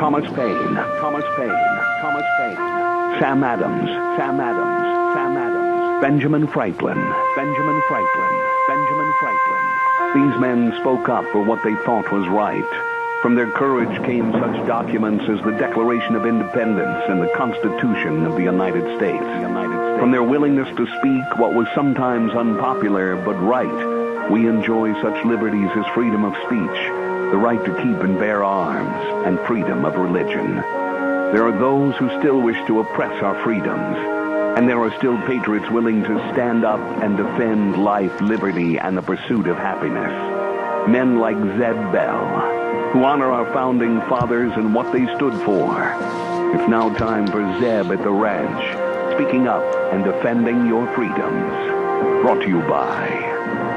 Thomas Paine, Thomas Paine, Thomas Paine, Sam Adams, Sam Adams, Sam Adams, Benjamin Franklin, Benjamin Franklin, Benjamin Franklin. These men spoke up for what they thought was right. From their courage came such documents as the Declaration of Independence and the Constitution of the United States. From their willingness to speak what was sometimes unpopular but right, we enjoy such liberties as freedom of speech, the right to keep and bear arms, and freedom of religion. There are those who still wish to oppress our freedoms, and there are still patriots willing to stand up and defend life, liberty, and the pursuit of happiness. Men like Zeb Bell, who honor our founding fathers and what they stood for. It's now time for Zeb at the Ranch, speaking up and defending your freedoms. Brought to you by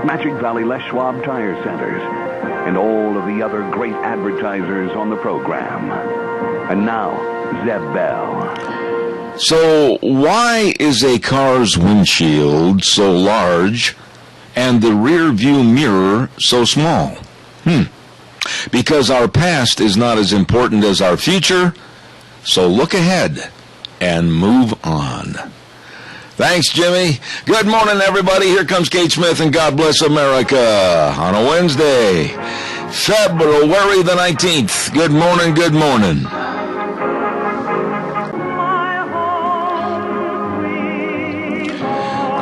Magic Valley Les Schwab Tire Centers and all of the other great advertisers on the program. And now, Zeb Bell. So, why is a car's windshield so large and the rear view mirror so small? Because our past is not as important as our future, so look ahead and move on. Thanks, Jimmy. Good morning, everybody. Here comes Kate Smith and God Bless America on a Wednesday, February the 19th. Good morning, good morning.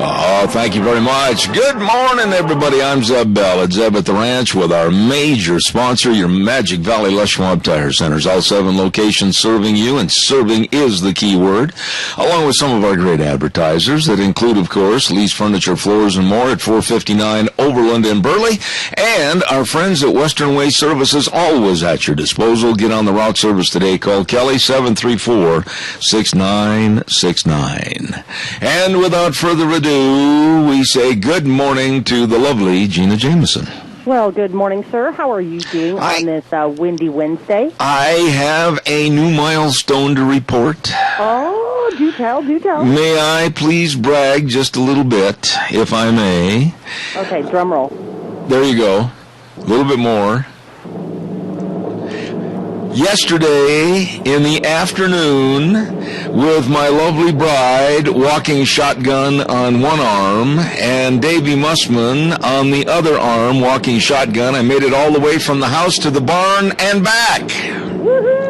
Oh, thank you very much. Good morning, everybody. I'm Zeb Bell at Zeb at the Ranch with our major sponsor, your Magic Valley Les Schwab Tire Centers. All 7 locations serving you, and serving is the key word, along with some of our great advertisers that include, of course, Lee's Furniture, Floors, and More at 459 Overland in Burley, and our friends at Western Way Services, always at your disposal. Get on the route service today. Call Kelly, 734-6969. And without further ado, we say good morning to the lovely Gina Jameson. Well, good morning, sir. How are you doing on this windy Wednesday? I have a new milestone to report. Oh, do tell, do tell. May I please brag just a little bit, if I may? Okay, drum roll. There you go. A little bit more. Yesterday in the afternoon, with my lovely bride walking shotgun on one arm and Davy Mussman on the other arm walking shotgun, I made it all the way from the house to the barn and back. Woohoo!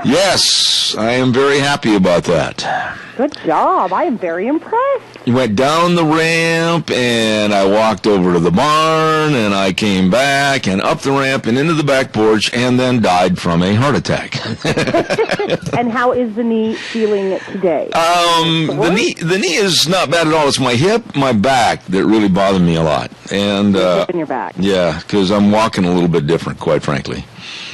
Yes, I am very happy about that. Good job. I am very impressed. You went down the ramp, and I walked over to the barn, and I came back, and up the ramp, and into the back porch, and then died from a heart attack. And how is the knee feeling today? The knee is not bad at all. It's my hip, my back that really bother me a lot. And your hip and your back. Yeah, because I'm walking a little bit different, quite frankly.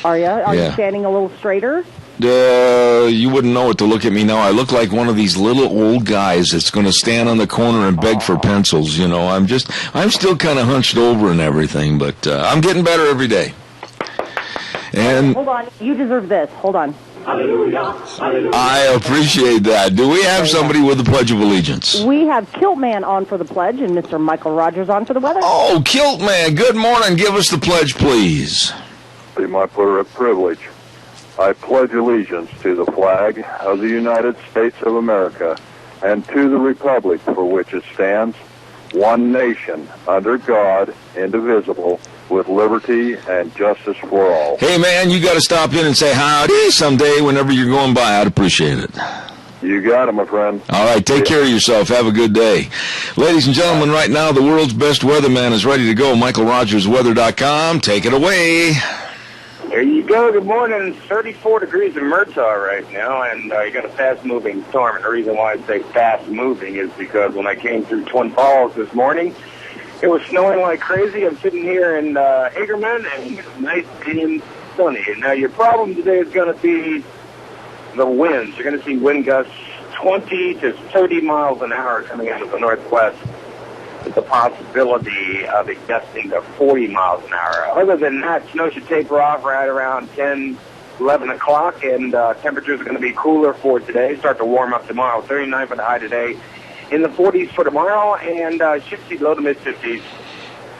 Are you? Are you standing a little straighter? You wouldn't know it to look at me now. I look like one of these little old guys that's going to stand on the corner and beg for pencils. You know, I'm still kind of hunched over and everything, but I'm getting better every day. And hold on, you deserve this. Hold on. Hallelujah, hallelujah. I appreciate that. Do we have somebody with the Pledge of Allegiance? We have Kilt Man on for the pledge and Mr. Michael Rogers on for the weather. Oh, Kilt Man, good morning. Give us the pledge, please. Be my privilege. I pledge allegiance to the flag of the United States of America and to the republic for which it stands, one nation, under God, indivisible, with liberty and justice for all. Hey, man, you got to stop in and say howdy someday whenever you're going by. I'd appreciate it. You got it, my friend. All right, take care of yourself. Have a good day. Ladies and gentlemen, right now, the world's best weatherman is ready to go. MichaelRogersWeather.com. Take it away. There you go. Good morning. It's 34 degrees in Murtaugh right now, and you got a fast-moving storm. And the reason why I say fast-moving is because when I came through Twin Falls this morning, it was snowing like crazy. I'm sitting here in Hagerman, and it's nice and sunny. And now your problem today is going to be the winds. You're going to see wind gusts 20 to 30 miles an hour coming out of the northwest, with the possibility of it gusting to 40 miles an hour. Other than that, snow should taper off right around 10, 11 o'clock, and temperatures are going to be cooler for today. Start to warm up tomorrow. 39 for the high today, in the 40s for tomorrow, and should see low to mid-50s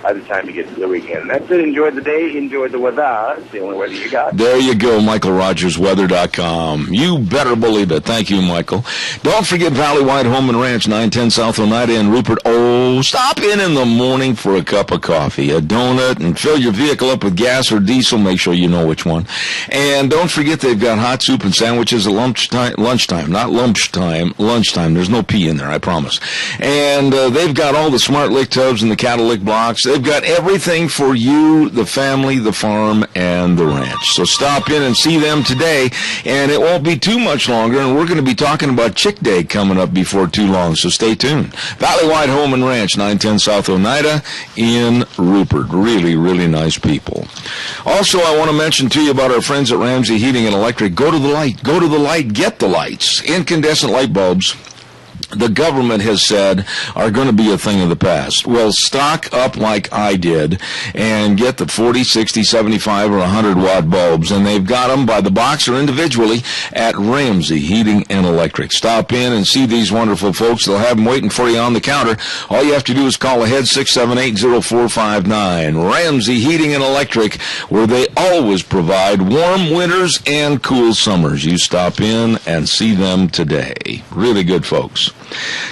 by the time you get to the weekend. That's it. Enjoy the day. Enjoy the weather. It's the only weather you got. There you go, MichaelRogersWeather.com. You better believe it. Thank you, Michael. Don't forget Valley White Home and Ranch, 910 South Oneida in Rupert. Oh, stop in the morning for a cup of coffee, a donut, and fill your vehicle up with gas or diesel. Make sure you know which one. And don't forget they've got hot soup and sandwiches at lunchtime. Not lunchtime, lunchtime. There's no P in there, I promise. And they've got all the smart lick tubs and the catalytic blocks. They've got everything for you, the family, the farm, and the ranch. So stop in and see them today, and it won't be too much longer, and we're going to be talking about Chick Day coming up before too long, so stay tuned. Valley White Home and Ranch, 910 South Oneida in Rupert. Really, really nice people. Also, I want to mention to you about our friends at Ramsey Heating and Electric. Go to the light. Go to the light. Get the lights. Incandescent light bulbs, the government has said, are going to be a thing of the past. Well, stock up like I did and get the 40, 60, 75, or 100-watt bulbs, and they've got them by the box or individually at Ramsey Heating and Electric. Stop in and see these wonderful folks. They'll have them waiting for you on the counter. All you have to do is call ahead 678-0459. Ramsey Heating and Electric, where they always provide warm winters and cool summers. You stop in and see them today. Really good folks.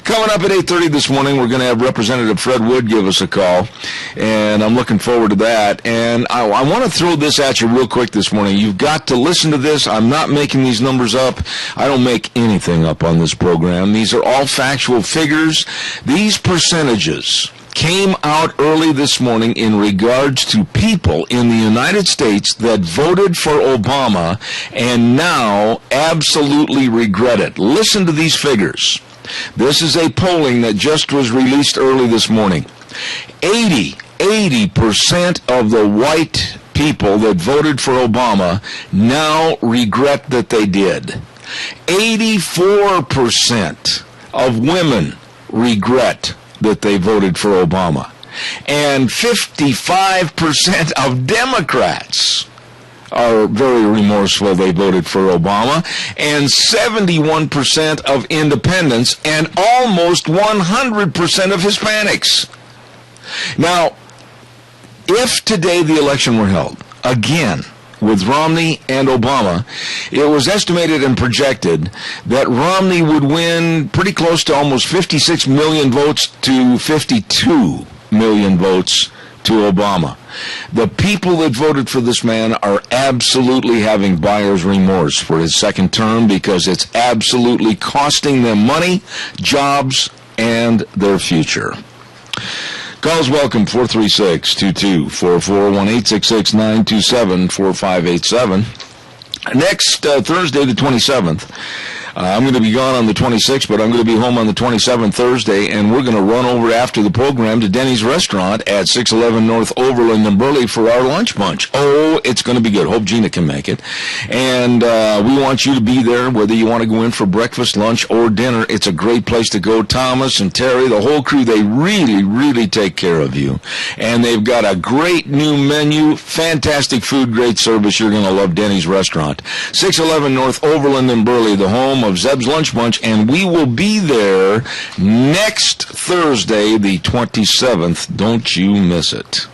Coming up at 8:30 this morning, we're going to have Representative Fred Wood give us a call, and I'm looking forward to that. And I want to throw this at you real quick this morning. You've got to listen to this. I'm not making these numbers up. I don't make anything up on this program. These are all factual figures. These percentages came out early this morning in regards to people in the United States that voted for Obama and now absolutely regret it. Listen to these figures. This is a polling that just was released early this morning. 80% of the white people that voted for Obama now regret that they did. 84% of women regret that they voted for Obama. And 55% of Democrats are very remorseful they voted for Obama, and 71% of independents, and almost 100% of Hispanics. Now, if today the election were held, again, with Romney and Obama, it was estimated and projected that Romney would win pretty close to almost 56 million votes to 52 million votes to Obama. The people that voted for this man are absolutely having buyer's remorse for his second term because it's absolutely costing them money, jobs, and their future. Calls welcome, 436-2244, 1-866-927-4587. Next Thursday, the 27th, I'm going to be gone on the 26th, but I'm going to be home on the 27th Thursday, and we're going to run over after the program to Denny's Restaurant at 611 North Overland in Burley for our lunch bunch. Oh, it's going to be good. Hope Gina can make it. And we want you to be there, whether you want to go in for breakfast, lunch, or dinner. It's a great place to go. Thomas and Terry, the whole crew, they really, really take care of you. And they've got a great new menu, fantastic food, great service. You're going to love Denny's Restaurant. 611 North Overland in Burley, the home of Zeb's Lunch Bunch, and we will be there next Thursday, the 27th. Don't you miss it.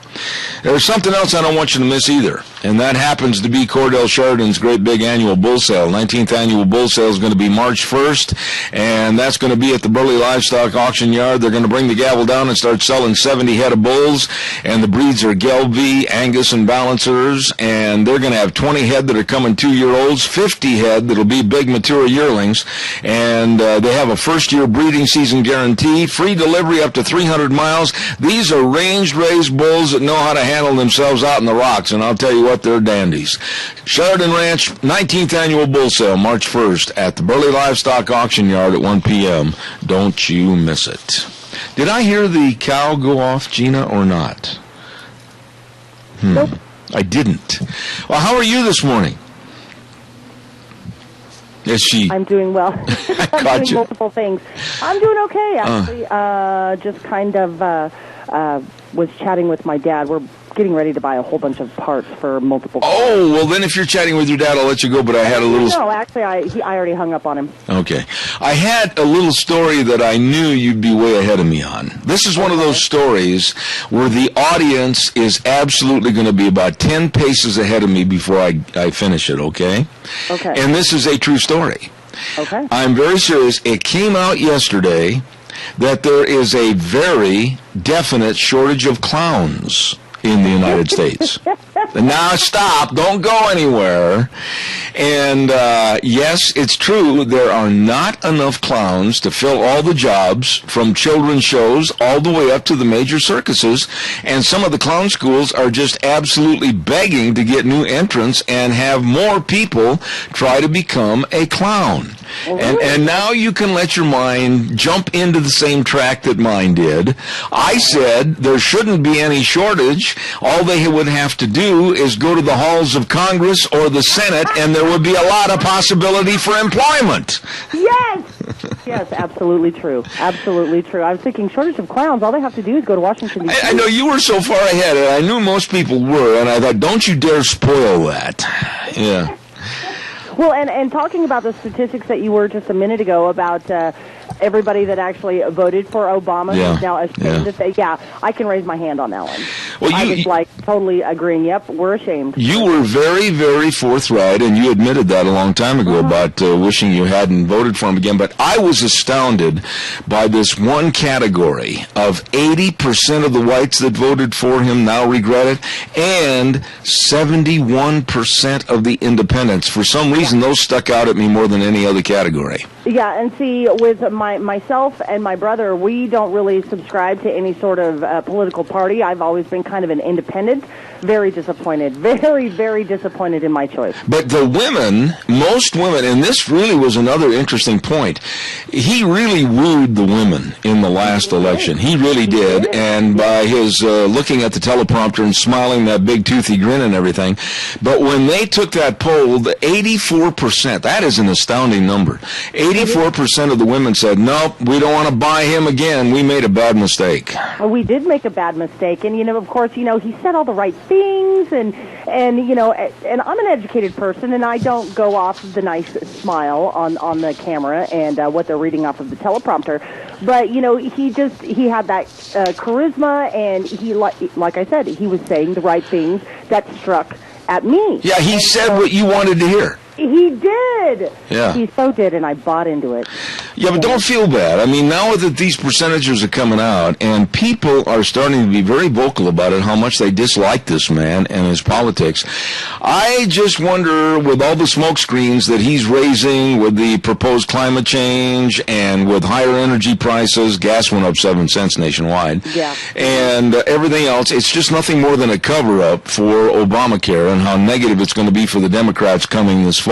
There's something else I don't want you to miss either, and that happens to be Cordell Sheridan's great big annual bull sale. 19th annual bull sale is going to be March 1st, and that's going to be at the Burley Livestock Auction Yard. They're going to bring the gavel down and start selling 70 head of bulls, and the breeds are Gelbvieh, Angus, and Balancers, and they're going to have 20 head that are coming 2-year-olds, 50 head that'll be big mature yearlings, and they have a first-year breeding season guarantee, free delivery up to 300 miles. These are range-raised bulls that know how to handle themselves out in the rocks, and I'll tell you what, they're dandies. Sheridan Ranch, 19th Annual Bull Sale, March 1st at the Burley Livestock Auction Yard at 1 p.m. Don't you miss it. Did I hear the cow go off, Gina, or not? Nope. I didn't. Well, how are you this morning? Is she? I'm doing well. I'm doing you. multiple things. I'm doing okay, actually. Just kind of was chatting with my dad. We're getting ready to buy a whole bunch of parts for multiple cars. Oh, well, then if you're chatting with your dad, I'll let you go, but I had a little... No, actually, I already hung up on him. Okay. I had a little story that I knew you'd be way ahead of me on. This is one of those stories where the audience is absolutely going to be about 10 paces ahead of me before I finish it, okay? Okay. And this is a true story. Okay. I'm very serious. It came out yesterday that there is a very definite shortage of clowns in the United States. Now stop, don't go anywhere. And yes, it's true, there are not enough clowns to fill all the jobs from children's shows all the way up to the major circuses, and some of the clown schools are just absolutely begging to get new entrants and have more people try to become a clown. And now you can let your mind jump into the same track that mine did. I said there shouldn't be any shortage. All they would have to do is go to the halls of Congress or the Senate, and there would be a lot of possibility for employment. Yes! Yes, absolutely true. Absolutely true. I was thinking, shortage of clowns, all they have to do is go to Washington, D.C. I know you were so far ahead, and I knew most people were, and I thought, don't you dare spoil that. Yeah. Well, and talking about the statistics that you were just a minute ago about everybody that actually voted for Obama is now ashamed to say, I can raise my hand on that one. Well, I was totally agreeing, yep, we're ashamed. You were very, very forthright, and you admitted that a long time ago about wishing you hadn't voted for him again, but I was astounded by this one category of 80% of the whites that voted for him now regret it, and 71% of the independents. For some reason, those stuck out at me more than any other category. Yeah, and see, with myself and my brother, we don't really subscribe to any sort of political party. I've always been kind of an independent. Very disappointed. Very, very disappointed in my choice. But the women, most women, and this really was another interesting point, he really wooed the women in the last election. He really did. And by his looking at the teleprompter and smiling that big toothy grin and everything. But when they took that poll, the 84%, that is an astounding number. 84% of the women said, nope, we don't want to buy him again. We made a bad mistake. Well, we did make a bad mistake. And, of course, he said all the right things, and I'm an educated person, and I don't go off of the nice smile on the camera and what they're reading off of the teleprompter. But, he had that charisma, and he, like I said, he was saying the right things that struck at me. Yeah, he said what you wanted to hear. He did. Yeah. He so did, and I bought into it. Yeah, but don't feel bad. I mean, now that these percentages are coming out, and people are starting to be very vocal about it, how much they dislike this man and his politics, I just wonder, with all the smoke screens that he's raising with the proposed climate change and with higher energy prices, gas went up 7 cents nationwide, and everything else, it's just nothing more than a cover-up for Obamacare and how negative it's going to be for the Democrats coming this fall.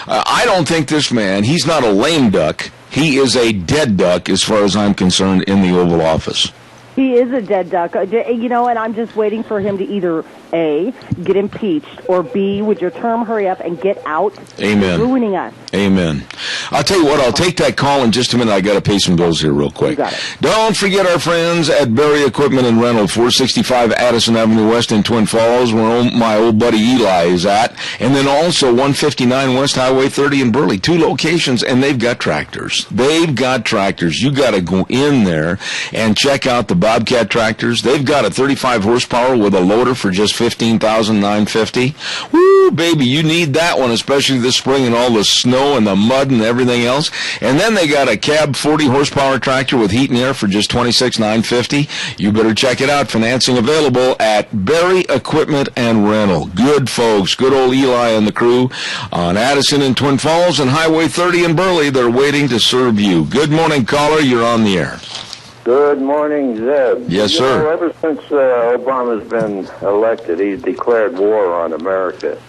I don't think this man, he's not a lame duck. He is a dead duck as far as I'm concerned in the Oval Office. He is a dead duck, and I'm just waiting for him to either A, get impeached, or B, would your term hurry up and get out? Amen. You're ruining us. Amen. I'll tell you what, I'll take that call in just a minute. I got to pay some bills here real quick. You got it. Don't forget our friends at Berry Equipment and Rental, 465 Addison Avenue West in Twin Falls, where my old buddy Eli is at, and then also 159 West Highway 30 in Burley. 2 locations, and they've got tractors. They've got tractors. You got to go in there and check out the Bobcat tractors. They've got a 35 horsepower with a loader for just $15,950. Woo, baby, you need that one, especially this spring and all the snow and the mud and everything else. And then they got a cab 40 horsepower tractor with heat and air for just $26,950. You better check it out. Financing available at Berry Equipment and Rental. Good folks, good old Eli and the crew on Addison and Twin Falls and Highway 30 in Burley. They're waiting to serve you. Good morning, caller. You're on the air. Good morning, Zeb. Yes, sir. Ever since Obama's been elected, he's declared war on America.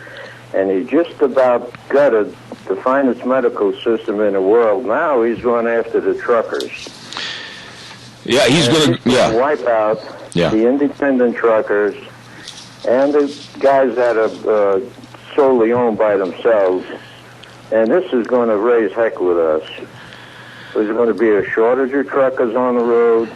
And he just about gutted the finest medical system in the world. Now he's going after the truckers. Yeah, he's going to wipe out the independent truckers and the guys that are solely owned by themselves. And this is going to raise heck with us. There's going to be a shortage of truckers on the road.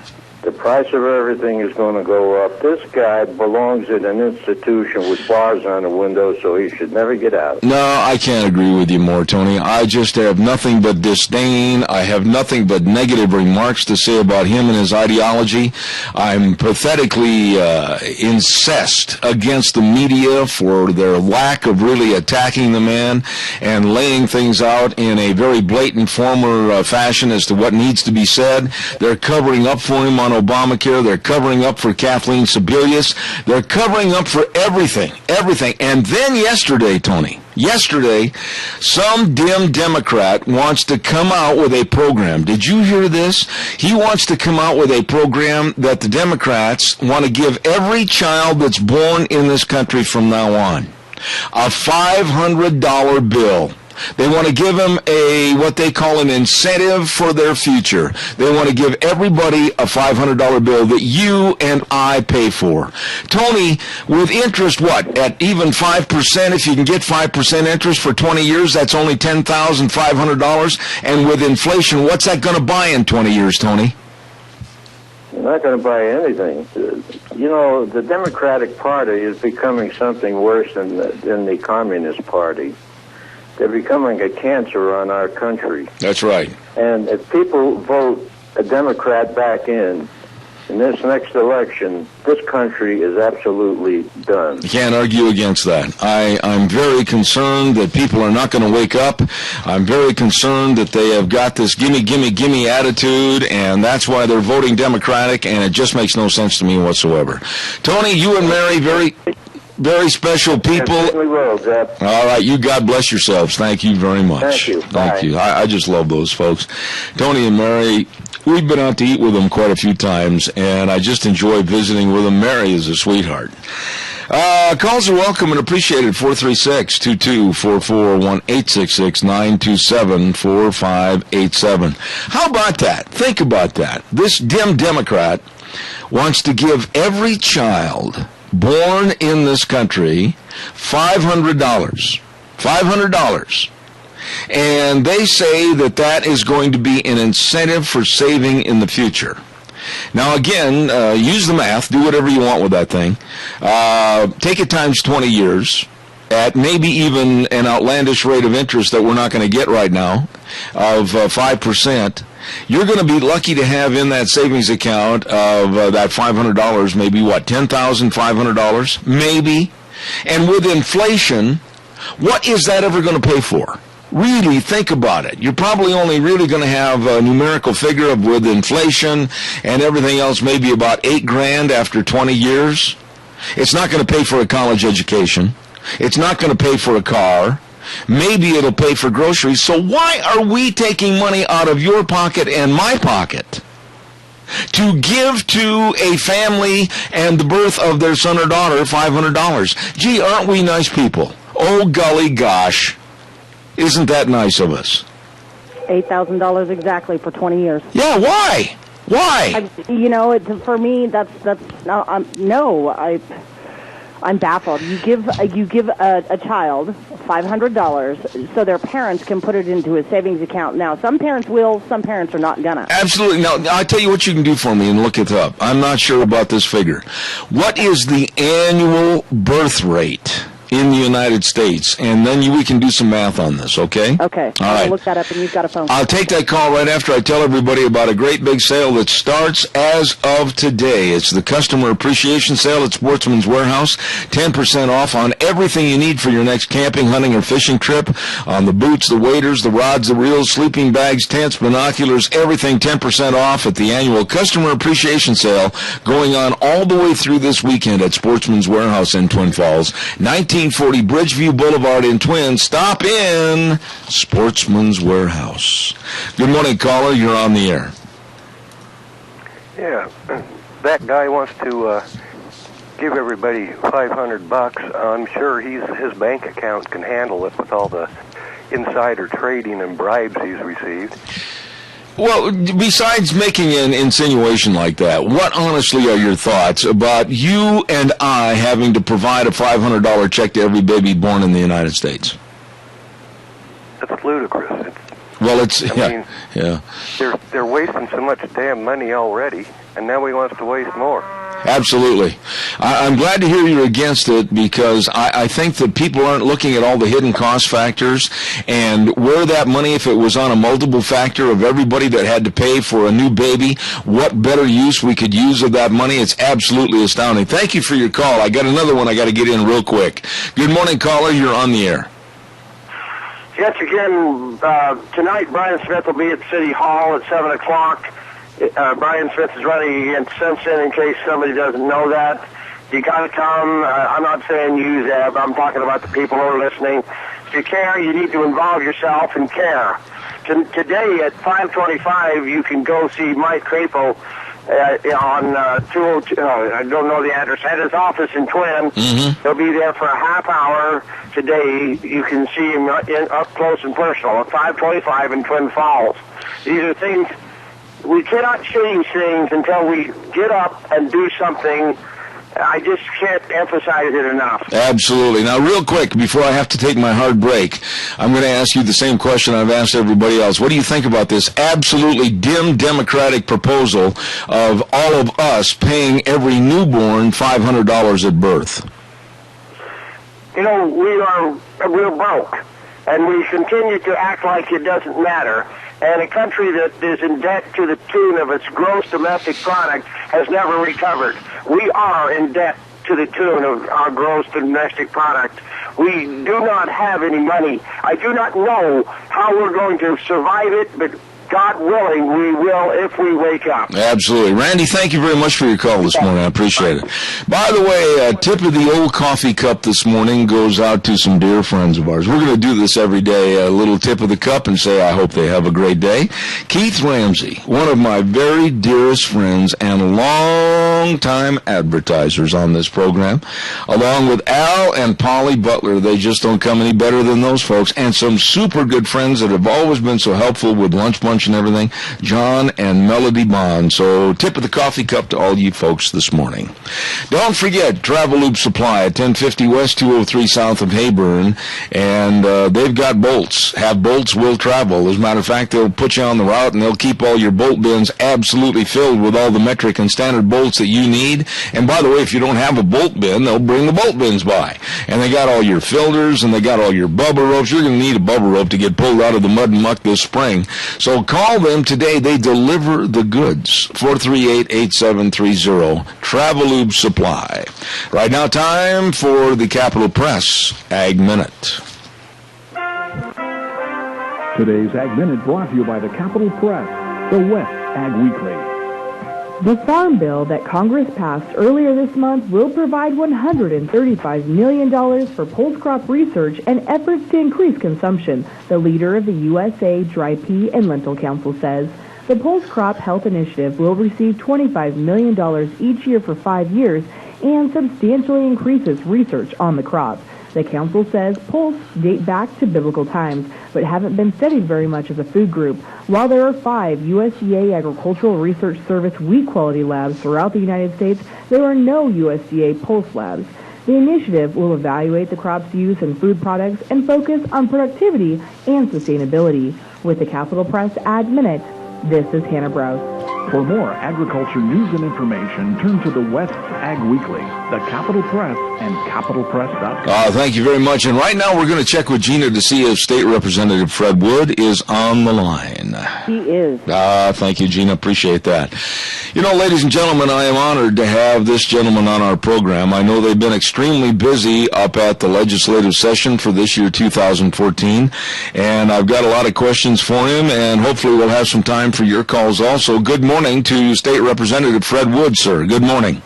The price of everything is going to go up. This guy belongs in an institution with bars on the window, so he should never get out. No, I can't agree with you more, Tony. I just have nothing but disdain. I have nothing but negative remarks to say about him and his ideology. I'm pathetically incensed against the media for their lack of really attacking the man and laying things out in a very blatant former fashion as to what needs to be said. They're covering up for him on Obamacare. They're covering up for Kathleen Sebelius. They're covering up for everything. And then yesterday, Tony, some dim Democrat wants to come out with a program. Did you hear this? He wants to come out with a program that the Democrats want to give every child that's born in this country from now on a $500 bill. They want to give them what they call an incentive for their future. They want to give everybody a $500 bill that you and I pay for. Tony, with interest, at even 5%, if you can get 5% interest for 20 years, that's only $10,500. And with inflation, what's that going to buy in 20 years, Tony? You're not going to buy anything. You know, the Democratic Party is becoming something worse than the Communist Party. They're becoming a cancer on our country. That's right. And if people vote a Democrat back in this next election, this country is absolutely done. You can't argue against that. I'm very concerned that people are not going to wake up. I'm very concerned that they have got this gimme, gimme, gimme attitude, and that's why they're voting Democratic, and it just makes no sense to me whatsoever. Tony, you and Mary, very special people. Will, Jeff. All right, you God bless yourselves. Thank you very much. Thank you. Thank you. I just love those folks. Tony and Mary, we've been out to eat with them quite a few times, and I just enjoy visiting with them. Mary is a sweetheart. Calls are welcome and appreciated. 436-2244, 1-866-927-4587. How about that? Think about that. This dim Democrat wants to give every child born in this country $500. $500. And they say that is going to be an incentive for saving in the future. Now, again, use the math. Do whatever you want with that thing. Take it times 20 years at maybe even an outlandish rate of interest that we're not going to get right now of 5%. You're going to be lucky to have in that savings account of that $500, maybe $10,500? Maybe. And with inflation, what is that ever going to pay for? Really think about it. You're probably only really going to have a numerical figure of, with inflation and everything else, maybe about $8,000 after 20 years. It's not going to pay for a college education. It's not going to pay for a car. Maybe it'll pay for groceries. So why are we taking money out of your pocket and my pocket to give to a family and the birth of their son or daughter $500? Gee, aren't we nice people? Oh, golly gosh. Isn't that nice of us? $8,000 exactly for 20 years. Yeah, why? Why? For me, I'm baffled. You give a child $500 so their parents can put it into a savings account. Now, some parents will, some parents are not gonna. Absolutely. Now, I'll tell you what you can do for me and look it up. I'm not sure about this figure. What is the annual birth rate in the United States? And then we can do some math on this, okay? Okay. All right. I'll look that up, and you've got a phone. I'll take that call right after I tell everybody about a great big sale that starts as of today. It's the Customer Appreciation Sale at Sportsman's Warehouse. 10% off on everything you need for your next camping, hunting, or fishing trip. On the boots, the waders, the rods, the reels, sleeping bags, tents, binoculars, everything 10% off at the annual Customer Appreciation Sale going on all the way through this weekend at Sportsman's Warehouse in Twin Falls. 1940 Bridgeview Boulevard in Twin. Stop in Sportsman's Warehouse. Good morning, caller. You're on the air. Yeah, that guy wants to give everybody $500. I'm sure his bank account can handle it with all the insider trading and bribes he's received. Well, besides making an insinuation like that, what honestly are your thoughts about you and I having to provide a $500 check to every baby born in the United States? That's ludicrous. Well, it's, I mean, yeah. They're wasting so much damn money already. and now he wants to waste more. Absolutely. I'm glad to hear you're against it, because I think that people aren't looking at all the hidden cost factors and where that money, if it was on a multiple factor of everybody that had to pay for a new baby, what better use we could use of that money. It's absolutely astounding. Thank you for your call. I got another one I got to get in real quick. Good morning, caller. You're on the air. Yes, again, tonight Brian Smith will be at City Hall at 7 o'clock. Brian Smith is running against Simpson, in case somebody doesn't know that. You got to come. I'm not saying you, Zeb. I'm talking about the people who are listening. If you care, you need to involve yourself and care. Today at 5:25, you can go see Mike Crapo on 202. I don't know the address. At his office in Twin. Mm-hmm. He'll be there for a half hour today. You can see him up close and personal at 5:25 in Twin Falls. These are things. We cannot change things until we get up and do something. I just can't emphasize it enough. Absolutely. Now, real quick, before I have to take my hard break, I'm going to ask you the same question I've asked everybody else. What do you think about this absolutely dim Democratic proposal of all of us paying every newborn $500 at birth? You know, we're broke, and we continue to act like it doesn't matter. And a country that is in debt to the tune of its gross domestic product has never recovered. We are in debt to the tune of our gross domestic product. We do not have any money. I do not know how we're going to survive it, but God willing, we will if we wake up. Absolutely. Randy, thank you very much for your call this morning. I appreciate it. By the way, a tip of the old coffee cup this morning goes out to some dear friends of ours. We're going to do this every day, a little tip of the cup and say I hope they have a great day. Keith Ramsey, one of my very dearest friends and long-time advertisers on this program, along with Al and Polly Butler. They just don't come any better than those folks. And some super good friends that have always been so helpful with Lunch Bunch and everything, John and Melody Bond. So tip of the coffee cup to all you folks this morning. Don't forget Travel Loop Supply at 1050 West 203 south of Hayburn, and they've got bolts. Have bolts, will travel. As a matter of fact, they'll put you on the route and they'll keep all your bolt bins absolutely filled with all the metric and standard bolts that you need. And by the way, if you don't have a bolt bin, they'll bring the bolt bins by. And they got all your filters and they got all your bubble ropes. You're going to need a bubble rope to get pulled out of the mud and muck this spring. So call them today. They deliver the goods. 438-8730. Travelube Supply. Right now, time for the Capital Press Ag Minute. Today's Ag Minute brought to you by the Capital Press, the West Ag Weekly. The Farm Bill that Congress passed earlier this month will provide $135 million for pulse crop research and efforts to increase consumption, the leader of the USA Dry Pea and Lentil Council says. The Pulse Crop Health Initiative will receive $25 million each year for 5 years and substantially increases research on the crop. The council says pulse date back to biblical times, but haven't been studied very much as a food group. While there are 5 USDA Agricultural Research Service wheat quality labs throughout the United States, there are no USDA pulse labs. The initiative will evaluate the crop's use in food products and focus on productivity and sustainability. With the Capital Press Ag Minute, this is Hannah Browse. For more agriculture news and information, turn to the West Ag Weekly, the Capital Press, and capitalpress.com. Thank you very much. And right now we're going to check with Gina to see if State Representative Fred Wood is on the line. He is. Thank you, Gina. Appreciate that. You know, ladies and gentlemen, I am honored to have this gentleman on our program. I know they've been extremely busy up at the legislative session for this year, 2014, and I've got a lot of questions for him, and hopefully we'll have some time for your calls also. Good morning to State Representative Fred Wood, sir. Good morning.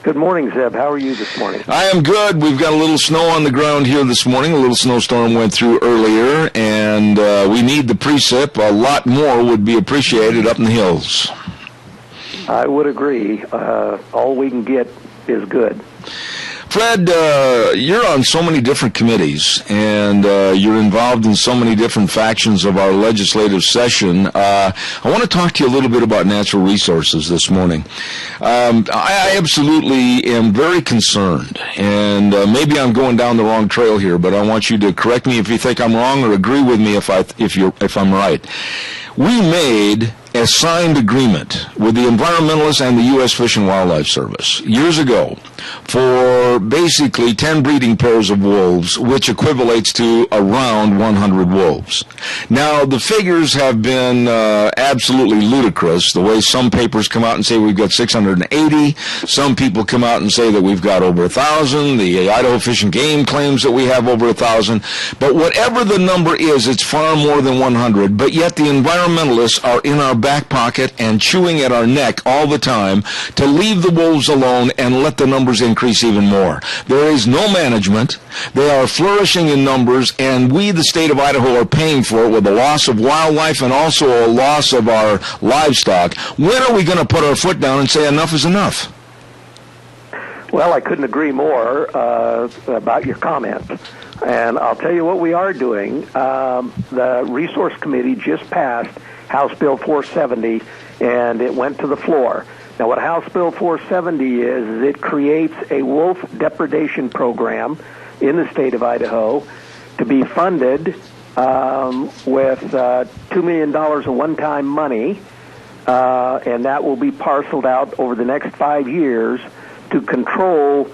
Good morning, Zeb. How are you this morning? I am good. We've got a little snow on the ground here this morning. A little snowstorm went through earlier, and we need the precip. A lot more would be appreciated up in the hills. I would agree. All we can get is good. Fred, you're on so many different committees, and you're involved in so many different factions of our legislative session. I want to talk to you a little bit about natural resources this morning. I absolutely am very concerned, and maybe I'm going down the wrong trail here, but I want you to correct me if you think I'm wrong or agree with me if I'm right. We made a signed agreement with the environmentalists and the U.S. Fish and Wildlife Service years ago for basically 10 breeding pairs of wolves, which equivalates to around 100 wolves. Now, the figures have been absolutely ludicrous, the way some papers come out and say we've got 680, some people come out and say that we've got over 1,000, the Idaho Fish and Game claims that we have over 1,000, but whatever the number is, it's far more than 100, but yet the environmentalists are in our back pocket and chewing at our neck all the time to leave the wolves alone and let the numbers increase even more. There is no management. They are flourishing in numbers, and we, the state of Idaho, are paying for it with a loss of wildlife and also a loss of our livestock. When are we going to put our foot down and say enough is enough? Well, I couldn't agree more about your comments. And I'll tell you what we are doing. The Resource Committee just passed House Bill 470, and it went to the floor. Now, what House Bill 470 is it creates a wolf depredation program in the state of Idaho to be funded with $2 million of one-time money, and that will be parceled out over the next 5 years to control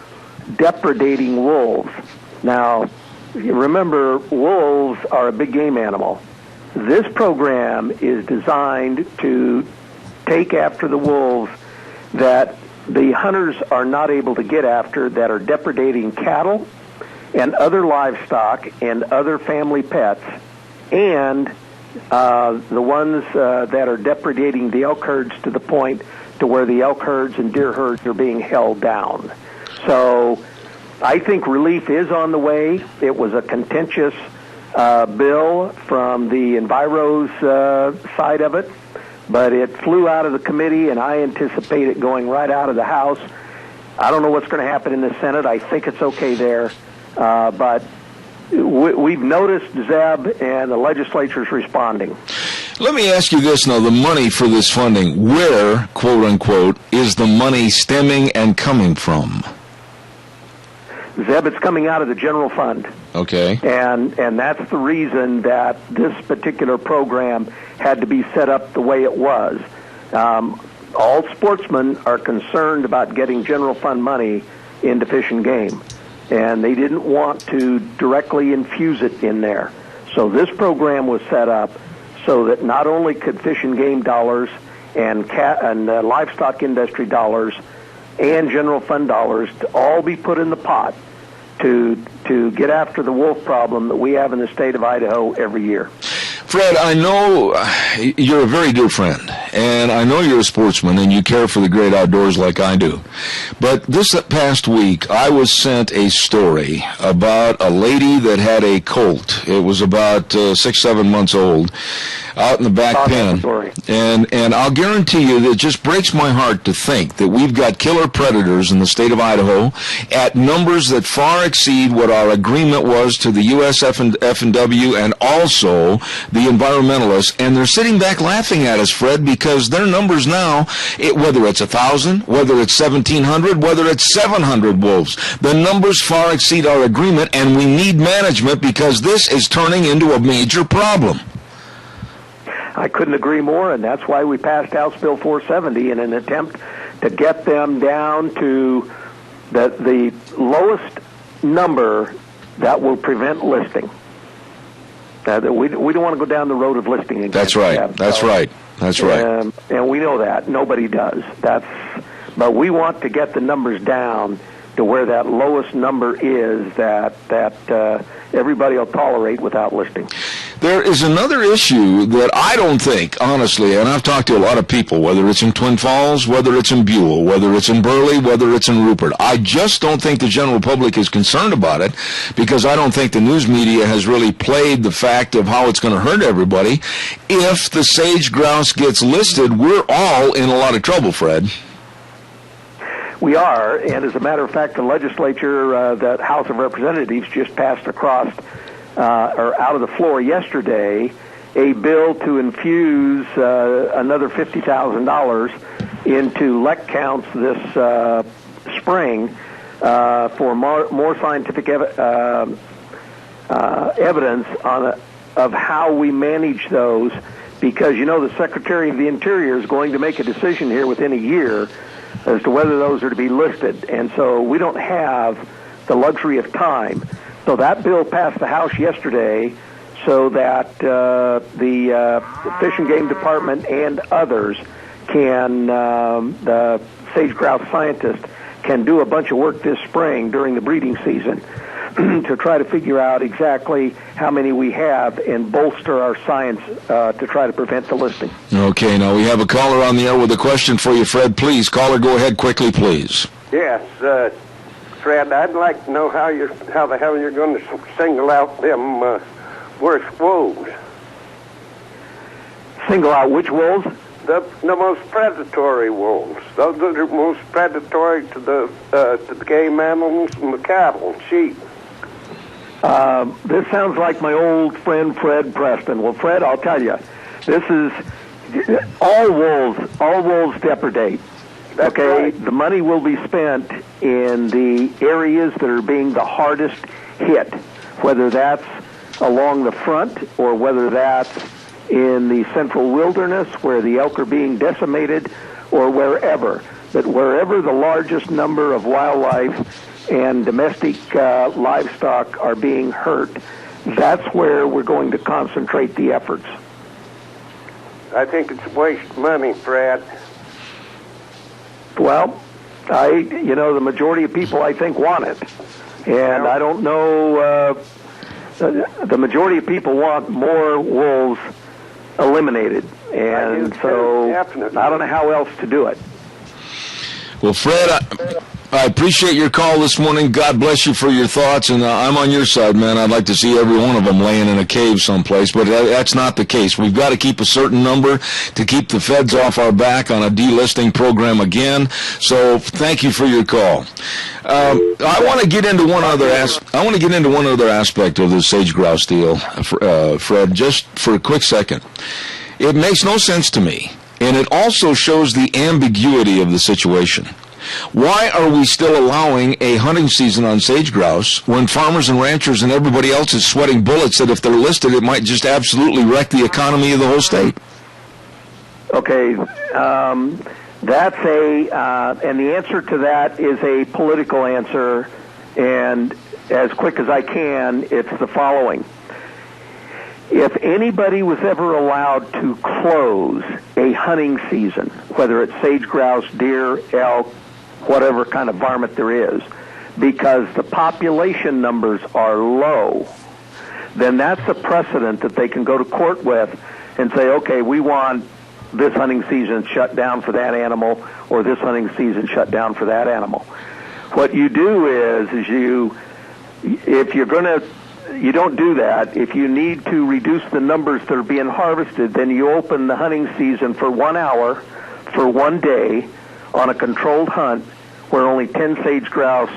depredating wolves. Now, remember, wolves are a big game animal. This program is designed to take after the wolves that the hunters are not able to get after, that are depredating cattle and other livestock and other family pets, and the ones that are depredating the elk herds to the point to where the elk herds and deer herds are being held down. So I think relief is on the way. It was a contentious bill from the Enviro's side of it, but it flew out of the committee, and I anticipate it going right out of the House. I don't know what's going to happen in the Senate. I think it's okay there, but we've noticed, Zeb, and the legislature's responding. Let me ask you this now, the money for this funding, where, quote unquote, is the money stemming and coming from? Zeb, it's coming out of the general fund. Okay. And that's the reason that this particular program had to be set up the way it was. All sportsmen are concerned about getting general fund money into Fish and Game, and they didn't want to directly infuse it in there. So this program was set up so that not only could Fish and Game dollars and livestock industry dollars and general fund dollars to all be put in the pot to get after the wolf problem that we have in the state of Idaho every year. Fred, I know you're a very dear friend, and I know you're a sportsman and you care for the great outdoors like I do. But this past week, I was sent a story about a lady that had a colt. It was about 6-7 months old, out in the back pen. And I'll guarantee you that it just breaks my heart to think that we've got killer predators in the state of Idaho at numbers that far exceed what our agreement was to the U.S. F&W and also the environmentalists, and they're sitting back laughing at us, Fred, because their numbers now, whether it's 1,000, whether it's 1,700, whether it's 700 wolves, the numbers far exceed our agreement, and we need management because this is turning into a major problem. I couldn't agree more, and that's why we passed House Bill 470 in an attempt to get them down to the lowest number that will prevent listing. We don't want to go down the road of listing again. That's right. That's right. That's right. And we know that. Nobody does. But we want to get the numbers down to where that lowest number is that everybody will tolerate without listing. There is another issue that I don't think, honestly, and I've talked to a lot of people, whether it's in Twin Falls, whether it's in Buell, whether it's in Burley, whether it's in Rupert. I just don't think the general public is concerned about it because I don't think the news media has really played the fact of how it's going to hurt everybody. If the sage grouse gets listed, we're all in a lot of trouble, Fred. We are, and as a matter of fact, the legislature, the House of Representatives, just passed across or out of the floor yesterday a bill to infuse another $50,000 into LEC counts this spring for more scientific evidence of how we manage those because the Secretary of the Interior is going to make a decision here within a year as to whether those are to be listed. And so we don't have the luxury of time. So that bill passed the House yesterday so that the Fish and Game Department and others can, the sage-grouse scientists can do a bunch of work this spring during the breeding season to try to figure out exactly how many we have and bolster our science to try to prevent the listing. Okay, now we have a caller on the air with a question for you, Fred. Please, caller, go ahead quickly, please. Yes, Fred, I'd like to know how the hell you're going to single out them worst wolves. Single out which wolves? The most predatory wolves. Those that are most predatory to the game animals and the cattle, sheep. This sounds like my old friend Fred Preston. Well, Fred, I'll tell you, this is all wolves depredate. That's okay, right. The money will be spent in the areas that are being the hardest hit, whether that's along the front or whether that's in the central wilderness where the elk are being decimated or wherever. But wherever the largest number of wildlife and domestic livestock are being hurt, that's where we're going to concentrate the efforts. I think it's waste money, Fred. Well, the majority of people, I think, want it. And I don't know, the majority of people want more wolves eliminated. And so I don't know how else to do it. Well, Fred, I appreciate your call this morning. God bless you for your thoughts, and I'm on your side, man. I'd like to see every one of them laying in a cave someplace, but that's not the case. We've got to keep a certain number to keep the feds off our back on a delisting program again. So thank you for your call. I want to get into one other aspect of this sage grouse deal, Fred, just for a quick second. It makes no sense to me, and it also shows the ambiguity of the situation. Why are we still allowing a hunting season on sage grouse when farmers and ranchers and everybody else is sweating bullets that if they're listed, it might just absolutely wreck the economy of the whole state? Okay, that's and the answer to that is a political answer, and as quick as I can, it's the following. If anybody was ever allowed to close a hunting season, whether it's sage grouse, deer, elk, whatever kind of varmint there is, because the population numbers are low, then that's a precedent that they can go to court with and say, okay, we want this hunting season shut down for that animal or this hunting season shut down for that animal. What you do is if you're going to, you don't do that. If you need to reduce the numbers that are being harvested, then you open the hunting season for 1 hour, for 1 day, on a controlled hunt where only 10 sage grouse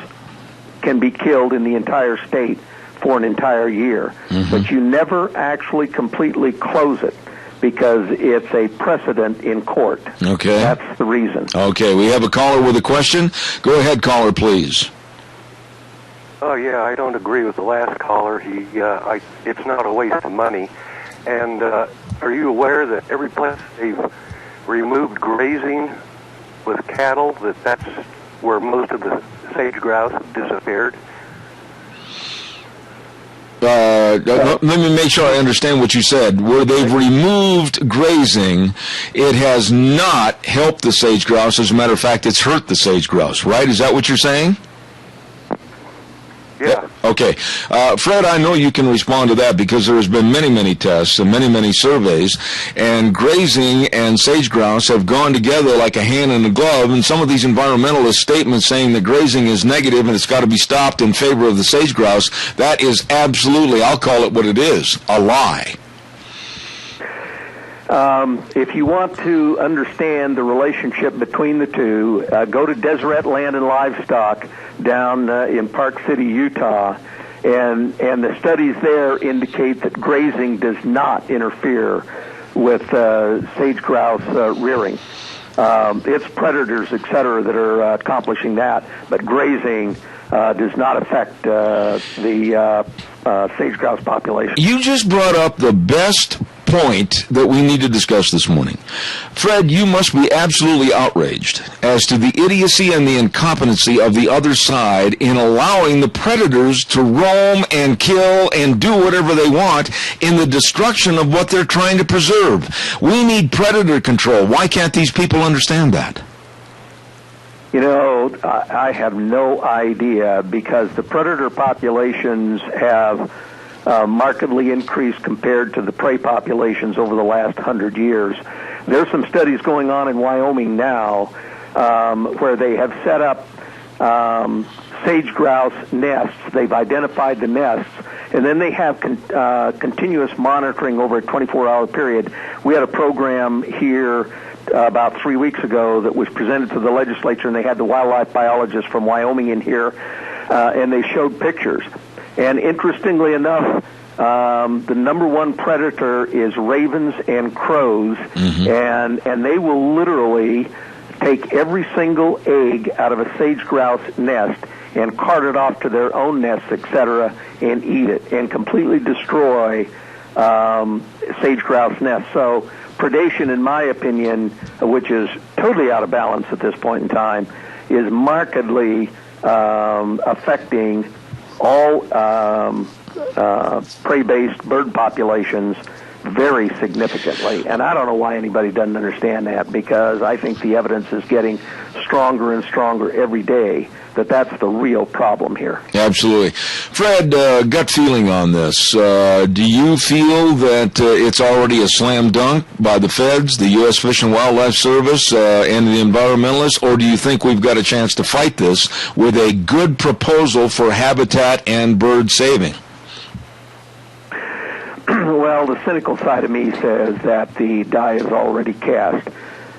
can be killed in the entire state for an entire year. Mm-hmm. But you never actually completely close it because it's a precedent in court. Okay. That's the reason. Okay, we have a caller with a question. Go ahead, caller, please. Oh, yeah, I don't agree with the last caller. It's not a waste of money. And are you aware that every place they've removed grazing with cattle, that's where most of the sage grouse have disappeared? Let me make sure I understand what you said. Where they've removed grazing, it has not helped the sage grouse. As a matter of fact, it's hurt the sage grouse, right? Is that what you're saying? Yeah. Okay. Fred, I know you can respond to that because there has been many, many tests and many, many surveys, and grazing and sage grouse have gone together like a hand and a glove, and some of these environmentalist statements saying that grazing is negative and it's got to be stopped in favor of the sage grouse, that is absolutely, I'll call it what it is, a lie. If you want to understand the relationship between the two, go to Deseret Land and Livestock down in Park City, Utah, and the studies there indicate that grazing does not interfere with sage grouse rearing. It's predators, etc., that are accomplishing that, but grazing does not affect the sage grouse population. You just brought up the best point that we need to discuss this morning. Fred, you must be absolutely outraged as to the idiocy and the incompetency of the other side in allowing the predators to roam and kill and do whatever they want in the destruction of what they're trying to preserve. We need predator control. Why can't these people understand that? You know, I have no idea, because the predator populations have markedly increased compared to the prey populations over the last 100 years. There's some studies going on in Wyoming now where they have set up sage grouse nests. They've identified the nests, and then they have continuous monitoring over a 24-hour period. We had a program here about 3 weeks ago that was presented to the legislature, and they had the wildlife biologist from Wyoming in here, and they showed pictures. And interestingly enough, the number one predator is ravens and crows, and they will literally take every single egg out of a sage grouse nest and cart it off to their own nests, etc., and eat it, and completely destroy sage grouse nests. So predation, in my opinion, which is totally out of balance at this point in time, is markedly affecting all prey-based bird populations very significantly. And I don't know why anybody doesn't understand that, because I think the evidence is getting stronger and stronger every day that that's the real problem here. Absolutely. Fred, gut feeling on this. Do you feel that it's already a slam dunk by the feds, the U.S. Fish and Wildlife Service, and the environmentalists, or do you think we've got a chance to fight this with a good proposal for habitat and bird saving? Well, the cynical side of me says that the die is already cast.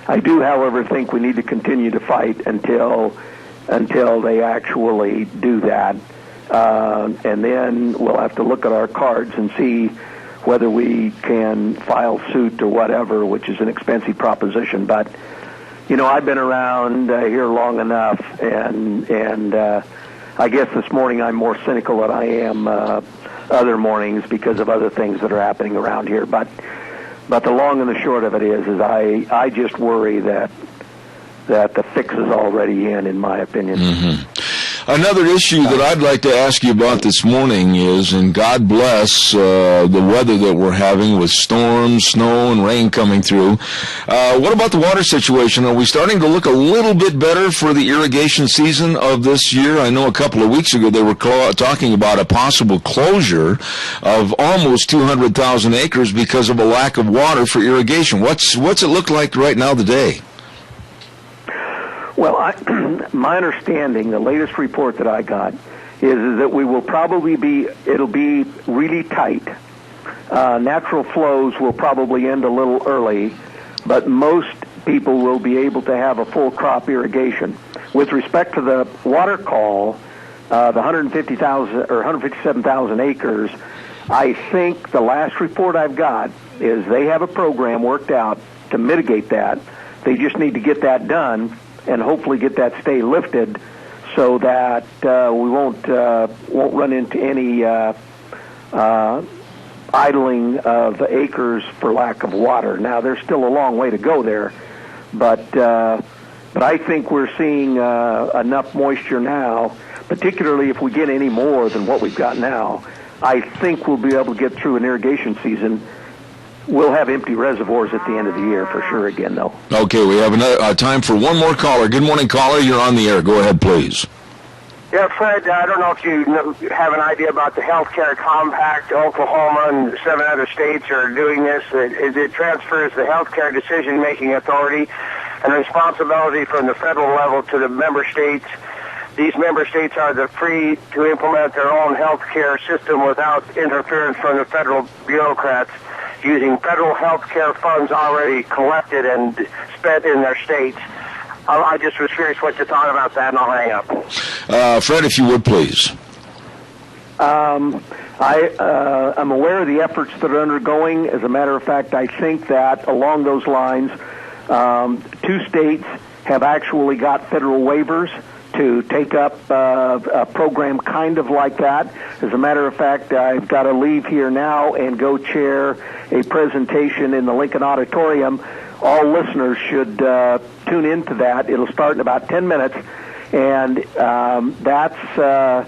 I do, however, think we need to continue to fight until they actually do that. And then we'll have to look at our cards and see whether we can file suit or whatever, which is an expensive proposition. But, you know, I've been around here long enough, and I guess this morning I'm more cynical than I am other mornings because of other things that are happening around here. But the long and the short of it is I just worry that the fix is already in my opinion. Another issue that I'd like to ask you about this morning is, and God bless the weather that we're having with storms, snow, and rain coming through. What about the water situation? Are we starting to look a little bit better for the irrigation season of this year? I know a couple of weeks ago they were talking about a possible closure of almost 200,000 acres because of a lack of water for irrigation. What's it look like right now today? Well, my understanding, the latest report that I got, is that we will probably it'll be really tight. Natural flows will probably end a little early, but most people will be able to have a full crop irrigation. With respect to the water call, the 150,000 or 157,000 acres, I think the last report I've got is they have a program worked out to mitigate that. They just need to get that done and hopefully get that stay lifted so that we won't run into any idling of acres for lack of water. Now, there's still a long way to go there, but I think we're seeing enough moisture now, particularly if we get any more than what we've got now. I think we'll be able to get through an irrigation season. We'll have empty reservoirs at the end of the year for sure again, though. Okay, we have time for one more caller. Good morning, caller. You're on the air. Go ahead, please. Yeah, Fred, I don't know if you have an idea about the healthcare compact. Oklahoma and 7 other states are doing this. It transfers the healthcare decision-making authority and responsibility from the federal level to the member states. These member states are free to implement their own healthcare system without interference from the federal bureaucrats, using federal health care funds already collected and spent in their states. I just was curious what you thought about that, and I'll hang up. Fred, if you would, please. I'm aware of the efforts that are undergoing. As a matter of fact, I think that along those lines, 2 states have actually got federal waivers to take up a program kind of like that. As a matter of fact, I've got to leave here now and go chair a presentation in the Lincoln Auditorium. All listeners should tune into that. It'll start in about 10 minutes, and that's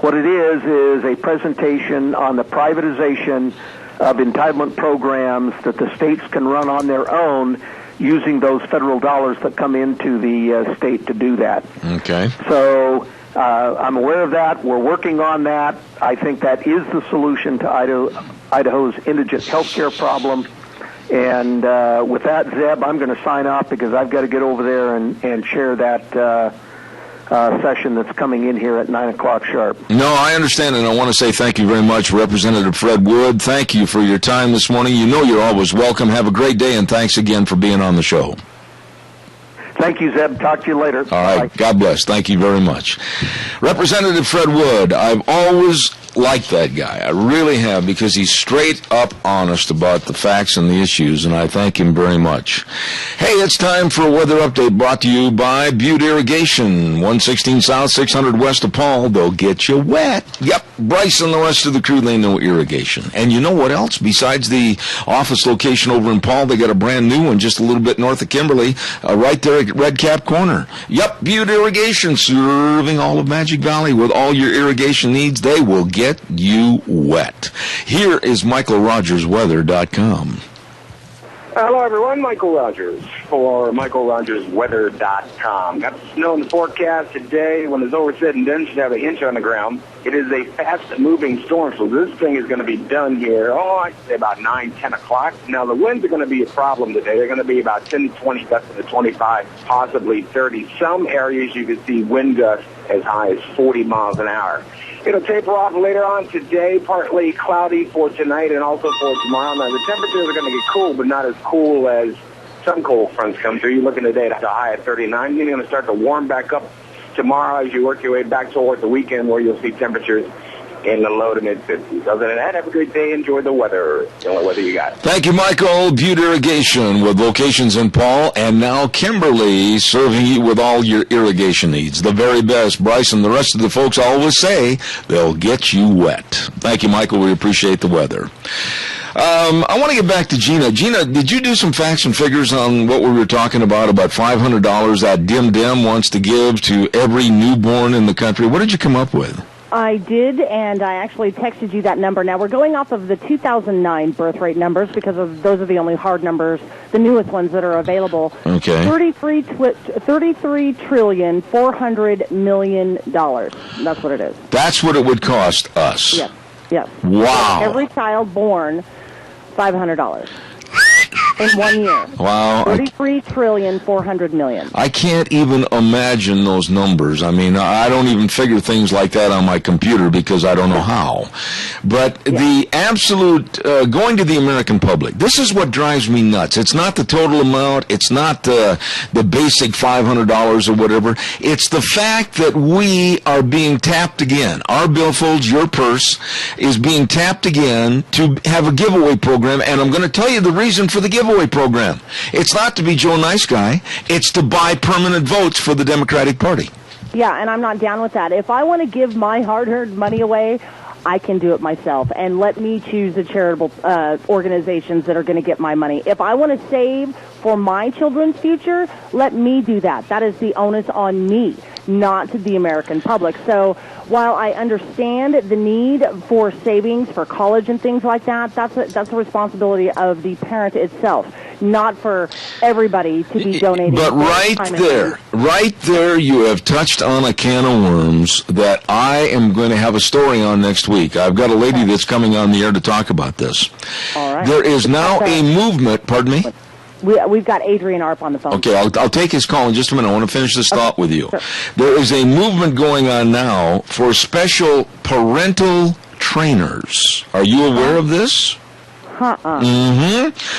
what it is a presentation on the privatization of entitlement programs that the states can run on their own using those federal dollars that come into the state to do that. Okay. So I'm aware of that. We're working on that. I think that is the solution to Idaho's indigent health care problem. And with that, Zeb, I'm going to sign off because I've got to get over there and share that session that's coming in here at 9 o'clock sharp. No, I understand, and I want to say thank you very much, Representative Fred Wood. Thank you for your time this morning. You know you're always welcome. Have a great day, and thanks again for being on the show. Thank you, Zeb. Talk to you later. All right. Bye. God bless. Thank you very much. Representative Fred Wood, I've always liked that guy. I really have, because he's straight up honest about the facts and the issues, and I thank him very much. Hey, it's time for a weather update brought to you by Butte Irrigation, 116 South, 600 West of Paul. They'll get you wet. Yep, Bryce and the rest of the crew, they know irrigation. And you know what else? Besides the office location over in Paul, they got a brand new one just a little bit north of Kimberly, right there at Red Cap Corner. Yep, Butte Irrigation, serving all of Magic Valley with all your irrigation needs. They will get you wet. Here is MichaelRogersWeather.com. Hello, everyone. Michael Rogers for MichaelRogersWeather.com. Got snow in the forecast today. When it's over said and done, should have an inch on the ground. It is a fast-moving storm, so this thing is going to be done here, I'd say about 9, 10 o'clock. Now, the winds are going to be a problem today. They're going to be about 10 to 20 gusts to 25, possibly 30. Some areas you can see wind gusts as high as 40 miles an hour. It'll taper off later on today, partly cloudy for tonight and also for tomorrow. Now, the temperatures are going to get cool, but not as cool as some cold fronts come through. You're looking today at a high of 39. You're going to start to warm back up tomorrow as you work your way back toward the weekend, where you'll see temperatures in the low to mid-50s. Other than that, have a great day. Enjoy the weather. The only weather you got. Thank you, Michael. Butte Irrigation with locations in Paul and now Kimberly, serving you with all your irrigation needs. The very best. Bryce and the rest of the folks always say they'll get you wet. Thank you, Michael. We appreciate the weather. I want to get back to Gina. Gina, did you do some facts and figures on what we were talking about $500 that Dim Dim wants to give to every newborn in the country? What did you come up with? I did, and I actually texted you that number. Now, we're going off of the 2009 birth rate numbers because those are the only hard numbers, the newest ones that are available. Okay. $33,400,000,000. That's what it is. That's what it would cost us. Yes. Yes. Wow. So every child born, $500. In 1 year. Wow. $33,400,000,000. I can't even imagine those numbers. I mean, I don't even figure things like that on my computer because I don't know how. But the absolute, going to the American public, this is what drives me nuts. It's not the total amount. It's not the basic $500 or whatever. It's the fact that we are being tapped again. Our billfolds, your purse, is being tapped again to have a giveaway program. And I'm going to tell you the reason for the giveaway program. It's not to be Joe Nice Guy. It's to buy permanent votes for the Democratic Party. Yeah, and I'm not down with that. If I want to give my hard-earned money away, I can do it myself. And let me choose the charitable organizations that are going to get my money. If I want to save for my children's future, let me do that. That is the onus on me, not the American public. So while I understand the need for savings for college and things like that, that's a responsibility of the parent itself, not for everybody to be donating. But right there, you have touched on a can of worms that I am going to have a story on next week. I've got a lady that's coming on the air to talk about this. All right. There is now a movement, pardon me? We've got Adrian Arp on the phone. Okay, I'll take his call in just a minute. I want to finish this thought with you. Sure. There is a movement going on now for special parental trainers. Are you aware of this?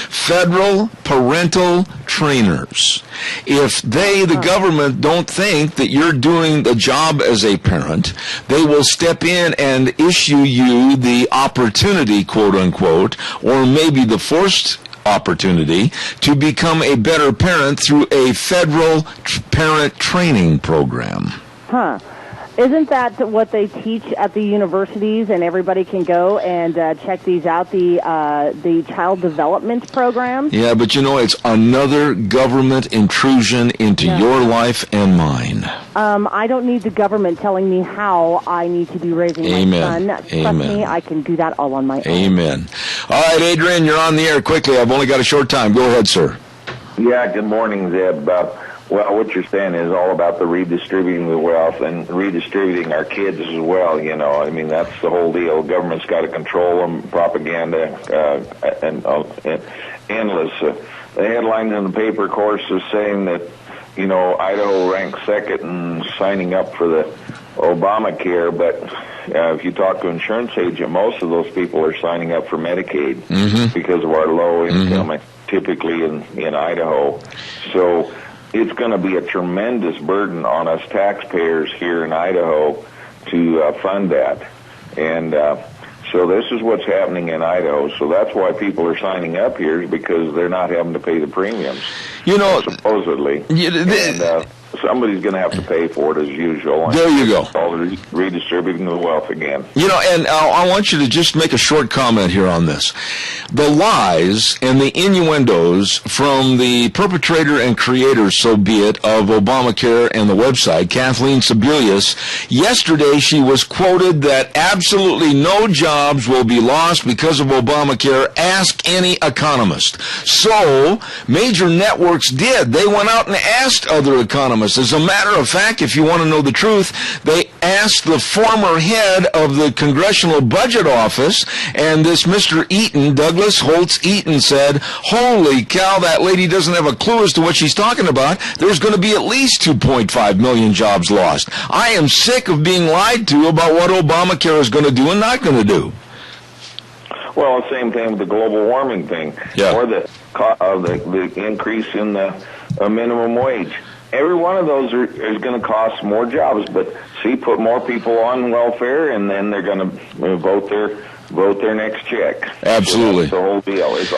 Federal parental trainers. If the government, don't think that you're doing the job as a parent, they will step in and issue you the opportunity, quote unquote, or maybe the forced opportunity to become a better parent through a federal parent training program. Huh. Isn't that what they teach at the universities, and everybody can go and check these out, the child development programs? Yeah, but it's another government intrusion into your life and mine. I don't need the government telling me how I need to be raising my son. Trust me, I can do that all on my own. Amen. All right, Adrian, you're on the air quickly. I've only got a short time. Go ahead, sir. Yeah, good morning, Zeb. Well, what you're saying is all about the redistributing the wealth and redistributing our kids as well, I mean, that's the whole deal. Government's got to control them, propaganda, and endless. The headlines in the paper, of course, is saying that, Idaho ranks second in signing up for the Obamacare, but if you talk to an insurance agent, most of those people are signing up for Medicaid because of our low income, typically in Idaho. So it's going to be a tremendous burden on us taxpayers here in Idaho to fund that. And so this is what's happening in Idaho. So that's why people are signing up here, because they're not having to pay the premiums, supposedly. And somebody's going to have to pay for it as usual. There you go. All redistributing the wealth again. And I want you to just make a short comment here on this. The lies and the innuendos from the perpetrator and creator, so be it, of Obamacare and the website, Kathleen Sebelius, yesterday she was quoted that absolutely no jobs will be lost because of Obamacare. Ask any economist. So, major networks did. They went out and asked other economists. As a matter of fact, if you want to know the truth, they asked the former head of the Congressional Budget Office, and this Mr. Eaton, Douglas Holtz Eaton, said, holy cow, that lady doesn't have a clue as to what she's talking about. There's going to be at least 2.5 million jobs lost. I am sick of being lied to about what Obamacare is going to do and not going to do. Well, the same thing with the global warming thing, or the increase in the minimum wage. Every one of those is going to cost more jobs, but put more people on welfare, and then they're going to vote their next check. Absolutely, so that's the whole deal. It's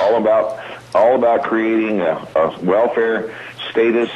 all about creating a welfare status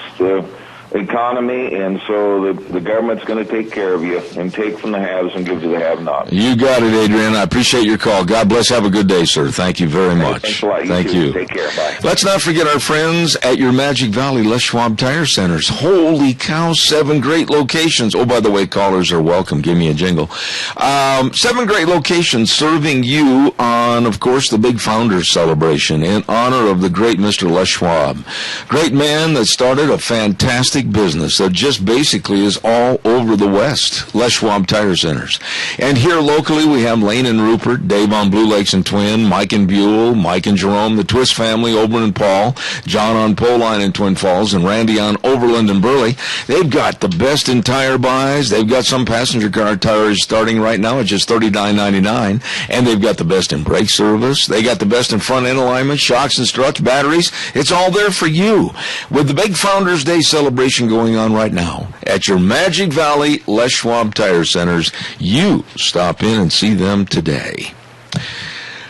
economy, and so the government's going to take care of you and take from the haves and give to the have-nots. You got it, Adrian. I appreciate your call. God bless. Have a good day, sir. Thank you very much. Thanks a lot. Thank you. Take care. Bye. Let's not forget our friends at your Magic Valley Les Schwab Tire Centers. Holy cow, 7 great locations. Oh, by the way, callers are welcome. Give me a jingle. 7 great locations serving you on, of course, the big Founders Celebration in honor of the great Mr. Les Schwab. Great man that started a fantastic business that just basically is all over the West. Les Schwab Tire Centers. And here locally we have Lane and Rupert, Dave on Blue Lakes and Twin, Mike and Buell, Mike and Jerome, the Twist family, Oberlin and Paul, John on Poline in Twin Falls, and Randy on Overland and Burley. They've got the best in tire buys. They've got some passenger car tires starting right now at just $39.99, and they've got the best in brake service. They got the best in front end alignment, shocks and struts, batteries. It's all there for you. With the big Founders Day celebration going on right now at your Magic Valley Les Schwab Tire Centers, you stop in and see them today.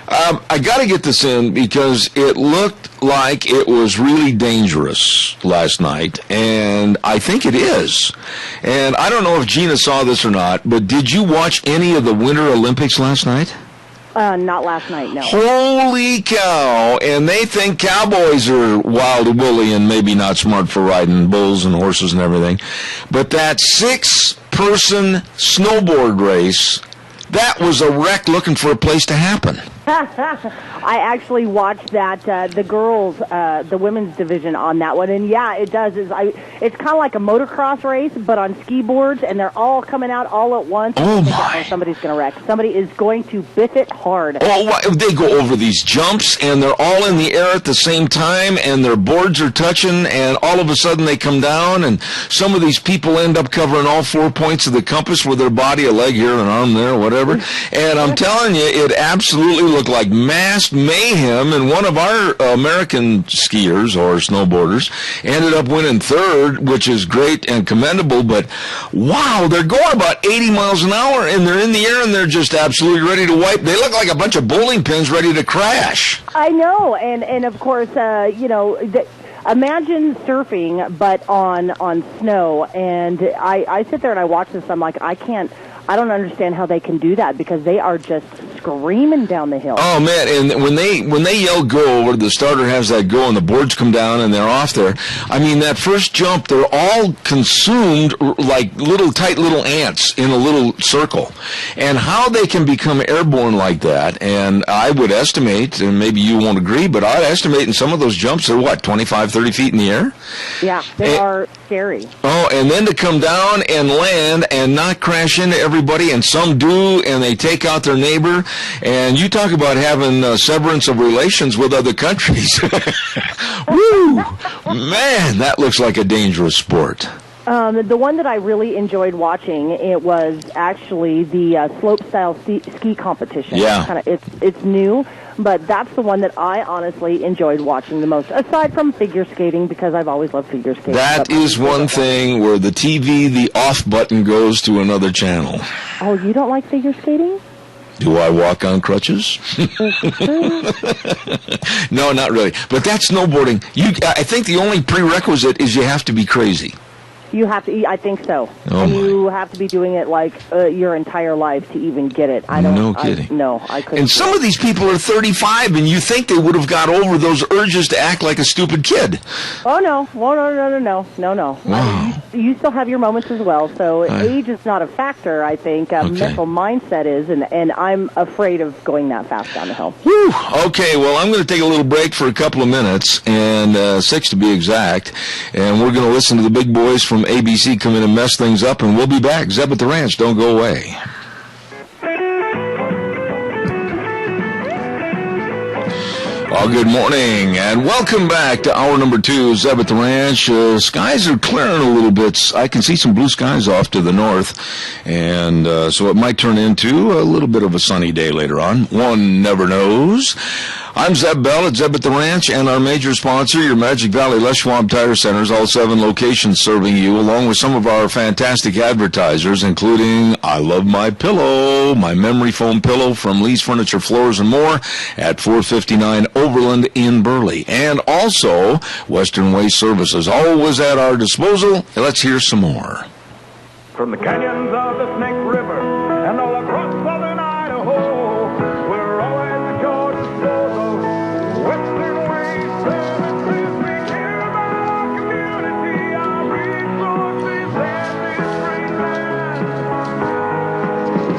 I got to get this in because it looked like it was really dangerous last night, and I think it is. And I don't know if Gina saw this or not, but did you watch any of the Winter Olympics last night? Not last night, no. Holy cow. And they think cowboys are wild woolly and maybe not smart for riding bulls and horses and everything. But that 6-person snowboard race, that was a wreck looking for a place to happen. I actually watched that, the girls, the women's division on that one, and yeah, it does. It's kind of like a motocross race, but on ski boards, and they're all coming out all at once. Oh, my. Somebody's going to wreck. Somebody is going to biff it hard. Oh, they go over these jumps, and they're all in the air at the same time, and their boards are touching, and all of a sudden they come down, and some of these people end up covering all 4 points of the compass with their body, a leg here, an arm there, whatever. And I'm telling you, it absolutely looked like mass mayhem, and one of our American skiers or snowboarders ended up winning third, which is great and commendable, but wow, they're going about 80 miles an hour, and they're in the air, and they're just absolutely ready to wipe. They look like a bunch of bowling pins ready to crash. I know, and of course, imagine surfing, but on snow. And I sit there and I watch this. I'm like, I don't understand how they can do that because they are just screaming down the hill. Oh man! And when they yell go, or the starter has that go, and the boards come down and they're off there. I mean, that first jump, they're all consumed like tight little ants in a little circle. And how they can become airborne like that? And I would estimate, and maybe you won't agree, but I'd estimate in some of those jumps they're 25, 30 feet in the air. Yeah, they are scary. Oh, and then to come down and land and not crash into everybody, and some do, and they take out their neighbor. And you talk about having severance of relations with other countries. Woo! Man, that looks like a dangerous sport. The one that I really enjoyed watching, it was actually the slope-style ski competition. Yeah. It's new, but that's the one that I honestly enjoyed watching the most, aside from figure skating, because I've always loved figure skating. That is one thing where the TV, the off button goes to another channel. Oh, you don't like figure skating? Do I walk on crutches? No, not really. But that snowboarding, I think the only prerequisite is you have to be crazy. You have to. I think so. Oh, and you have to be doing it like your entire life to even get it. No kidding. I couldn't. And some of these people are 35, and you think they would have got over those urges to act like a stupid kid. Oh no! No. Wow. You still have your moments as well. So age is not a factor. I think mental mindset is, and I'm afraid of going that fast down the hill. Whew. Okay. Well, I'm going to take a little break for a couple of minutes, and 6 to be exact, and we're going to listen to the big boys from ABC come in and mess things up, and we'll be back. Zeb at the Ranch, don't go away. Well, good morning, and welcome back to hour number 2, Zeb at the Ranch. Skies are clearing a little bit. I can see some blue skies off to the north, and so it might turn into a little bit of a sunny day later on. One never knows. I'm Zeb Bell at Zeb at the Ranch, and our major sponsor, your Magic Valley Les Schwab Tire Centers, all 7 locations serving you, along with some of our fantastic advertisers, including I Love My Pillow, my memory foam pillow from Lee's Furniture, Floors, and More at 459 Overland in Burley. And also, Western Waste Services, always at our disposal. Let's hear some more. From the canyons of the Snake River and all across southern Idaho, we're always at your disposal. Western Waste Services, we care about our community, our resources, and this great land.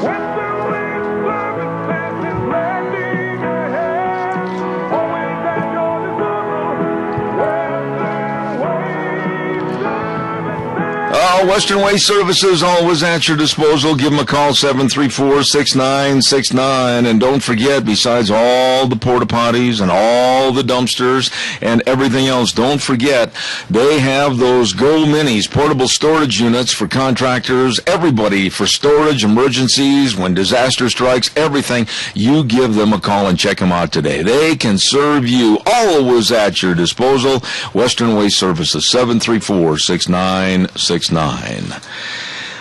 Western Waste Services is lending a hand, always at your disposal. Western Waste Services, always at your disposal. Give them a call, 734-6969. And don't forget, besides all the porta potties and all the dumpsters and everything else, don't forget, they have those Go Minis, portable storage units for contractors, everybody, for storage, emergencies, when disaster strikes, everything. You give them a call and check them out today. They can serve you, always at your disposal. Western Waste Services, 734-6969.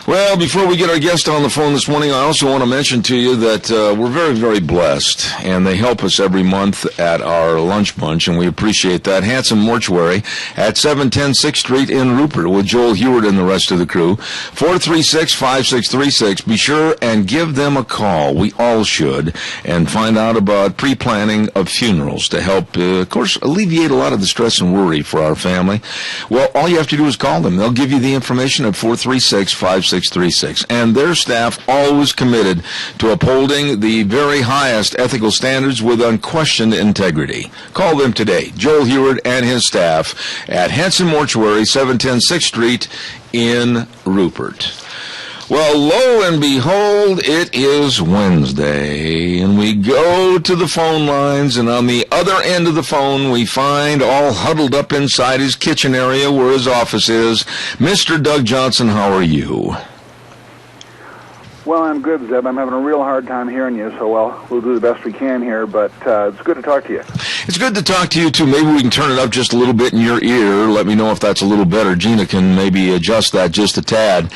Well, before we get our guest on the phone this morning, I also want to mention to you that we're very, very blessed, and they help us every month at our lunch bunch, and we appreciate that. Hanson Mortuary at 710 6th Street in Rupert with Joel Heward and the rest of the crew. 436-5636. Be sure and give them a call. We all should, and find out about pre-planning of funerals to help, of course, alleviate a lot of the stress and worry for our family. Well, all you have to do is call them. They'll give you the information at 436-5636. And their staff always committed to upholding the very highest ethical standards with unquestioned integrity. Call them today, Joel Heward and his staff at Hanson Mortuary, 710 6th Street in Rupert. Well, lo and behold, it is Wednesday, and we go to the phone lines, and on the other end of the phone, we find, all huddled up inside his kitchen area where his office is, Mr. Doug Johnson. How are you? Well, I'm good, Zeb. I'm having a real hard time hearing you, so we'll do the best we can here, but it's good to talk to you. It's good to talk to you, too. Maybe we can turn it up just a little bit in your ear. Let me know if that's a little better. Gina can maybe adjust that just a tad.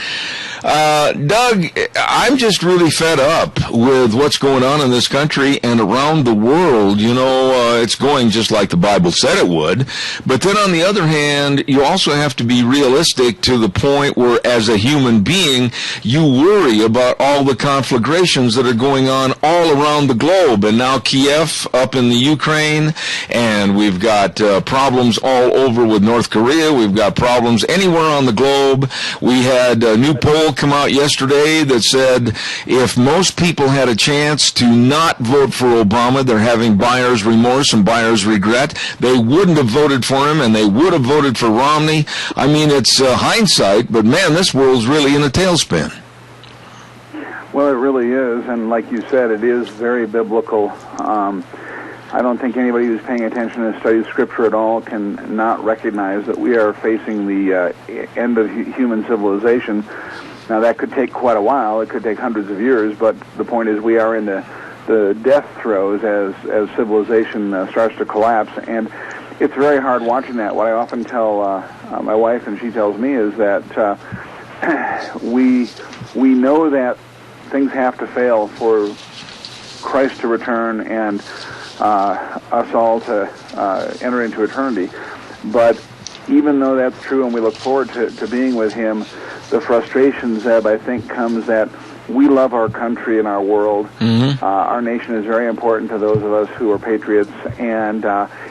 Doug, I'm just really fed up with what's going on in this country and around the world. You know, it's going just like the Bible said it would. But then on the other hand, you also have to be realistic to the point where, as a human being, you worry about all the conflagrations that are going on all around the globe. And now Kiev up in the Ukraine, and we've got problems all over with North Korea. We've got problems anywhere on the globe. We had a new poll come out yesterday that said if most people had a chance to not vote for Obama, they're having buyer's remorse and buyer's regret, they wouldn't have voted for him, and they would have voted for Romney. I mean, it's hindsight, but man, this world's really in a tailspin. Well, it really is, and like you said, it is very biblical. I don't think anybody who's paying attention and studies Scripture at all can not recognize that we are facing the end of human civilization. Now, that could take quite a while. It could take hundreds of years, but the point is we are in the death throes as civilization starts to collapse, and it's very hard watching that. What I often tell my wife, and she tells me, is that we know that things have to fail for Christ to return and us all to enter into eternity. But even though that's true and we look forward to being with him, the frustration, Zeb, I think comes that we love our country and our world. Mm-hmm. Our nation is very important to those of us who are patriots, and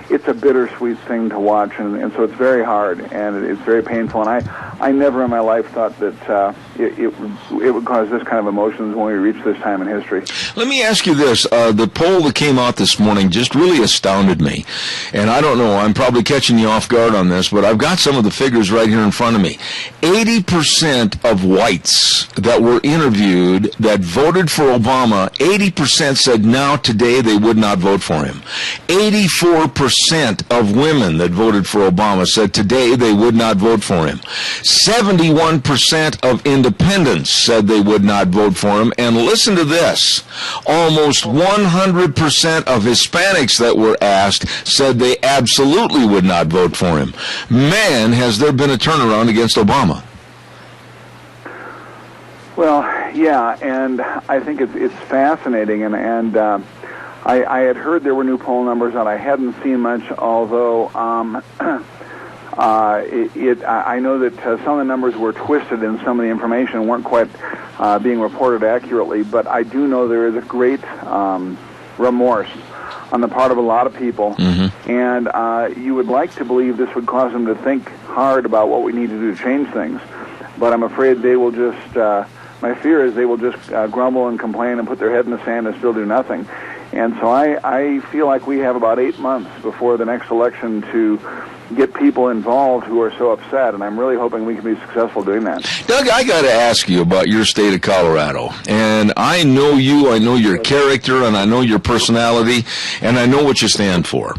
it's a bittersweet thing to watch, and so it's very hard, and it's very painful. And I never in my life thought that it would cause this kind of emotions when we reach this time in history. Let me ask you this. The poll that came out this morning just really astounded me. And I don't know, I'm probably catching you off guard on this, but I've got some of the figures right here in front of me. 80% of whites that were interviewed that voted for Obama, 80% said now today they would not vote for him. 84% of women that voted for Obama said today they would not vote for him. 71% of independents said they would not vote for him. And listen to this. Almost 100% of Hispanics that were asked said they absolutely would not vote for him. Man, has there been a turnaround against Obama. Well, yeah, and I think it's fascinating, and I had heard there were new poll numbers, and I hadn't seen much, although I know that some of the numbers were twisted and some of the information weren't quite being reported accurately, but I do know there is a great remorse on the part of a lot of people, mm-hmm. and you would like to believe this would cause them to think hard about what we need to do to change things, but I'm afraid they will just... my fear is they will just grumble and complain and put their head in the sand and still do nothing. And so I feel like we have about 8 months before the next election to get people involved who are so upset, and I'm really hoping we can be successful doing that. Doug, I got to ask you about your state of Colorado. And I know you, I know your character, and I know your personality, and I know what you stand for.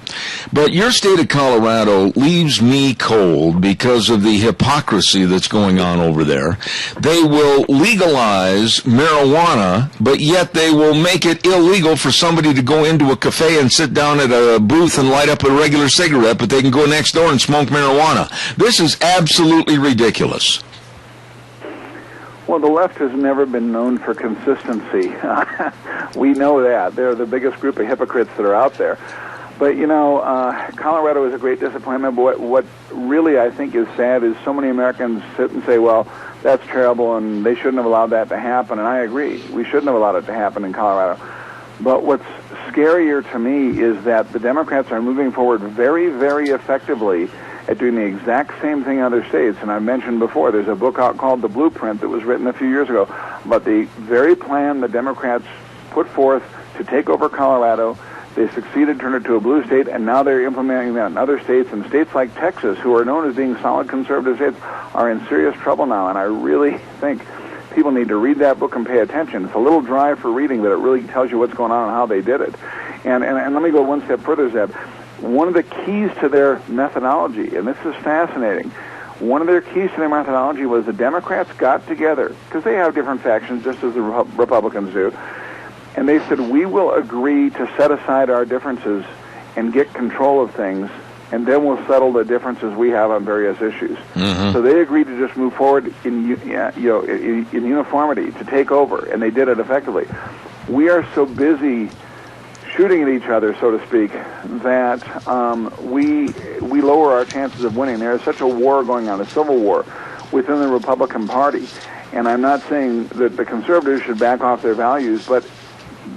But your state of Colorado leaves me cold because of the hypocrisy that's going on over there. They will legalize marijuana, but yet they will make it illegal for somebody to go into a cafe and sit down at a booth and light up a regular cigarette, but they can go next door and smoke marijuana. This is absolutely ridiculous. Well, the left has never been known for consistency. We know that. They're the biggest group of hypocrites that are out there. But, you know, Colorado is a great disappointment, but what really I think is sad is so many Americans sit and say, well, that's terrible and they shouldn't have allowed that to happen, and I agree. We shouldn't have allowed it to happen in Colorado. But what's scarier to me is that the Democrats are moving forward very, very effectively at doing the exact same thing in other states. And I mentioned before, there's a book out called The Blueprint that was written a few years ago about the very plan the Democrats put forth to take over Colorado. They succeeded, turned it to a blue state, and now they're implementing that in other states. And states like Texas, who are known as being solid conservative states, are in serious trouble now. And I really think people need to read that book and pay attention. It's a little dry for reading, but it really tells you what's going on and how they did it. And let me go one step further, Zeb. One of the keys to their methodology, and this is fascinating, one of their keys to their methodology was the Democrats got together, because they have different factions, just as the Republicans do, and they said, we will agree to set aside our differences and get control of things and then we'll settle the differences we have on various issues. So they agreed to just move forward in uniformity to take over, and they did it effectively. We are so busy shooting at each other, so to speak, that we lower our chances of winning. There is such a war going on, a civil war within the Republican Party, and I'm not saying that the conservatives should back off their values, but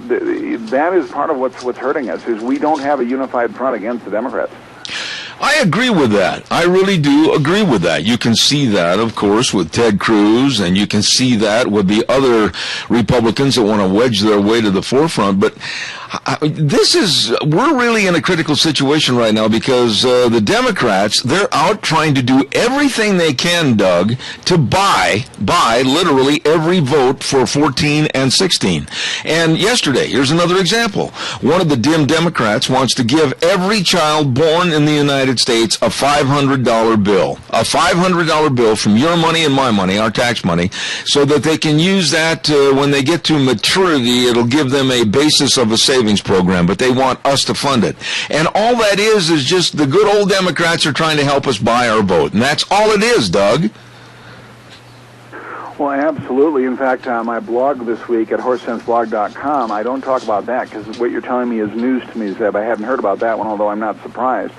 that is part of what's hurting us, is we don't have a unified front against the Democrats. I agree with that. I really do agree with that. You can see that, of course, with Ted Cruz, and you can see that with the other Republicans that want to wedge their way to the forefront. But we're really in a critical situation right now because the Democrats, they're out trying to do everything they can, Doug, to buy literally every vote for 14 and 16. And yesterday, here's another example. One of the dim Democrats wants to give every child born in the United States a $500 bill. A $500 bill from your money and my money, our tax money, so that they can use that when they get to maturity. It'll give them a basis of a savings program, but they want us to fund it. And all that is just the good old Democrats are trying to help us buy our vote. And that's all it is, Doug. Well, absolutely. In fact, my blog this week at horsesenseblog.com, I don't talk about that because what you're telling me is news to me, Zeb. I hadn't heard about that one, although I'm not surprised.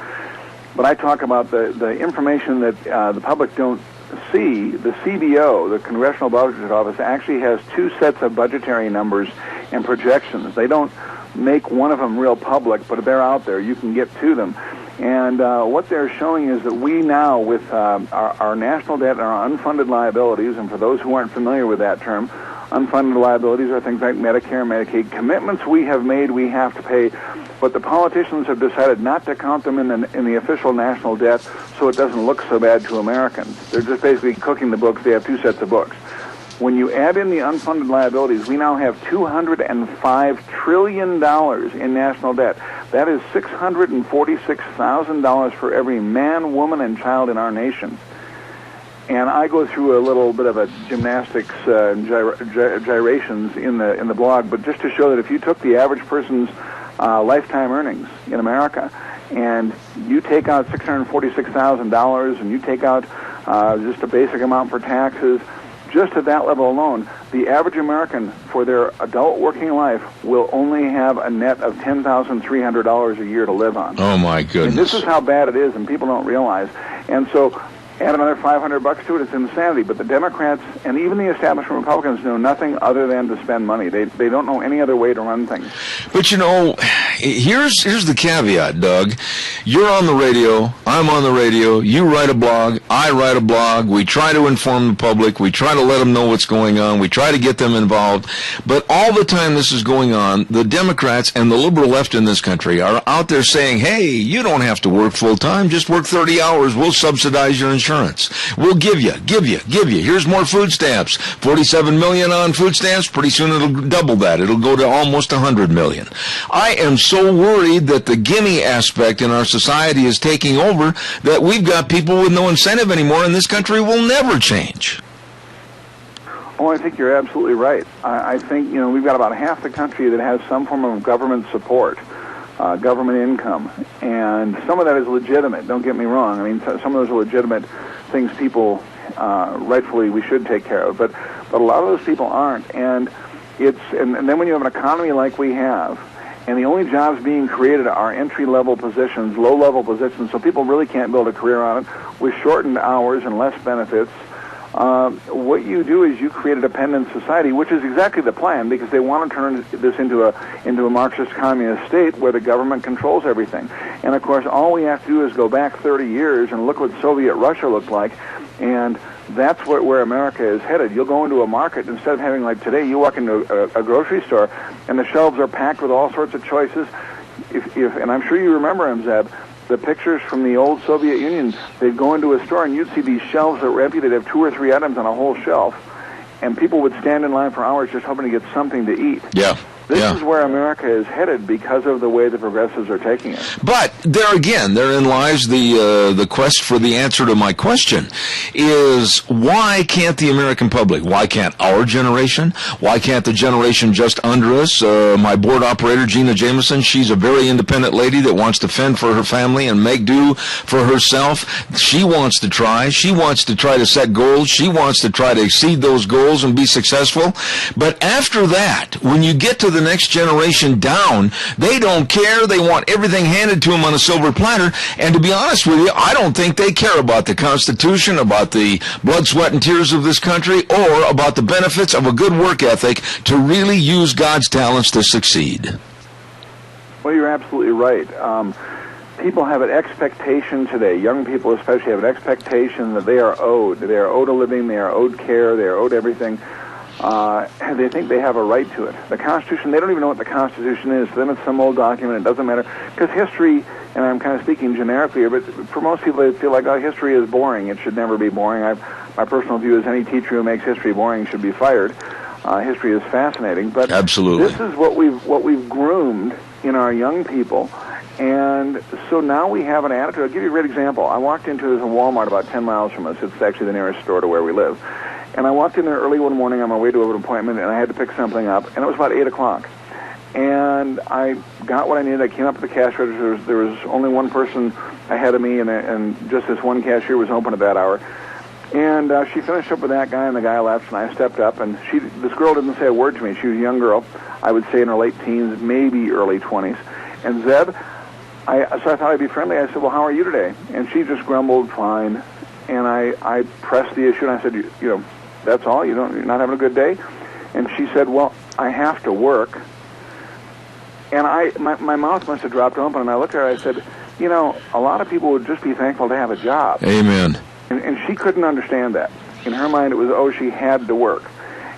But I talk about the information that the public don't see. The CBO, the Congressional Budget Office, actually has two sets of budgetary numbers and projections. They don't make one of them real public, but they're out there. You can get to them. And what they're showing is that we now, with our national debt and our unfunded liabilities, and for those who aren't familiar with that term, unfunded liabilities are things like Medicare and Medicaid. Commitments we have made, we have to pay, but the politicians have decided not to count them in the official national debt so it doesn't look so bad to Americans. They're just basically cooking the books. They have two sets of books. When you add in the unfunded liabilities, we now have $205 trillion in national debt. That is $646,000 for every man, woman, and child in our nation. And I go through a little bit of a gymnastics gyrations in the blog, but just to show that if you took the average person's lifetime earnings in America and you take out $646,000 and you take out just a basic amount for taxes, just at that level alone, the average American for their adult working life will only have a net of $10,300 a year to live on. Oh, my goodness. And this is how bad it is, and people don't realize. And so add another $500 to it, it's insanity. But the Democrats and even the establishment Republicans know nothing other than to spend money. They don't know any other way to run things. But, you know, here's the caveat, Doug. You're on the radio, I'm on the radio, you write a blog, I write a blog, we try to inform the public, we try to let them know what's going on, we try to get them involved, but all the time this is going on, the Democrats and the liberal left in this country are out there saying, hey, you don't have to work full-time, just work 30 hours, we'll subsidize your insurance. We'll give you. Here's more food stamps. 47 million on food stamps. Pretty soon it'll double that. It'll go to almost 100 million. I am so worried that the gimme aspect in our society is taking over that we've got people with no incentive anymore, and this country will never change. Oh, I think you're absolutely right. I think, we've got about half the country that has some form of government support. Government income, and some of that is legitimate, don't get me wrong. I mean, some of those are legitimate things people rightfully we should take care of, but a lot of those people aren't, and then when you have an economy like we have, and the only jobs being created are entry-level positions, low-level positions, so people really can't build a career on it, with shortened hours and less benefits, what you do is you create a dependent society, which is exactly the plan, because they want to turn this into a Marxist communist state where the government controls everything. And of course, all we have to do is go back 30 years and look what Soviet Russia looked like, and that's where America is headed. You'll go into a market, instead of having like today, you walk into a grocery store, and the shelves are packed with all sorts of choices. And I'm sure you remember them, Zeb, the pictures from the old Soviet Union, they'd go into a store and you'd see these shelves that were empty. They'd have 2 or 3 items on a whole shelf. And people would stand in line for hours just hoping to get something to eat. Yeah. This is where America is headed because of the way the progressives are taking it. But there again, therein lies the quest for the answer to my question: is why can't the American public? Why can't our generation? Why can't the generation just under us? My board operator, Gina Jameson, she's a very independent lady that wants to fend for her family and make do for herself. She wants to try. She wants to try to set goals. She wants to try to exceed those goals and be successful. But after that, when you get to the next generation down, they don't care. They want everything handed to them on a silver platter. And to be honest with you, I don't think they care about the Constitution, about the blood, sweat, and tears of this country, or about the benefits of a good work ethic to really use God's talents to succeed. Well, you're absolutely right. People have an expectation today, young people especially have an expectation that they are owed. They are owed a living, they are owed care, they are owed everything. And they think they have a right to it. The Constitution, they don't even know what the Constitution is. To them, it's some old document. It doesn't matter. Because history, and I'm kind of speaking generically here, but for most people, they feel like, oh, history is boring. It should never be boring. My personal view is any teacher who makes history boring should be fired. History is fascinating. But absolutely, this is what we've groomed in our young people. And so now we have an attitude. I'll give you a great example. I walked into this Walmart about 10 miles from us. It's actually the nearest store to where we live. And I walked in there early one morning on my way to an appointment, and I had to pick something up, and it was about 8 o'clock. And I got what I needed. I came up to the cash register. There was only one person ahead of me, and just this one cashier was open at that hour. And she finished up with that guy, and the guy left, and I stepped up, and this girl didn't say a word to me. She was a young girl, I would say in her late teens, maybe early 20s. And Zeb, so I thought I'd be friendly. I said, well, how are you today? And she just grumbled, fine. And I pressed the issue, and I said, you know, that's all? You're not having a good day? And she said, well, I have to work. And my mouth must have dropped open, and I looked at her, I said, you know, a lot of people would just be thankful to have a job. Amen. And she couldn't understand that. In her mind, it was, oh, she had to work.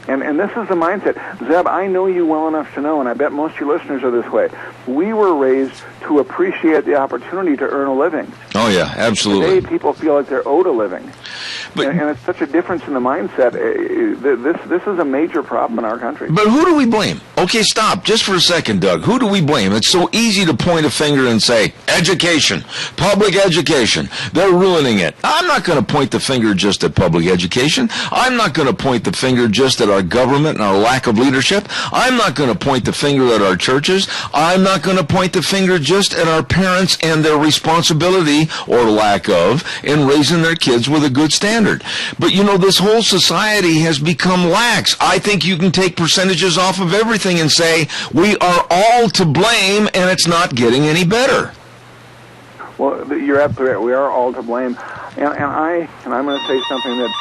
And this is the mindset. Zeb, I know you well enough to know, and I bet most of your listeners are this way. We were raised to appreciate the opportunity to earn a living. Oh, yeah, absolutely. Today, people feel like they're owed a living. And it's such a difference in the mindset. This is a major problem in our country. But who do we blame? Okay, stop. Just for a second, Doug. Who do we blame? It's so easy to point a finger and say, education, public education. They're ruining it. I'm not going to point the finger just at public education. I'm not going to point the finger just at our government and our lack of leadership. I'm not going to point the finger at our churches. I'm not going to point the finger just at our parents and their responsibility, or lack of, in raising their kids with a good standard. But, you know, this whole society has become lax. I think you can take percentages off of everything and say, we are all to blame, and it's not getting any better. Well, you're absolutely right. We are all to blame. And I'm going to say something that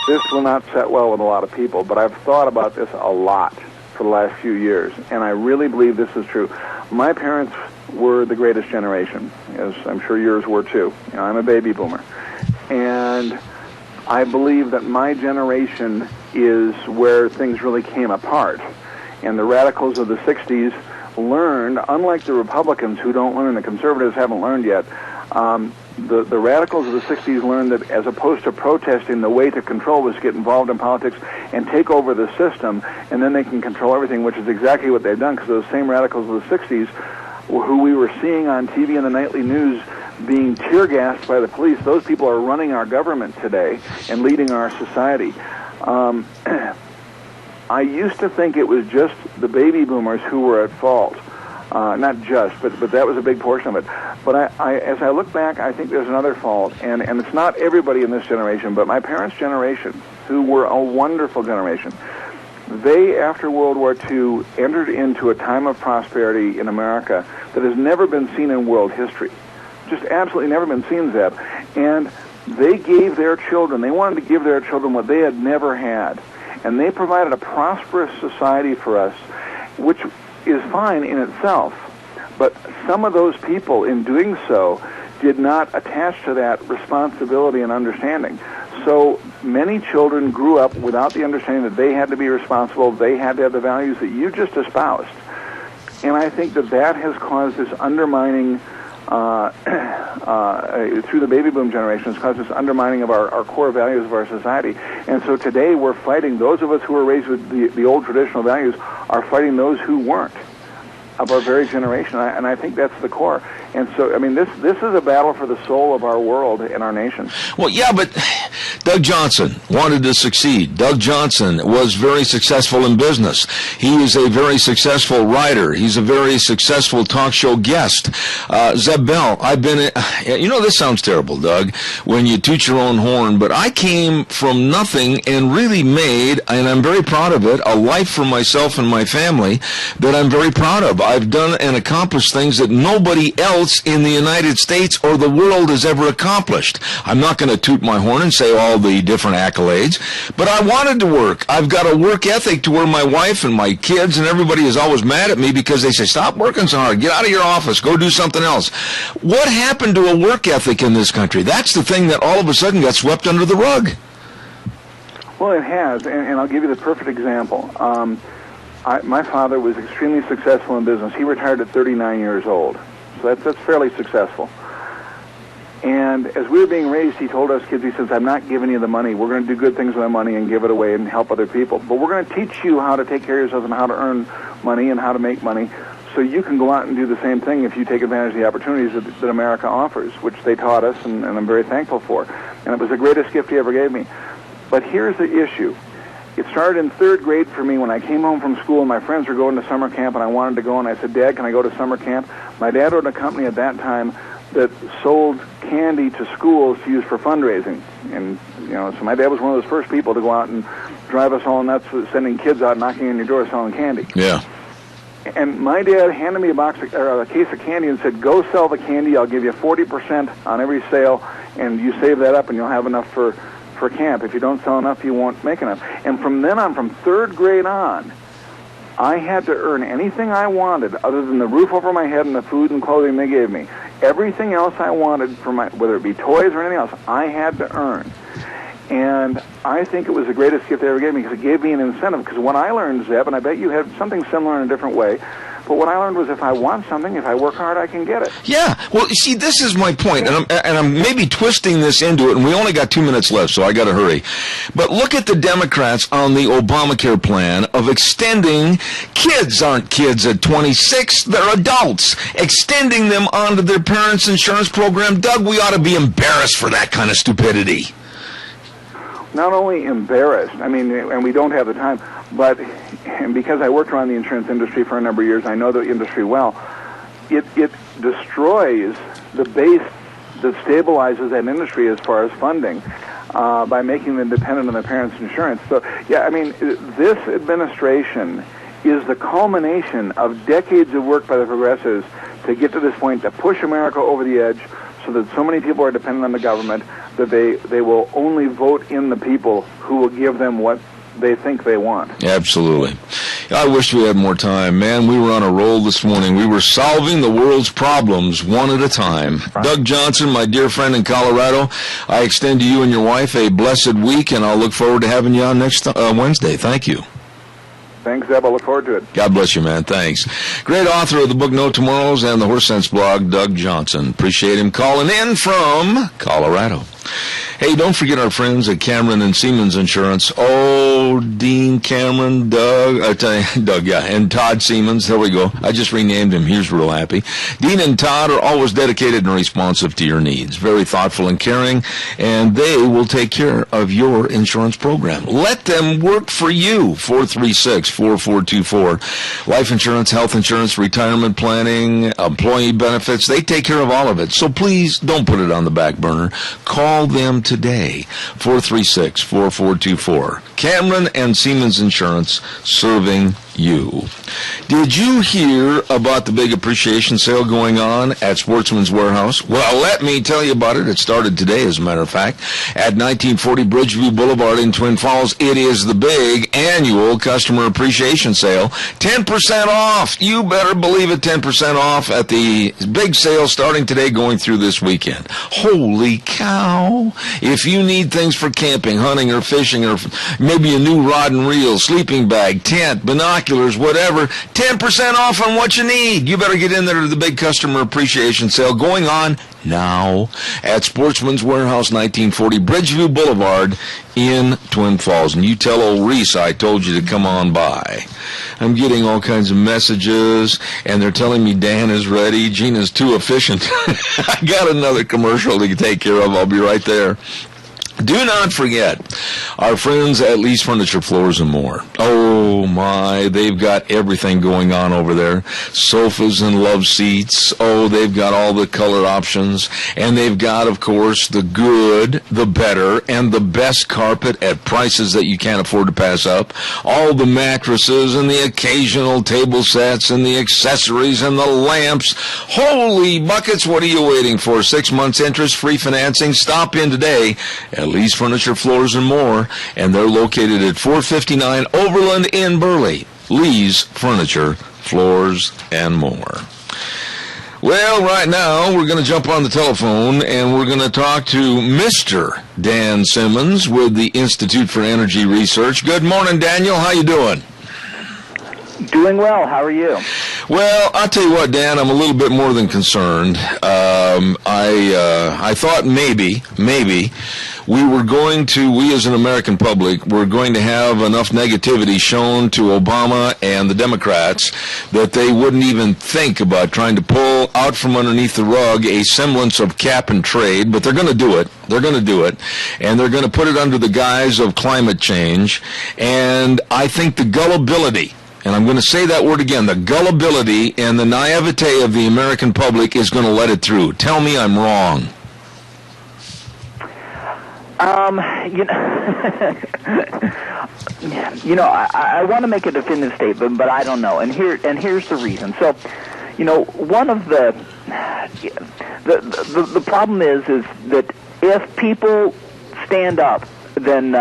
this will not set well with a lot of people, but I've thought about this a lot for the last few years, and I really believe this is true. My parents were the greatest generation, as I'm sure yours were too. You know, I'm a baby boomer. And I believe that my generation is where things really came apart. And the radicals of the 60s learned, unlike the Republicans who don't learn, the conservatives haven't learned yet, the radicals of the 60s learned that as opposed to protesting, the way to control was to get involved in politics and take over the system, and then they can control everything, which is exactly what they've done, because those same radicals of the 60s, who we were seeing on TV and the nightly news being tear-gassed by the police, those people are running our government today and leading our society. I used to think it was just the baby boomers who were at fault. Not just, but that was a big portion of it. But as I look back, I think there's another fault, and it's not everybody in this generation, but my parents' generation, who were a wonderful generation. They, after World War II, entered into a time of prosperity in America that has never been seen in world history. Just absolutely never been seen, Zeb. And they gave their children, they wanted to give their children what they had never had. And they provided a prosperous society for us, which is fine in itself. But some of those people, in doing so, did not attach to that responsibility and understanding. So many children grew up without the understanding that they had to be responsible, they had to have the values that you just espoused. And I think that has caused this undermining through the baby boom generation has caused this undermining of our core values of our society. And so today we're fighting, those of us who were raised with the old traditional values are fighting those who weren't, of our very generation, and I think that's the core. And so, I mean, this is a battle for the soul of our world and our nation. Well, yeah, but Doug Johnson wanted to succeed. Doug Johnson was very successful in business. He is a very successful writer. He's a very successful talk show guest. Zeb Bell, I've been, this sounds terrible, Doug, when you toot your own horn, but I came from nothing and really made, and I'm very proud of it, a life for myself and my family that I'm very proud of. I've done and accomplished things that nobody else in the United States or the world has ever accomplished. I'm not going to toot my horn and say all the different accolades, but I wanted to work. I've got a work ethic to where my wife and my kids and everybody is always mad at me because they say, stop working so hard, get out of your office, go do something else. What happened to a work ethic in this country? That's the thing that all of a sudden got swept under the rug. Well, it has, and I'll give you the perfect example. My father was extremely successful in business. He retired at 39 years old. So that's fairly successful. And as we were being raised, he told us kids, he says, I'm not giving you the money. We're going to do good things with our money and give it away and help other people. But we're going to teach you how to take care of yourself and how to earn money and how to make money so you can go out and do the same thing if you take advantage of the opportunities that America offers, which they taught us, and I'm very thankful for. And it was the greatest gift he ever gave me. But here's the issue. It started in third grade for me when I came home from school and my friends were going to summer camp and I wanted to go, and I said, Dad, can I go to summer camp? My dad owned a company at that time that sold candy to schools to use for fundraising. And, so my dad was one of those first people to go out and drive us all nuts with sending kids out knocking on your door selling candy. Yeah. And my dad handed me a case of candy and said, go sell the candy. I'll give you 40% on every sale, and you save that up and you'll have enough for camp. If you don't sell enough, you won't make enough. And from then on, from third grade on, I had to earn anything I wanted other than the roof over my head and the food and clothing they gave me. Everything else I wanted, whether it be toys or anything else, I had to earn. And I think it was the greatest gift they ever gave me because it gave me an incentive. Because when I learned, Zeb, and I bet you had something similar in a different way, but what I learned was if I want something, if I work hard, I can get it. Yeah. Well, you see, this is my point, and I'm maybe twisting this into it, and we only got 2 minutes left, so I got to hurry. But look at the Democrats on the Obamacare plan of extending, kids aren't kids at 26, they're adults, extending them onto their parents' insurance program. Doug, we ought to be embarrassed for that kind of stupidity. Not only embarrassed, and we don't have the time, but and because I worked around the insurance industry for a number of years, I know the industry well, it destroys the base that stabilizes that industry as far as funding by making them dependent on their parents' insurance. So, this administration is the culmination of decades of work by the progressives to get to this point, to push America over the edge so that so many people are dependent on the government that they will only vote in the people who will give them what they think they want. Absolutely. I wish we had more time. Man, we were on a roll this morning. We were solving the world's problems one at a time. Right. Doug Johnson, my dear friend in Colorado, I extend to you and your wife a blessed week, and I'll look forward to having you on next Wednesday. Thank you. Thanks, Zeb. I look forward to it. God bless you, man. Thanks. Great author of the book No Tomorrows and the Horse Sense blog, Doug Johnson. Appreciate him calling in from Colorado. Hey, don't forget our friends at Cameron and Siemens Insurance. Oh, Dean, Cameron, Doug, and Todd Siemens. There we go. I just renamed him. He's real happy. Dean and Todd are always dedicated and responsive to your needs. Very thoughtful and caring, and they will take care of your insurance program. Let them work for you. 436-4424. Life insurance, health insurance, retirement planning, employee benefits. They take care of all of it. So please don't put it on the back burner. Call them today, 436-4424. Cameron and Siemens Insurance, serving you. Did you hear about the big appreciation sale going on at Sportsman's Warehouse? Well, let me tell you about it. It started today, as a matter of fact, at 1940 Bridgeview Boulevard in Twin Falls. It is the big annual customer appreciation sale. 10% off. You better believe it, 10% off at the big sale starting today, going through this weekend. Holy cow. If you need things for camping, hunting, or fishing, or maybe a new rod and reel, sleeping bag, tent, binoculars, binoculars, whatever, 10% off on what you need. You better get in there to the big customer appreciation sale going on now at Sportsman's Warehouse, 1940 Bridgeview Boulevard in Twin Falls. And you tell old Reese I told you to come on by. I'm getting all kinds of messages, and they're telling me Dan is ready. Gina's too efficient. I got another commercial to take care of. I'll be right there. Do not forget our friends at Lee's Furniture, Floors, and More. Oh, my, they've got everything going on over there. Sofas and love seats. Oh, they've got all the color options. And they've got, of course, the good, the better, and the best carpet at prices that you can't afford to pass up. All the mattresses and the occasional table sets and the accessories and the lamps. Holy buckets, what are you waiting for? 6 months interest, free financing. Stop in today at Lee's Furniture, Floors, and More, and they're located at 459 Overland in Burley. Lee's Furniture, Floors, and More. Well, right now, we're going to jump on the telephone, and we're going to talk to Mr. Dan Simmons with the Institute for Energy Research. Good morning, Daniel. How you doing? Doing well. How are you? Well, I'll tell you what, Dan, I'm a little bit more than concerned. I thought maybe we as an American public, were going to have enough negativity shown to Obama and the Democrats that they wouldn't even think about trying to pull out from underneath the rug a semblance of cap and trade, but they're going to do it. They're going to do it, and they're going to put it under the guise of climate change, and I think the gullibility, and I'm going to say that word again, the gullibility and the naivete of the American public is going to let it through. Tell me I'm wrong. I want to make a definitive statement, but I don't know. And here's the reason. So, one of the problem is that if people stand up, then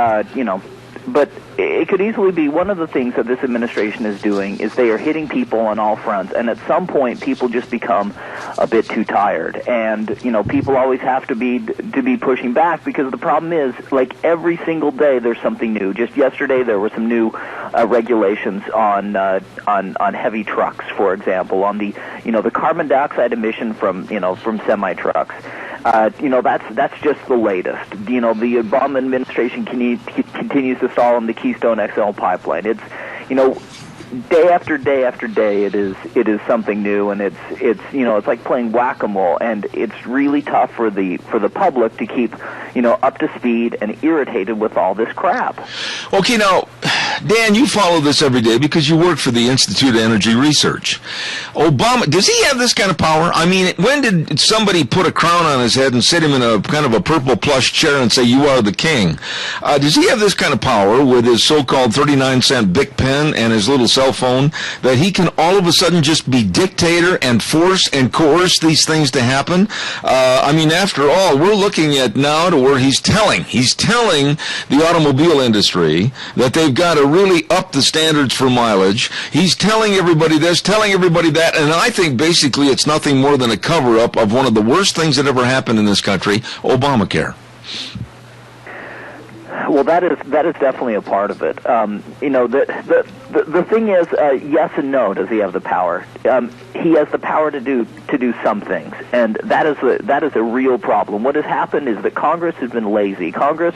but it could easily be one of the things that this administration is doing is they are hitting people on all fronts, and at some point people just become a bit too tired, and people always have to be pushing back, because the problem is, like, every single day there's something new. Just yesterday there were some new regulations on heavy trucks, for example, on the the carbon dioxide emission from semi trucks. That's just the latest. The Obama administration continues to stall on the Keystone XL pipeline. It's day after day after day, it is something new, and it's like playing whack-a-mole, and it's really tough for the public to keep up to speed and irritated with all this crap. Okay, now, Dan, you follow this every day because you work for the Institute of Energy Research. Obama, does he have this kind of power? I mean, when did somebody put a crown on his head and sit him in a kind of a purple plush chair and say, "You are the king"? Does he have this kind of power with his so-called 39-cent Bic pen and his little cell phone that he can all of a sudden just be dictator and force and coerce these things to happen? I mean, after all, we're looking at now to where he's telling the automobile industry that they've got to really up the standards for mileage. He's telling everybody this, telling everybody that, and I think basically it's nothing more than a cover-up of one of the worst things that ever happened in this country, Obamacare. Well, that is definitely a part of it. The thing is, yes and no. Does he have the power? He has the power to do some things, and that is a real problem. What has happened is that Congress has been lazy. Congress,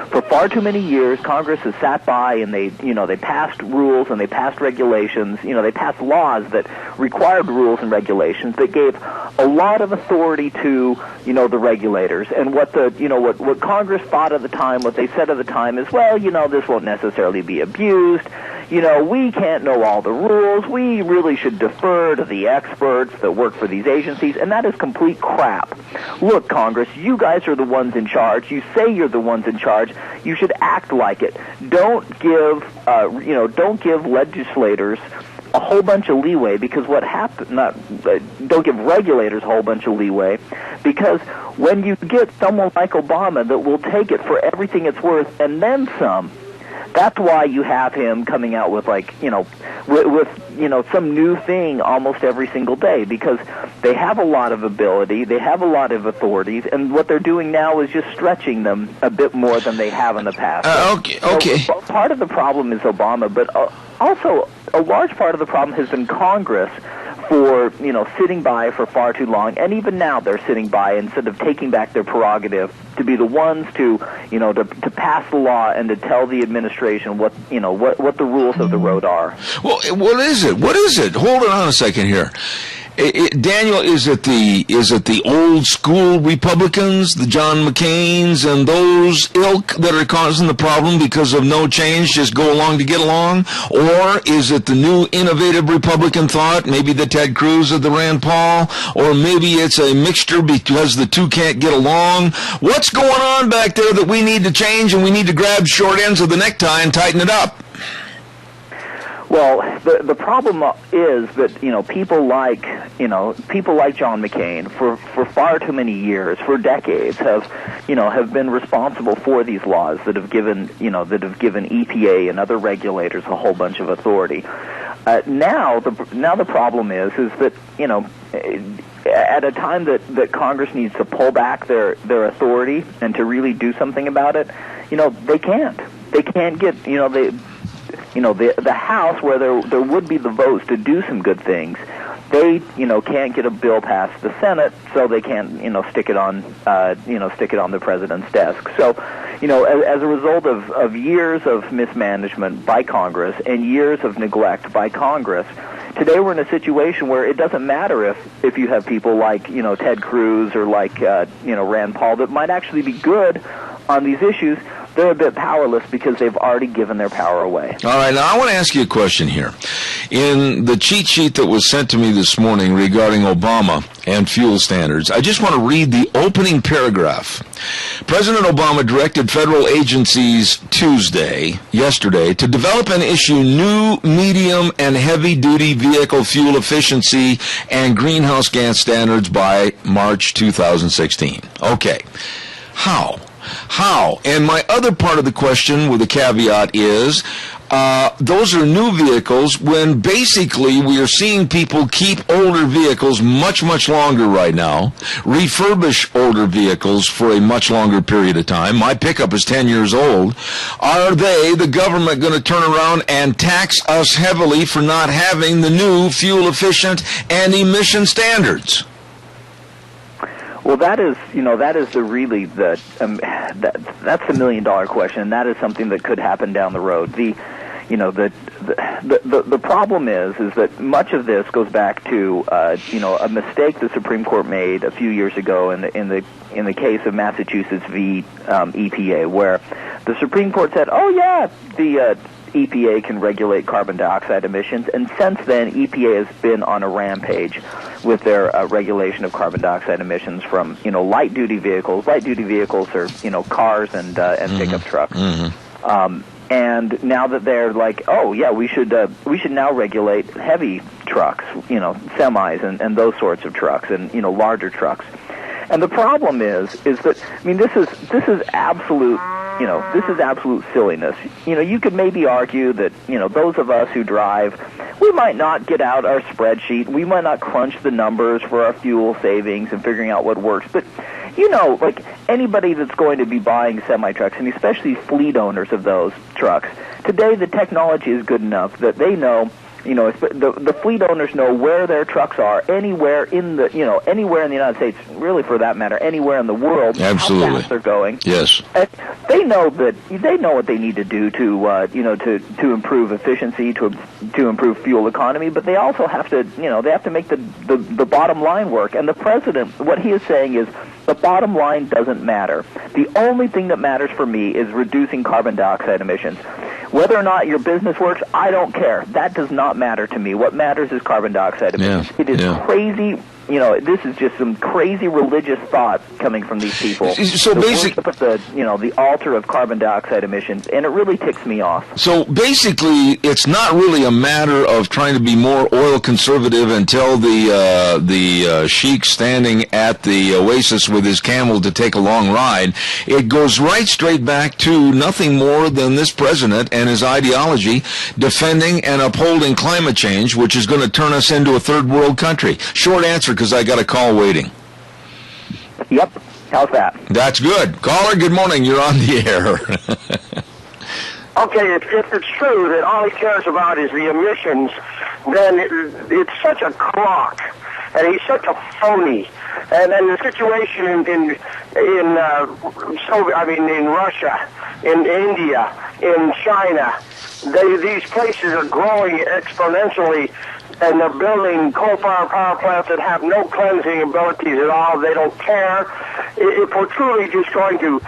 for far too many years, Congress has sat by and they passed rules and they passed regulations. They passed laws that required rules and regulations that gave a lot of authority to the regulators. And what what Congress thought at the time, what they said at the time is, well, this won't necessarily be abused. We can't know all the rules. We really should defer to the experts that work for these agencies, and that is complete crap. Look, Congress, you guys are the ones in charge. You say you're the ones in charge. You should act like it. Don't give legislators a whole bunch of leeway, because what happened, don't give regulators a whole bunch of leeway, because when you get someone like Obama that will take it for everything it's worth and then some, That's why you have him coming out with with some new thing almost every single day, because they have a lot of ability, they have a lot of authorities, and what they're doing now is just stretching them a bit more than they have in the past. Okay. So part of the problem is Obama, but also a large part of the problem has been Congress for sitting by for far too long, and even now they're sitting by instead of taking back their prerogative to be the ones to to pass the law and to tell the administration what the rules of the road are. Well, what is it? What is it? Hold on a second here. Daniel, is it the old school Republicans, the John McCains and those ilk that are causing the problem because of no change, just go along to get along? Or is it the new innovative Republican thought, maybe the Ted Cruz or the Rand Paul? Or maybe it's a mixture because the two can't get along? What's going on back there that we need to change, and we need to grab short ends of the necktie and tighten it up? Well, the problem is that people like John McCain for far too many years, for decades, have been responsible for these laws that have given EPA and other regulators a whole bunch of authority. Now the problem is that at a time that Congress needs to pull back their authority and to really do something about it, they can't. They can't get the House, where there would be the votes to do some good things. They can't get a bill past the Senate, so they can't stick it on the president's desk. So as a result of years of mismanagement by Congress and years of neglect by Congress, today we're in a situation where it doesn't matter if you have people like Ted Cruz or like Rand Paul that might actually be good on these issues. They're a bit powerless because they've already given their power away. All right, now I want to ask you a question here. In the cheat sheet that was sent to me this morning regarding Obama and fuel standards, I just want to read the opening paragraph. President Obama directed federal agencies yesterday, to develop and issue new medium and heavy-duty vehicle fuel efficiency and greenhouse gas standards by March 2016. Okay. How? And my other part of the question with a caveat is, those are new vehicles when basically we are seeing people keep older vehicles much, much longer right now, refurbish older vehicles for a much longer period of time. My pickup is 10 years old. Are they, the government, going to turn around and tax us heavily for not having the new fuel efficient and emission standards? Well, that's the $1 million question, and that is something that could happen down the road. The problem is that much of this goes back to a mistake the Supreme Court made a few years ago in the case of Massachusetts v. EPA, where the Supreme Court said, "Oh yeah, the EPA can regulate carbon dioxide emissions," and since then EPA has been on a rampage with their regulation of carbon dioxide emissions from light duty vehicles. Light duty vehicles are cars and pickup trucks. And now that they're like, oh yeah, we should now regulate heavy trucks, semis and those sorts of trucks and larger trucks. And the problem is that this is absolute silliness. You could maybe argue that those of us who drive, we might not get out our spreadsheet, we might not crunch the numbers for our fuel savings and figuring out what works, but like anybody that's going to be buying semi-trucks, and especially fleet owners of those trucks, today the technology is good enough that they know, the fleet owners know where their trucks are anywhere in the United States, really for that matter, anywhere in the world. Absolutely. How fast they're going. Yes. And they know what they need to do to improve efficiency, to improve fuel economy, but they also have to, they have to make the bottom line work. And the president, what he is saying is, the bottom line doesn't matter. The only thing that matters for me is reducing carbon dioxide emissions. Whether or not your business works, I don't care. That does not matter to me. What matters is carbon dioxide emissions. It is crazy. this is just some crazy religious thought coming from these people. So basically, at the altar of carbon dioxide emissions, and it really ticks me off. So basically, it's not really a matter of trying to be more oil conservative and tell the sheik standing at the oasis with his camel to take a long ride. It goes right straight back to nothing more than this president and his ideology defending and upholding climate change, which is going to turn us into a third world country. Short answer, because I got a call waiting. Yep. How's that? That's good. Caller, good morning. You're on the air. Okay, if it's true that all he cares about is the emissions, then it's such a crock, and he's such a phony. And then the situation in Russia, in India, in China, these places are growing exponentially, and they're building coal-fired power plants that have no cleansing abilities at all. They don't care. If we're truly just going to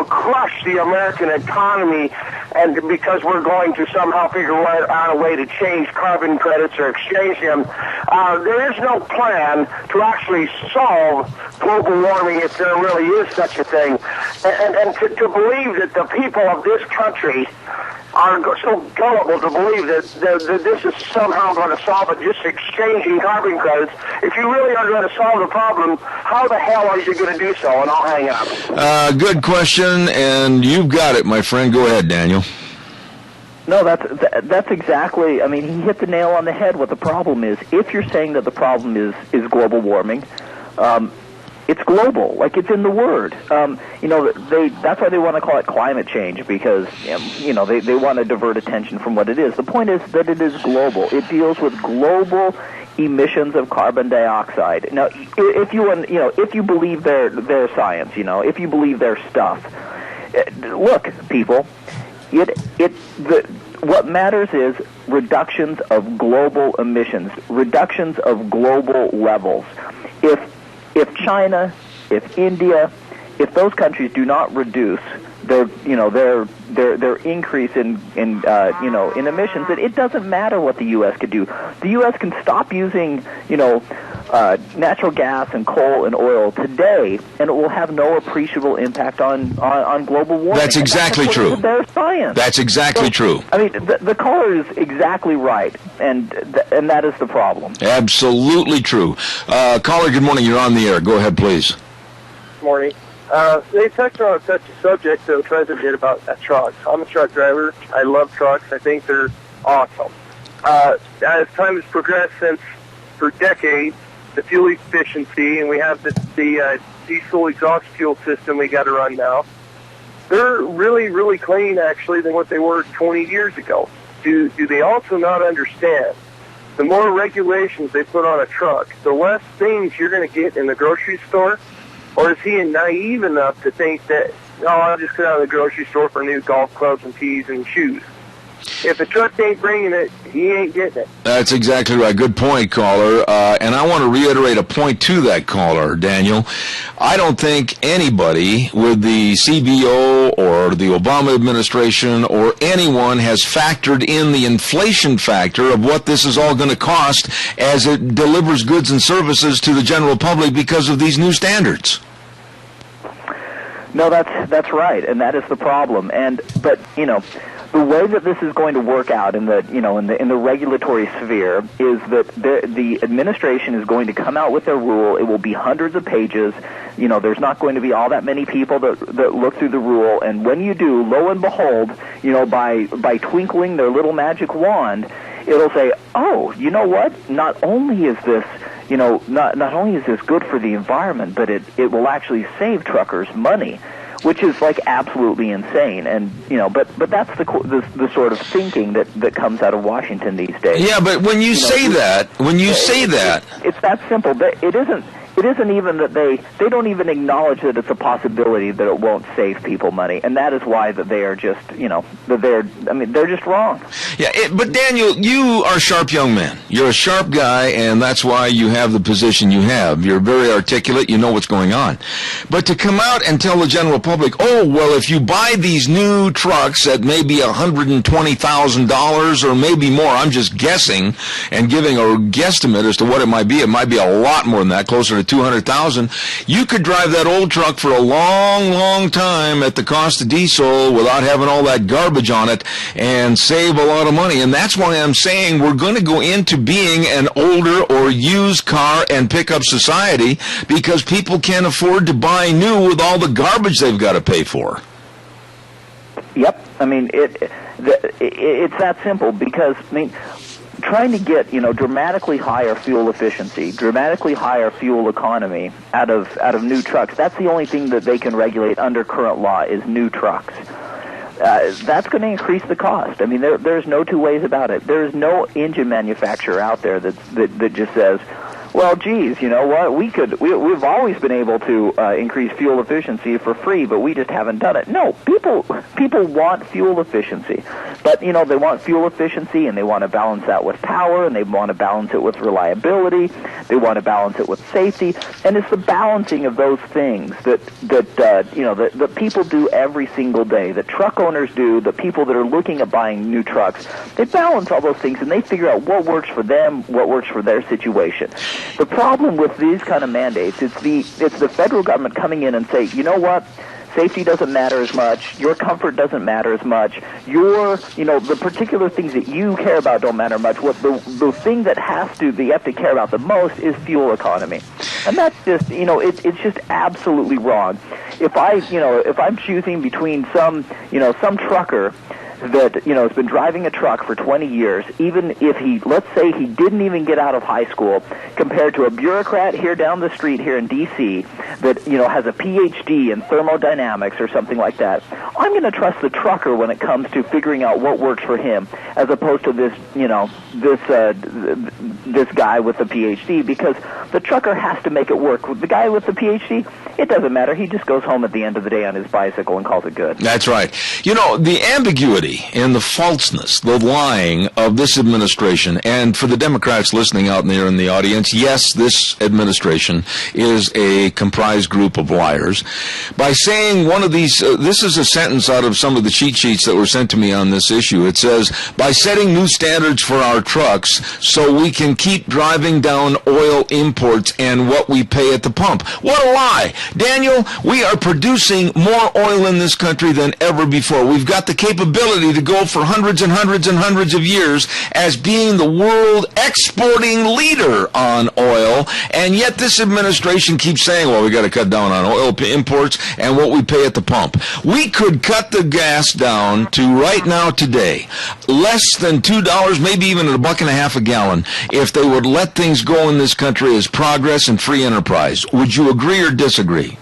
crush the American economy, and because we're going to somehow figure out a way to change carbon credits or exchange them, there is no plan to actually solve global warming, if there really is such a thing. And to believe that the people of this country are so gullible to believe that this is somehow going to solve it, just exchanging carbon credits. If you really are going to solve the problem, how the hell are you going to do so? And I'll hang up. Good question, and you've got it, my friend. Go ahead, Daniel. No, that's exactly. I mean, he hit the nail on the head. What the problem is, if you're saying that the problem is global warming, it's global, like it's in the word. That's why they want to call it climate change, because they want to divert attention from what it is. The point is that it is global. It deals with global emissions of carbon dioxide. Now, if you believe their science, if you believe their stuff, look, people, what matters is reductions of global emissions, reductions of global levels. If China, if India, if those countries do not reduce their increase in emissions, it doesn't matter what the U.S. could do. The U.S. can stop using natural gas and coal and oil today, and it will have no appreciable impact on global warming. That's exactly true. Their science. That's exactly true. I mean, the caller is exactly right, and that is the problem. Absolutely true. Caller, good morning. You're on the air. Go ahead, please. Good morning. They touched on such a subject, the president did, about trucks. I'm a truck driver. I love trucks. I think they're awesome. As time has progressed for decades, the fuel efficiency, and we have the diesel exhaust fuel system we got to run now, they're really, really clean, actually, than what they were 20 years ago. Do they also not understand the more regulations they put on a truck, the less things you're going to get in the grocery store? Or is he naive enough to think that, I'll just go out to the grocery store for new golf clubs and tees and shoes? If the truck ain't bringing it, he ain't getting it. That's exactly right. Good point, caller. And I want to reiterate a point to that caller, Daniel. I don't think anybody with the CBO or the Obama administration or anyone has factored in the inflation factor of what this is all going to cost as it delivers goods and services to the general public because of these new standards. No, that's right, and that is the problem. But the way that this is going to work out in the regulatory sphere is that the administration is going to come out with their rule. It will be hundreds of pages. There's not going to be all that many people that look through the rule. And when you do, lo and behold, by twinkling their little magic wand, it'll say, oh, you know what? Not only is this not only is this good for the environment, but it will actually save truckers money, which is like absolutely insane. And but that's the sort of thinking that comes out of Washington these days. Yeah, but when you say that, it's that simple. But it isn't. it isn't even that they don't even acknowledge that it's a possibility that it won't save people money, and that is why that they are just, they're just wrong. Yeah, but Daniel, you are a sharp young man. You're a sharp guy, and that's why you have the position you have. You're very articulate. You know what's going on. But to come out and tell the general public, oh, well, if you buy these new trucks at maybe $120,000 or maybe more, I'm just guessing and giving a guesstimate as to what it might be. It might be a lot more than that, closer to 200,000. You could drive that old truck for a long, long time at the cost of diesel without having all that garbage on it and save a lot of money. And that's why I'm saying we're going to go into being an older or used car and pickup society because people can't afford to buy new with all the garbage they've got to pay for. Yep. I mean, it's that simple because, trying to get, dramatically higher fuel efficiency, dramatically higher fuel economy out of new trucks, that's the only thing that they can regulate under current law is new trucks. That's going to increase the cost. I mean, there's no two ways about it. There's no engine manufacturer out there that just says, well, geez, you know what? We've always been able to increase fuel efficiency for free, but we just haven't done it. No, people want fuel efficiency, but they want fuel efficiency, and they want to balance that with power, and they want to balance it with reliability. They want to balance it with safety, and it's the balancing of those things that people do every single day. That truck owners do. The people that are looking at buying new trucks, they balance all those things, and they figure out what works for them, what works for their situation. The problem with these kind of mandates, it's the federal government coming in and say, you know what, safety doesn't matter as much, your comfort doesn't matter as much, the particular things that you care about don't matter much. What the thing that you have to care about the most is fuel economy, and that's just it's just absolutely wrong. If I'm choosing between some trucker that has been driving a truck for 20 years, even if let's say he didn't even get out of high school, compared to a bureaucrat here down the street here in D.C. that has a PhD in thermodynamics or something like that, I'm going to trust the trucker when it comes to figuring out what works for him, as opposed to this guy with a PhD, because the trucker has to make it work. With the guy with the PhD, it doesn't matter. He just goes home at the end of the day on his bicycle and calls it good. That's right. The ambiguity and the falseness, the lying of this administration, and for the Democrats listening out there in the audience, yes, this administration is a comprised group of liars. By saying one of these, this is a sentence out of some of the cheat sheets that were sent to me on this issue. It says, by setting new standards for our trucks so we can keep driving down oil imports and what we pay at the pump. What a lie. Daniel, we are producing more oil in this country than ever before. We've got the capability to go for hundreds and hundreds and hundreds of years as being the world exporting leader on oil, and yet this administration keeps saying, well, we got to cut down on oil imports and what we pay at the pump. We could cut the gas down to right now today less than $2, maybe even $1.50 a gallon, if they would let things go in this country as progress and free enterprise. Would you agree or disagree?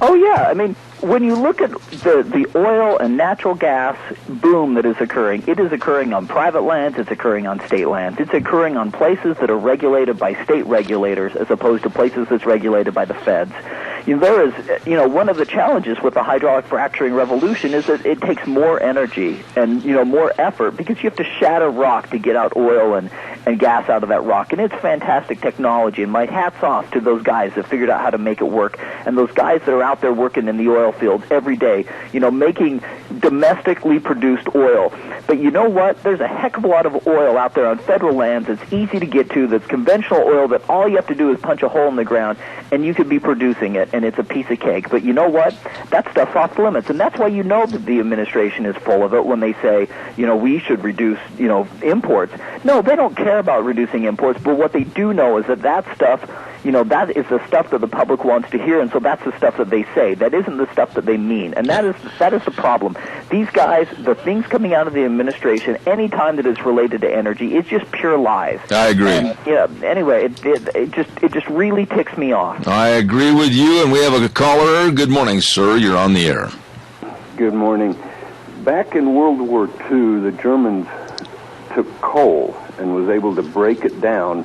Oh, yeah. I mean, when you look at the oil and natural gas boom that is occurring, it is occurring on private lands, it's occurring on state lands, it's occurring on places that are regulated by state regulators as opposed to places that's regulated by the feds. There is, one of the challenges with the hydraulic fracturing revolution is that it takes more energy and, more effort because you have to shatter rock to get out oil and gas out of that rock. And it's fantastic technology, and my hat's off to those guys that figured out how to make it work, and those guys that are out there working in the oil fields every day, making domestically produced oil. But you know what? There's a heck of a lot of oil out there on federal lands that's easy to get to, that's conventional oil that all you have to do is punch a hole in the ground, and you could be producing it, and it's a piece of cake. But you know what? That stuff's off limits, and that's why that the administration is full of it when they say, we should reduce, imports. No, they don't care about reducing imports, but what they do know is that stuff, that is the stuff that the public wants to hear, and so that's the stuff that they say. That isn't the stuff that they mean, and that is the problem. These guys, the things coming out of the administration, any time that it's related to energy, it's just pure lies. I agree. And, anyway, it just really ticks me off. I agree with you, and we have a caller. Good morning, sir. You're on the air. Good morning. Back in World War II, the Germans took coal and was able to break it down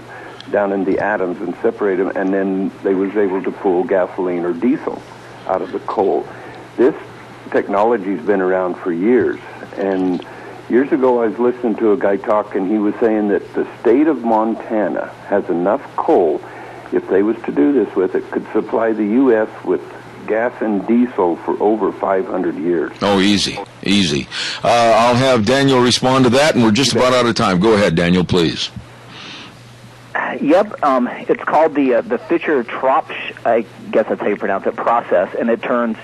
down in the atoms and separate them, and then they was able to pull gasoline or diesel out of the coal. This technology's been around for years, and years ago I was listening to a guy talk, and he was saying that the state of Montana has enough coal, if they was to do this with it, could supply the U.S. with gas and diesel for over 500 years. Oh, easy. I'll have Daniel respond to that, and we're just about out of time. Go ahead, Daniel, please. Yep, it's called the Fischer-Tropsch, I guess that's how you pronounce it, process, and it turns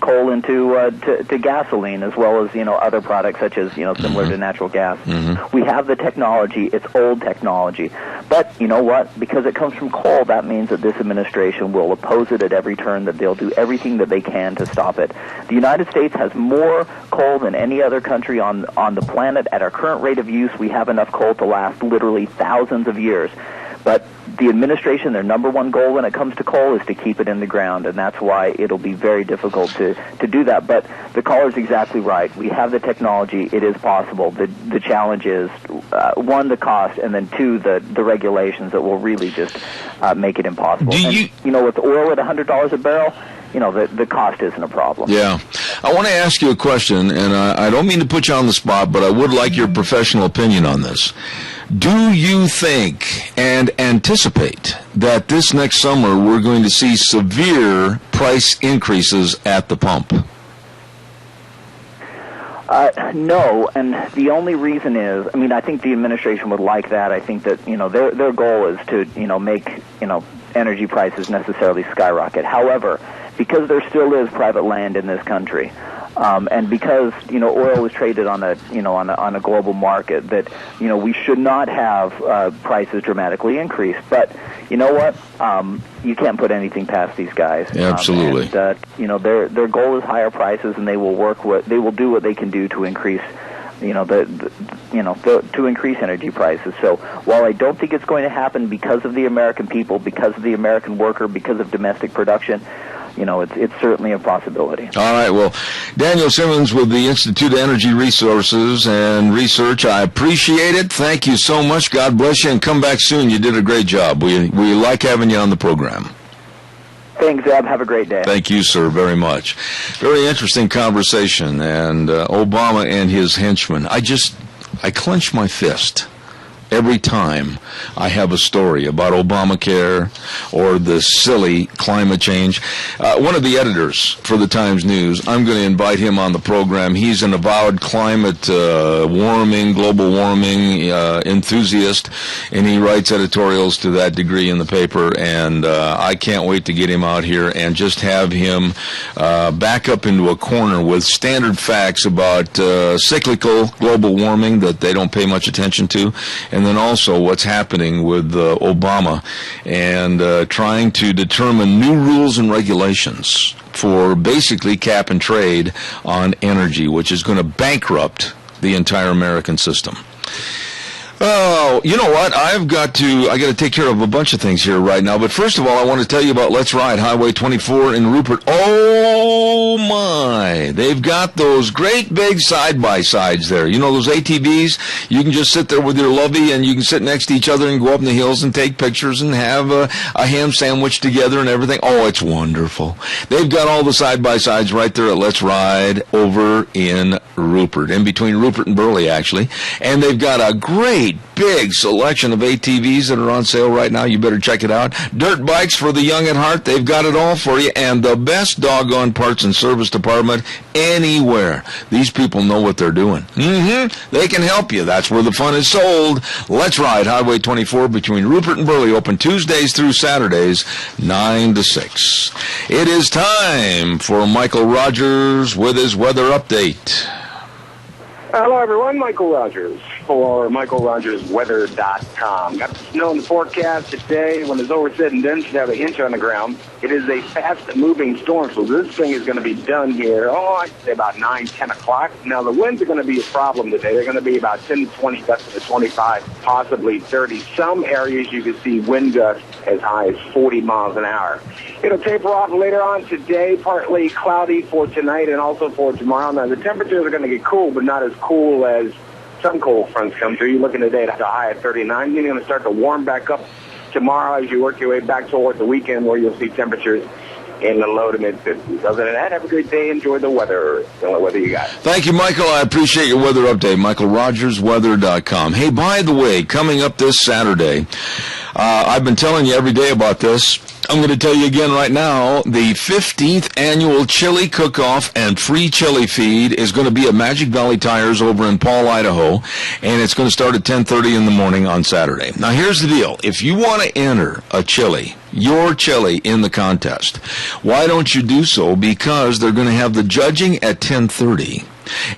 coal into to gasoline, as well as other products such as similar to natural gas. We have the technology; it's old technology, but you know what? Because it comes from coal, that means that this administration will oppose it at every turn. That they'll do everything that they can to stop it. The United States has more coal than any other country on the planet. At our current rate of use, we have enough coal to last literally thousands of years. But the administration, their number one goal when it comes to coal is to keep it in the ground, and that's why it'll be very difficult to do that. But the caller's exactly right. We have the technology. It is possible. The challenge is, one, the cost, and then two, the regulations that will really just make it impossible. With oil at $100 a barrel, the cost isn't a problem. Yeah. I want to ask you a question, and I don't mean to put you on the spot, but I would like your professional opinion on this. Do you think and anticipate that this next summer we're going to see severe price increases at the pump? No, and the only reason is, I think the administration would like that. I think that, their goal is to, make, energy prices necessarily skyrocket. However, because there still is private land in this country, and because oil is traded on a global market, that we should not have prices dramatically increase. But you know what? You can't put anything past these guys. Absolutely. Their goal is higher prices, and they will do what they can do to increase. To increase energy prices. So while I don't think it's going to happen because of the American people, because of the American worker, because of domestic production, it's certainly a possibility. All right. Well, Daniel Simmons with the Institute of Energy Resources and Research, I appreciate it. Thank you so much. God bless you, and come back soon. You did a great job. We like having you on the program. Thanks, Zeb. Have a great day. Thank you, sir, very much. Very interesting conversation, and Obama and his henchmen. I clench my fist every time I have a story about Obamacare or the silly climate change. One of the editors for the Times News, I'm going to invite him on the program. He's an avowed climate global warming enthusiast, and he writes editorials to that degree in the paper, and I can't wait to get him out here and just have him back up into a corner with standard facts about cyclical global warming that they don't pay much attention to, and then also what's happening with Obama and trying to determine new rules and regulations for basically cap and trade on energy, which is going to bankrupt the entire American system. Oh, you know what? I got to take care of a bunch of things here right now. But first of all, I want to tell you about Let's Ride Highway 24 in Rupert. Oh my! They've got those great big side-by-sides there. Those ATVs? You can just sit there with your lovey and you can sit next to each other and go up in the hills and take pictures and have a ham sandwich together and everything. Oh, it's wonderful. They've got all the side-by-sides right there at Let's Ride over in Rupert, in between Rupert and Burley, actually. And they've got a great big selection of ATVs that are on sale right now. You better check it out. Dirt bikes for the young at heart. They've got it all for you. And the best doggone parts and service department anywhere. These people know what they're doing. They can help you. That's where the fun is sold. Let's Ride Highway 24 between Rupert and Burley. Open Tuesdays through Saturdays, 9 to 6. It is time for Michael Rogers with his weather update. Hello, everyone. Michael Rogers for MichaelRogersWeather.com. Got the snow in the forecast today. When it's over said and done, should have an inch on the ground. It is a fast-moving storm, so this thing is going to be done here, I'd say about 9, 10 o'clock. Now, the winds are going to be a problem today. They're going to be about 10 to 20 gusts to 25, possibly 30. Some areas you can see wind gusts as high as 40 miles an hour. It'll taper off later on today, partly cloudy for tonight and also for tomorrow. Now, the temperatures are going to get cool, but not as cool as some cold fronts come through. You're looking today at a high of 39. You're going to start to warm back up tomorrow as you work your way back toward the weekend where you'll see temperatures in the low to mid-50s. Other than that, have a great day. Enjoy the weather. The only weather you got. Thank you, Michael. I appreciate your weather update. MichaelRogersWeather.com. Hey, by the way, coming up this Saturday, I've been telling you every day about this. I'm going to tell you again right now, the 15th annual chili cook-off and free chili feed is going to be at Magic Valley Tires over in Paul, Idaho, and it's going to start at 10:30 in the morning on Saturday. Now, here's the deal. If you want to enter a chili, your chili, in the contest, why don't you do so? Because they're going to have the judging at 10:30.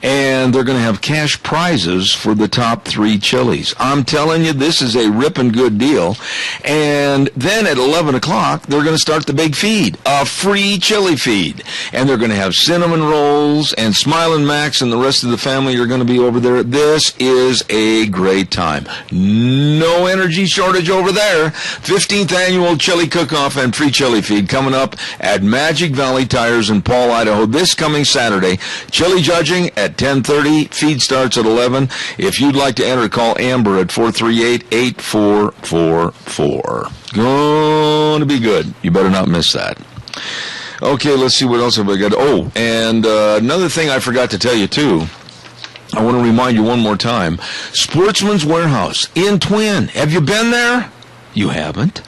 And they're going to have cash prizes for the top 3 chilies. I'm telling you, this is a ripping good deal. And then at 11 o'clock, they're going to start the big feed, a free chili feed. And they're going to have cinnamon rolls, and Smiling Max and the rest of the family are going to be over there. This is a great time. No energy shortage over there. 15th annual chili cook-off and free chili feed coming up at Magic Valley Tires in Paul, Idaho this coming Saturday. Chili judging at 10:30. Feed starts at 11. If you'd like to enter, call Amber at 438-8444. Going to be good. You better not miss that. Okay, let's see what else have I got. Oh, and another thing I forgot to tell you, too. I want to remind you one more time. Sportsman's Warehouse in Twin. Have you been there? You haven't?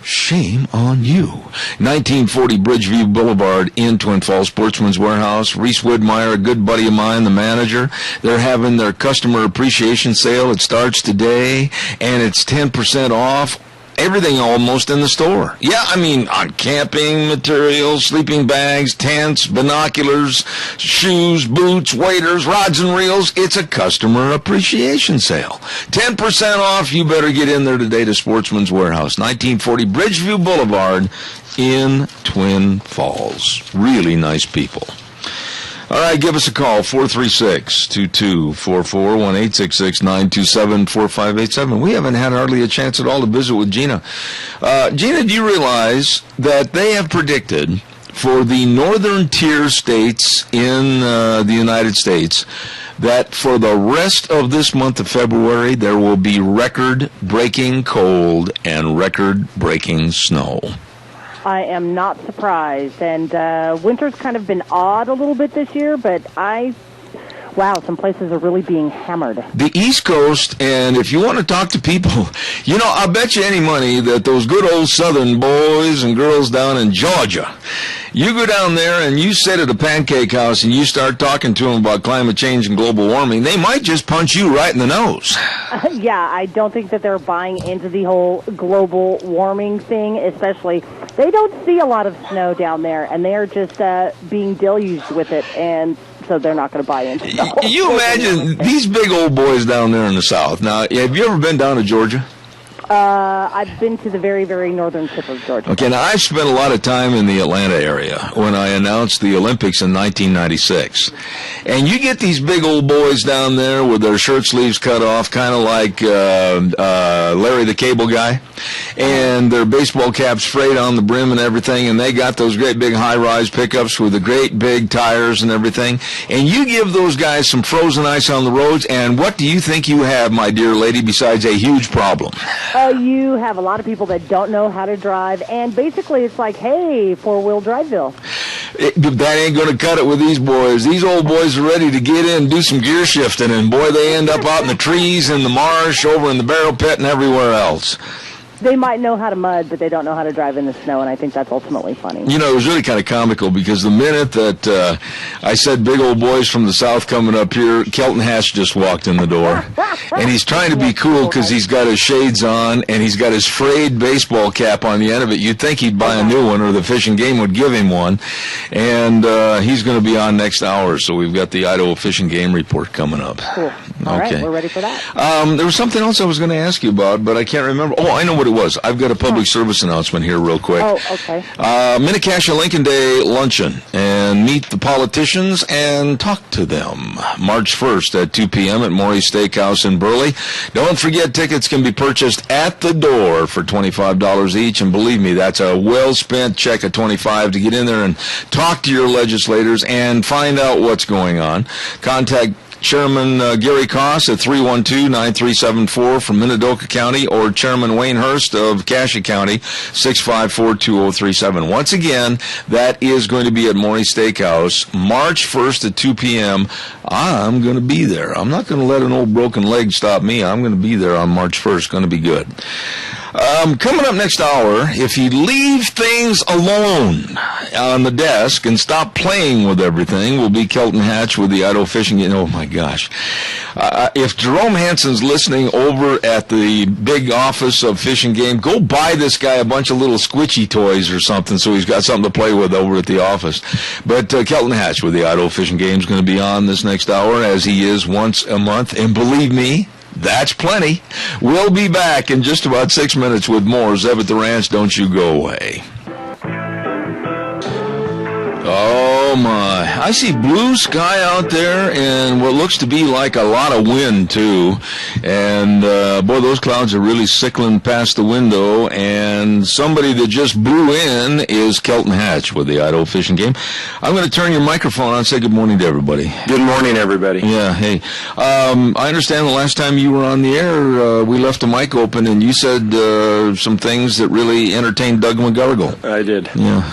Shame on you. 1940 Bridgeview Boulevard in Twin Falls, Sportsman's Warehouse. Reese Woodmeyer, a good buddy of mine, the manager. They're having their customer appreciation sale. It starts today, and it's 10% off. Everything almost in the store. Yeah, I mean, on camping materials, sleeping bags, tents, binoculars, shoes, boots, waders, rods and reels. It's a customer appreciation sale. 10% off. You better get in there today to Sportsman's Warehouse, 1940 Bridgeview Boulevard in Twin Falls. Really nice people. All right, give us a call, 436-2244, 1-866-927-4587. We haven't had hardly a chance at all to visit with Gina. Gina, do you realize that they have predicted for the northern tier states in the United States that for the rest of this month of February, there will be record-breaking cold and record-breaking snow? I am not surprised, and winter's kind of been odd a little bit this year, but some places are really being hammered. The East Coast, and if you want to talk to people, I'll bet you any money that those good old Southern boys and girls down in Georgia, you go down there and you sit at a pancake house and you start talking to them about climate change and global warming, they might just punch you right in the nose. Yeah, I don't think that they're buying into the whole global warming thing, especially. They don't see a lot of snow down there, and they are just being deluged with it, and so they're not going to buy into it. You imagine these big old boys down there in the South. Now, have you ever been down to Georgia? I've been to the very, very northern tip of Georgia. Okay, now I've spent a lot of time in the Atlanta area when I announced the Olympics in 1996. And you get these big old boys down there with their shirt sleeves cut off, kind of like Larry the Cable Guy, and their baseball caps frayed on the brim and everything, and they got those great big high-rise pickups with the great big tires and everything. And you give those guys some frozen ice on the roads, and what do you think you have, my dear lady, besides a huge problem? You have a lot of people that don't know how to drive, and basically it's like, hey, four-wheel driveville. That ain't going to cut it with these boys. These old boys are ready to get in and do some gear shifting, and boy, they end up out in the trees, in the marsh, over in the barrel pit, and everywhere else. They might know how to mud, but they don't know how to drive in the snow, and I think that's ultimately funny. It was really kind of comical because the minute that I said big old boys from the South coming up here, Kelton Hatch just walked in the door. And he's trying to be cool because he's got his shades on and he's got his frayed baseball cap on the end of it. You'd think he'd buy a new one or the Fish and Game would give him one. And he's going to be on next hour, so we've got the Idaho Fish and Game report coming up. Cool. All right, we're ready for that. There was something else I was going to ask you about, but I can't remember. Oh, I know what it was. I've got a public service announcement here real quick. Oh, okay. Minnecash Lincoln Day luncheon, and meet the politicians and talk to them. March 1st at 2 p.m. at Maury's Steakhouse in Burley. Don't forget, tickets can be purchased at the door for $25 each, and believe me, that's a well-spent check of $25 to get in there and talk to your legislators and find out what's going on. Contact Chairman Gary Koss at 312-9374 from Minidoka County, or Chairman Wayne Hurst of Cassia County, 654-2037. Once again, that is going to be at Maury's Steakhouse, March 1st at 2 p.m. I'm going to be there. I'm not going to let an old broken leg stop me. I'm going to be there on March 1st. Going to be good. Coming up next hour, if you leave things alone on the desk and stop playing with everything, will be Kelton Hatch with the Idaho Fishing. Oh, my gosh. If Jerome Hansen's listening over at the big office of Fish and Game, go buy this guy a bunch of little squishy toys or something so he's got something to play with over at the office. But Kelton Hatch with the Idaho Fishing Game is going to be on this next hour, as he is once a month. And believe me, that's plenty. We'll be back in just about 6 minutes with more Zeb at the Ranch. Don't you go away. Oh, my. I see blue sky out there and what looks to be like a lot of wind, too. And, boy, those clouds are really sickling past the window. And somebody that just blew in is Kelton Hatch with the Idaho Fishing Game. I'm going to turn your microphone on and say good morning to everybody. Good morning, everybody. Yeah, hey. I understand the last time you were on the air, we left the mic open, and you said some things that really entertained Doug McGargle. I did. Yeah.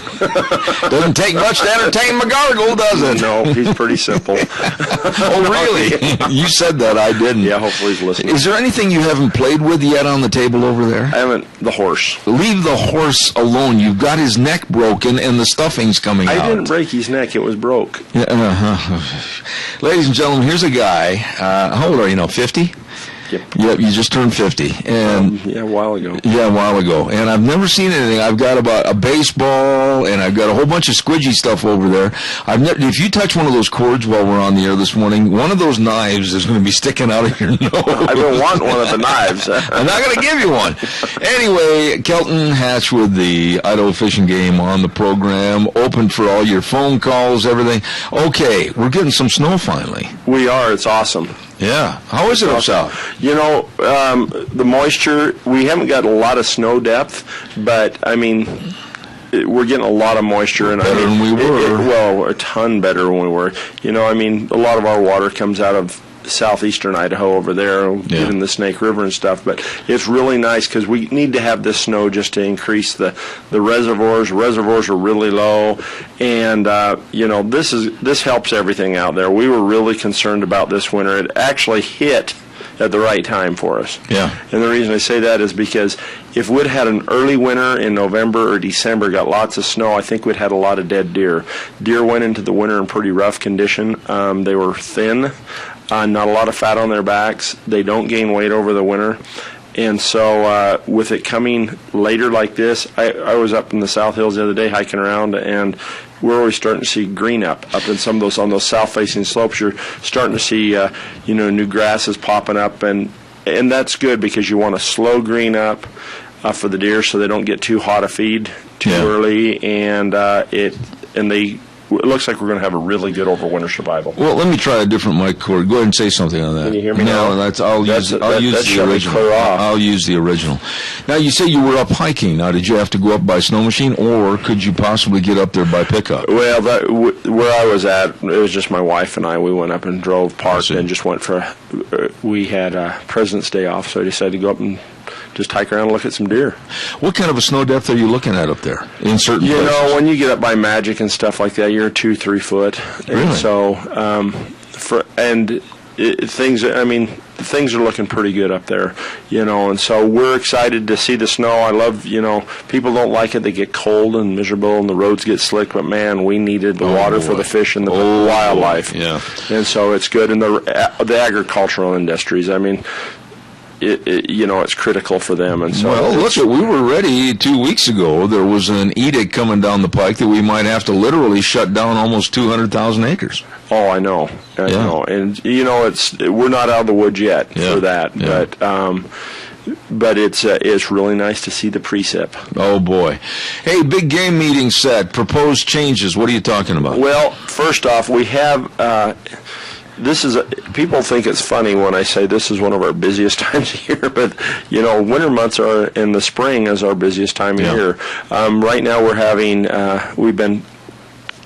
Doesn't take much to entertain McGargle, does it? No, he's pretty simple. Oh, really? You said that, I didn't. Yeah, hopefully he's listening. Is there anything you haven't played with yet on the table over there? I haven't. The horse. Leave the horse alone. You've got his neck broken and the stuffing's coming out. I didn't break his neck. It was broke. Yeah, Ladies and gentlemen, here's a guy. How old are you now, 50? Yep, you just turned 50. And yeah, a while ago. Yeah, a while ago. And I've never seen anything. I've got about a baseball, and I've got a whole bunch of squidgy stuff over there. If you touch one of those cords while we're on the air this morning, one of those knives is going to be sticking out of your nose. I've been wanting one of the knives. I'm not going to give you one. Anyway, Kelton Hatch with the Idaho Fishing Game on the program, open for all your phone calls, everything. Okay, we're getting some snow finally. We are. It's awesome. Yeah. How is it up south? You know, the moisture, we haven't got a lot of snow depth, but, I mean, we're getting a lot of moisture. And better than we were. Well, a ton better than we were. You know, I mean, a lot of our water comes out of southeastern Idaho over there, in the Snake River and stuff, but it's really nice because we need to have this snow just to increase the reservoirs. Reservoirs are really low, and you know, this helps everything out there. We were really concerned about this winter. It actually hit at the right time for us. Yeah. And the reason I say that is because if we'd had an early winter in November or December, got lots of snow, I think we'd had a lot of dead deer. Deer went into the winter in pretty rough condition. They were thin. Not a lot of fat on their backs. They don't gain weight over the winter. And so with it coming later like this, I was up in the South Hills the other day hiking around, and we're always starting to see green up in some of those, on those south-facing slopes. You're starting to see, new grasses popping up, and that's good because you want a slow green up for the deer so they don't get too hot a feed too early, and it looks like we're going to have a really good overwinter survival. Well, let me try a different mic cord. Go ahead and say something on that. Can you hear me now? I'll use the original. I'll use the original. Now, you say you were up hiking. Now, did you have to go up by snow machine, or could you possibly get up there by pickup? Well, where I was at, it was just my wife and I. We went up and drove, parked, and just went for. We had President's Day off, so I decided to go up and just hike around and look at some deer. What kind of a snow depth are you looking at up there in certain places? You know, when you get up by Magic and stuff like that, you're 2-3 foot. Really? And so, things are looking pretty good up there, and so we're excited to see the snow. I love, people don't like it. They get cold and miserable and the roads get slick, but man, we needed the water for the fish and the wildlife. Yeah. And so it's good. And the agricultural industries, I mean, it's critical for them. And so, well, look, we were ready 2 weeks ago. There was an edict coming down the pike that we might have to literally shut down almost 200,000 acres. Oh, I know. I know. And, we're not out of the woods yet for that. Yeah. But it's really nice to see the precip. Oh, boy. Hey, big game meeting set. Proposed changes. What are you talking about? Well, first off, we have... people think it's funny when I say this is one of our busiest times of year, but, winter months are, in the spring is our busiest time of year. Right now we're having, we've been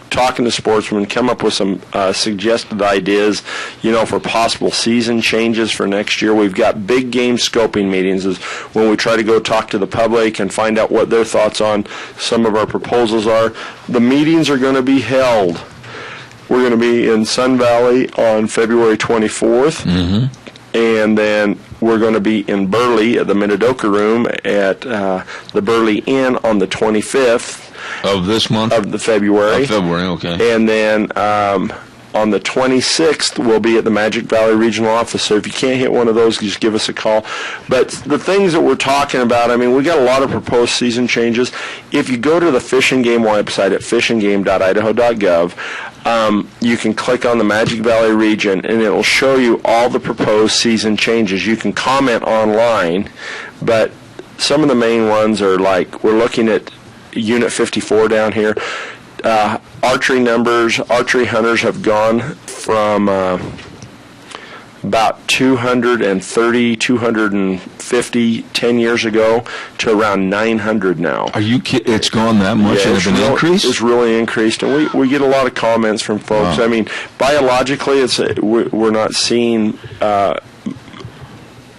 talking to sportsmen, come up with some suggested ideas, for possible season changes for next year. We've got big game scoping meetings is when we try to go talk to the public and find out what their thoughts on some of our proposals are. The meetings are going to be held. We're going to be in Sun Valley on February 24th, and then we're going to be in Burley at the Minidoka Room at the Burley Inn on the 25th. Of this month? Of the February. Of February, okay. And then on the 26th, we'll be at the Magic Valley Regional Office. So if you can't hit one of those, just give us a call. But the things that we're talking about, we got a lot of proposed season changes. If you go to the Fish and Game website at fishandgame.idaho.gov, you can click on the Magic Valley region, and it will show you all the proposed season changes. You can comment online, but some of the main ones are like, we're looking at Unit 54 down here. Archery hunters have gone from about 230, 250 10 years ago to around 900 now. Are you kidding? It's gone that much? Yeah, it's been increased? It's really increased, and we get a lot of comments from folks. Wow. Biologically, we're not seeing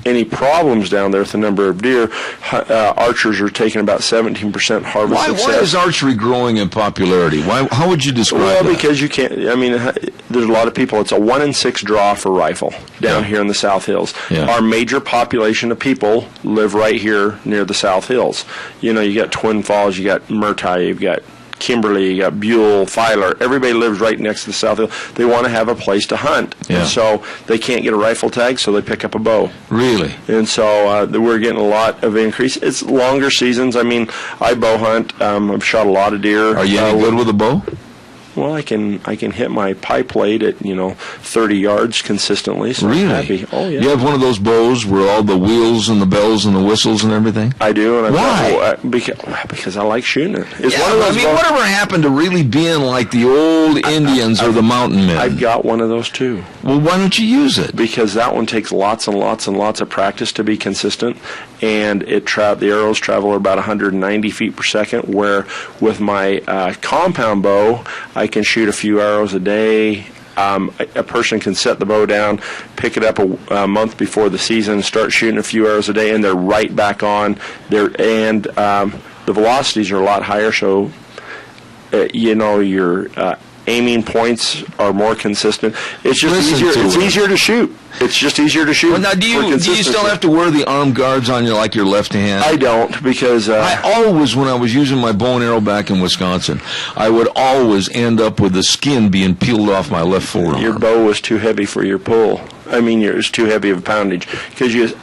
any problems down there with the number of deer. Archers are taking about 17% harvest success. Why is archery growing in popularity? How would you describe that? Well, because you can't, there's a lot of people, it's a 1 in 6 draw for rifle down here in the South Hills. Yeah. Our major population of people live right here near the South Hills. You got Twin Falls, you got Murtai, you've got Kimberly, you got Buell, Filer. Everybody lives right next to the South Hill. They want to have a place to hunt. Yeah. And so they can't get a rifle tag, so they pick up a bow. Really? And so we're getting a lot of increase. It's longer seasons. I bow hunt. I've shot a lot of deer. Are you any good with a bow? Well, I can hit my pie plate at 30 yards consistently. So really? I'm happy. Oh yeah. You have one of those bows where all the wheels and the bells and the whistles and everything? I do. And why? Because I like shooting it. It's Yeah, one of those bows. whatever happened to really being like the old Indians or the mountain men? I've got one of those too. Well, why don't you use it? Because that one takes lots and lots and lots of practice to be consistent, and the arrows travel about 190 feet per second. Where with my compound bow, I can shoot a few arrows a day. A person can set the bow down, pick it up a month before the season, start shooting a few arrows a day, and they're right back on. The velocities are a lot higher, so your aiming points are more consistent. It's just easier to shoot. It's just easier to shoot. Well, now, do you still have to wear the arm guards on your left hand? I don't, because I always, when I was using my bow and arrow back in Wisconsin, I would always end up with the skin being peeled off my left forearm. Your bow was too heavy for your pull. It was too heavy of a poundage because you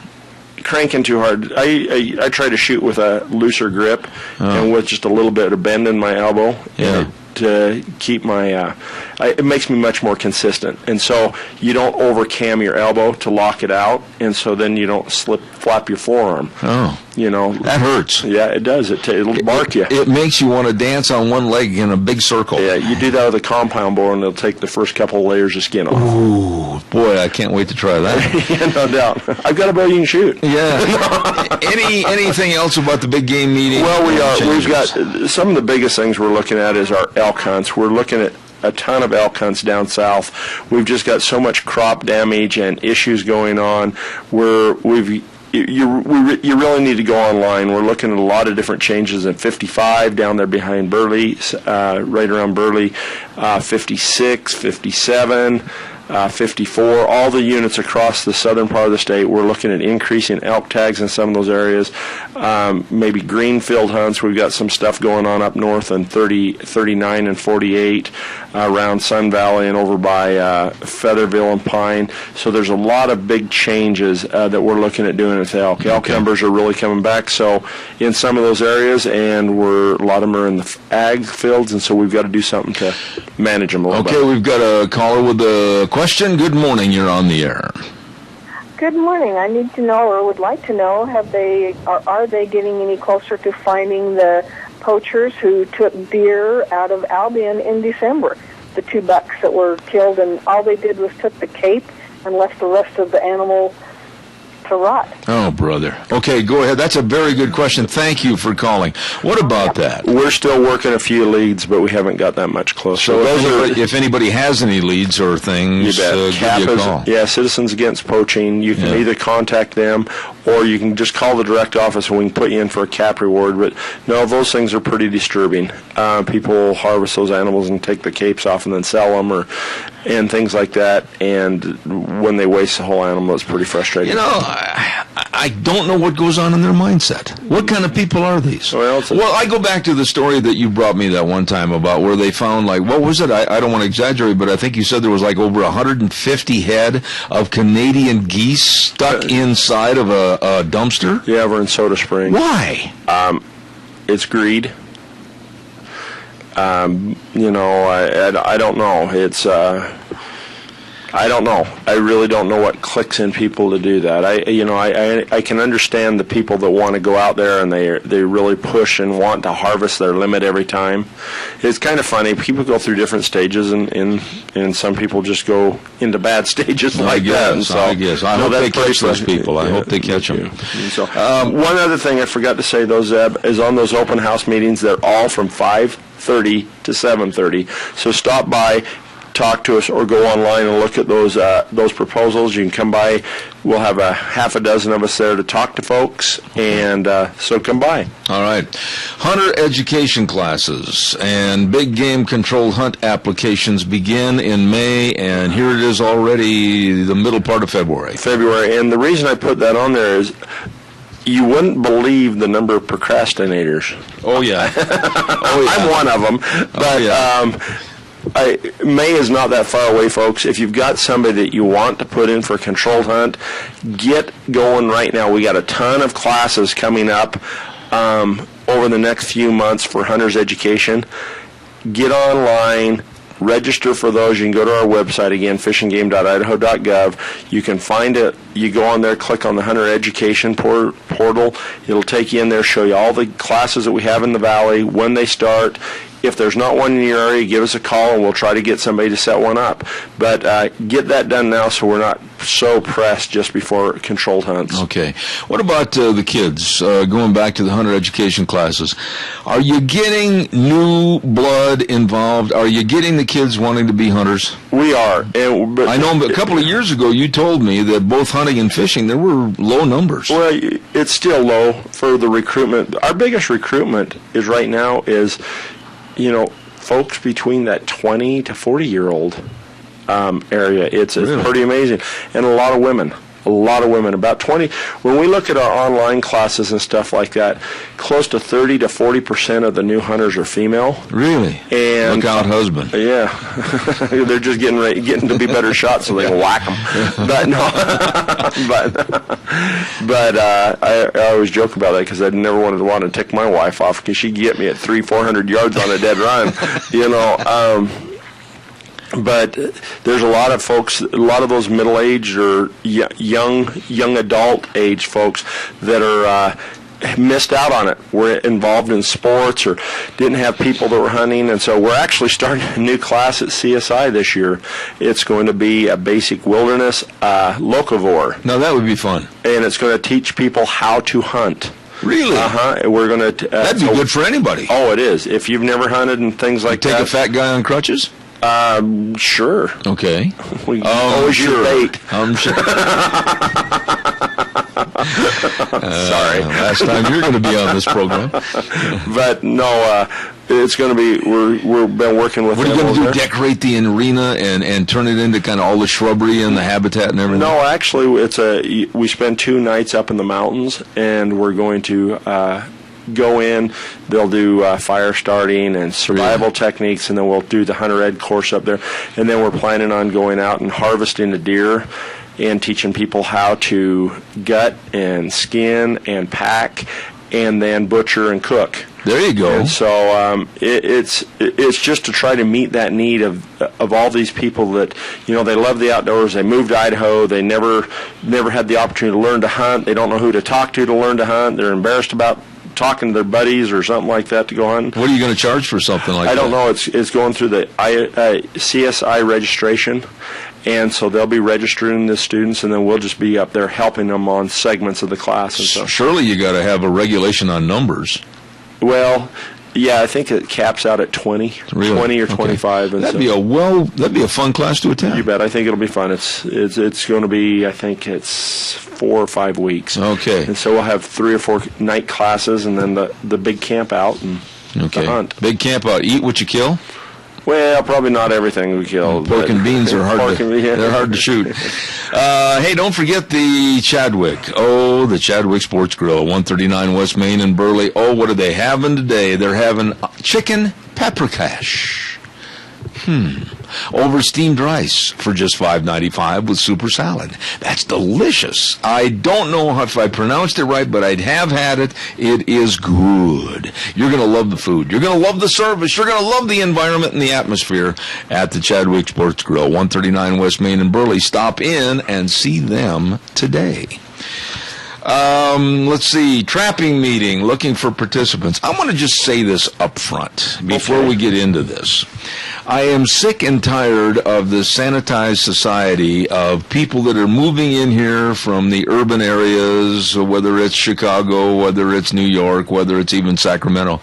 cranking too hard. I try to shoot with a looser grip and with just a little bit of bend in my elbow. Yeah. To keep my, it makes me much more consistent. And so you don't overcam your elbow to lock it out, and so then you don't flap your forearm. Oh. That hurts. Yeah, it does. It'll mark you. It makes you want to dance on one leg in a big circle. Yeah, you do that with a compound bow, and it'll take the first couple of layers of skin off. Ooh, boy, I can't wait to try that. Yeah, no doubt. I've got a bow you can shoot. Yeah. Anything else about the big game meeting? Well, we've got some of the biggest things we're looking at is our elk hunts. We're looking at a ton of elk hunts down south. We've just got so much crop damage and issues going on where you really need to go online. We're looking at a lot of different changes in 55 down there behind Burley, right around Burley, 56, 57, 54, all the units across the southern part of the state. We're looking at increasing elk tags in some of those areas. Maybe greenfield hunts. We've got some stuff going on up north in 39 and 48 around Sun Valley and over by Featherville and Pine. So there's a lot of big changes that we're looking at doing with elk. Elk numbers are really coming back. So in some of those areas, and a lot of them are in the ag fields, and so we've got to do something to manage them a little bit. Okay, we've got a caller with a question. Good morning. You're on the air. Good morning. I need to know, or would like to know, are they getting any closer to finding the poachers who took deer out of Albion in December? The 2 bucks that were killed, and all they did was took the cape and left the rest of the animal to rot. Oh, brother. Okay, go ahead. That's a very good question. Thank you for calling. What about that? We're still working a few leads, but we haven't got that much closer. So if anybody has any leads or things, you bet. give you a call. Yeah, Citizens Against Poaching. You can either contact them or you can just call the direct office and we can put you in for a cap reward. But no, those things are pretty disturbing. People harvest those animals and take the capes off and then sell them and things like that. And when they waste the whole animal, it's pretty frustrating. You know, I don't know what goes on in their mindset. What kind of people are these? Well, I go back to the story that you brought me that one time about where they found, like, what was it? I don't want to exaggerate, but I think you said there was like over 150 head of Canadian geese stuck inside of a dumpster? Yeah, we're in Soda Springs. Why? It's greed. I don't know. I don't know. I really don't know what clicks in people to do that. I can understand the people that want to go out there and they really push and want to harvest their limit every time. It's kind of funny. People go through different stages, and some people just go into bad stages like that. And so, I guess. I hope they catch those people. I hope they catch them. So, one other thing I forgot to say, though, Zeb, is on those open house meetings, they're all from 5:30 to 7:30. So stop by, talk to us, or go online and look at those proposals. You can come by. We'll have a half a dozen of us there to talk to folks, and so come by. All right. Hunter education classes and big game controlled hunt applications begin in May, and here it is already the middle part of February. And the reason I put that on there is you wouldn't believe the number of procrastinators. Oh, yeah. I'm one of them. But May is not that far away, folks. If you've got somebody that you want to put in for a controlled hunt, get going right now. We got a ton of classes coming up over the next few months for hunters education. Get online. Register for those. You can go to our website again, fishandgame.idaho.gov. You can find it. You go on there, click on the Hunter Education portal. It'll take you in there, show you all the classes that we have in the valley, when they start. If there's not one in your area, give us a call, and we'll try to get somebody to set one up. But get that done now so we're not so pressed just before controlled hunts. Okay. What about the kids, going back to the hunter education classes? Are you getting new blood involved? Are you getting the kids wanting to be hunters? We are. I know a couple of years ago you told me that both hunting and fishing, there were low numbers. Well, it's still low for the recruitment. Our biggest recruitment is right now is, folks between that 20 to 40-year-old area. It's pretty amazing. And a lot of women. About 20. When we look at our online classes and stuff like that, close to 30 to 40% of the new hunters are female. Really? And look out, husband. Yeah. They're just getting to be better shots so they can whack them. But no. but I always joke about that because I'd never want to tick my wife off because she'd get me at 300-400 yards on a dead run. But there's a lot of folks, a lot of those middle-aged or young adult-age folks that are missed out on it. Were involved in sports or didn't have people that were hunting, and so we're actually starting a new class at CSI this year. It's going to be a basic wilderness locavore. Now that would be fun. And it's going to teach people how to hunt. Really? We're going to. That'd be good for anybody. Oh, it is. If you've never hunted and things like that. Take a fat guy on crutches? Sure. Okay. We always use bait. I'm sure. Sorry. Last time you're going to be on this program. But no, it's going to be. We've been working with. What are you going to do? Decorate the arena and turn it into kind of all the shrubbery and the habitat and everything? No, actually, we spend 2 nights up in the mountains, and we're going to go in. They'll do fire starting and survival techniques, and then we'll do the hunter ed course up there. And then we're planning on going out and harvesting the deer and teaching people how to gut and skin and pack and then butcher and cook. There you go. And so it's just to try to meet that need of all these people that, they love the outdoors. They moved to Idaho. They never had the opportunity to learn to hunt. They don't know who to talk to learn to hunt. They're embarrassed about talking to their buddies or something like that to go hunt. What are you going to charge for something like that? I don't know. It's going through the CSI registration, And so they'll be registering the students, and then we'll just be up there helping them on segments of the class. And so, surely you got to have a regulation on numbers. Well, yeah, I think it caps out at 20, Really? 20 or Okay. 25. And That'd be a fun class to attend. You bet. I think it'll be fun. It's going to be, I think it's 4 or 5 weeks. Okay. And so we'll have 3 or 4 night classes, and then the big camp out and the hunt. Big camp out. Eat what you kill? Well, probably not everything we kill. Pork and beans are hard they're hard to shoot. Hey, don't forget the Chadwick. Oh, the Chadwick Sports Grill, 139 West Main in Burley. Oh, what are they having today? They're having chicken paprikash. Over steamed rice for just $5.95 with super salad. That's delicious. I don't know if I pronounced it right, but I'd have had it. It is good. You're going to love the food. You're going to love the service. You're going to love the environment and the atmosphere at the Chadwick Sports Grill, 139 West Main in Burley. Stop in and see them today. Let's see, trapping meeting, looking for participants. I want to just say this up front before we get into this. I am sick and tired of the sanitized society of people that are moving in here from the urban areas, whether it's Chicago, whether it's New York, whether it's even Sacramento,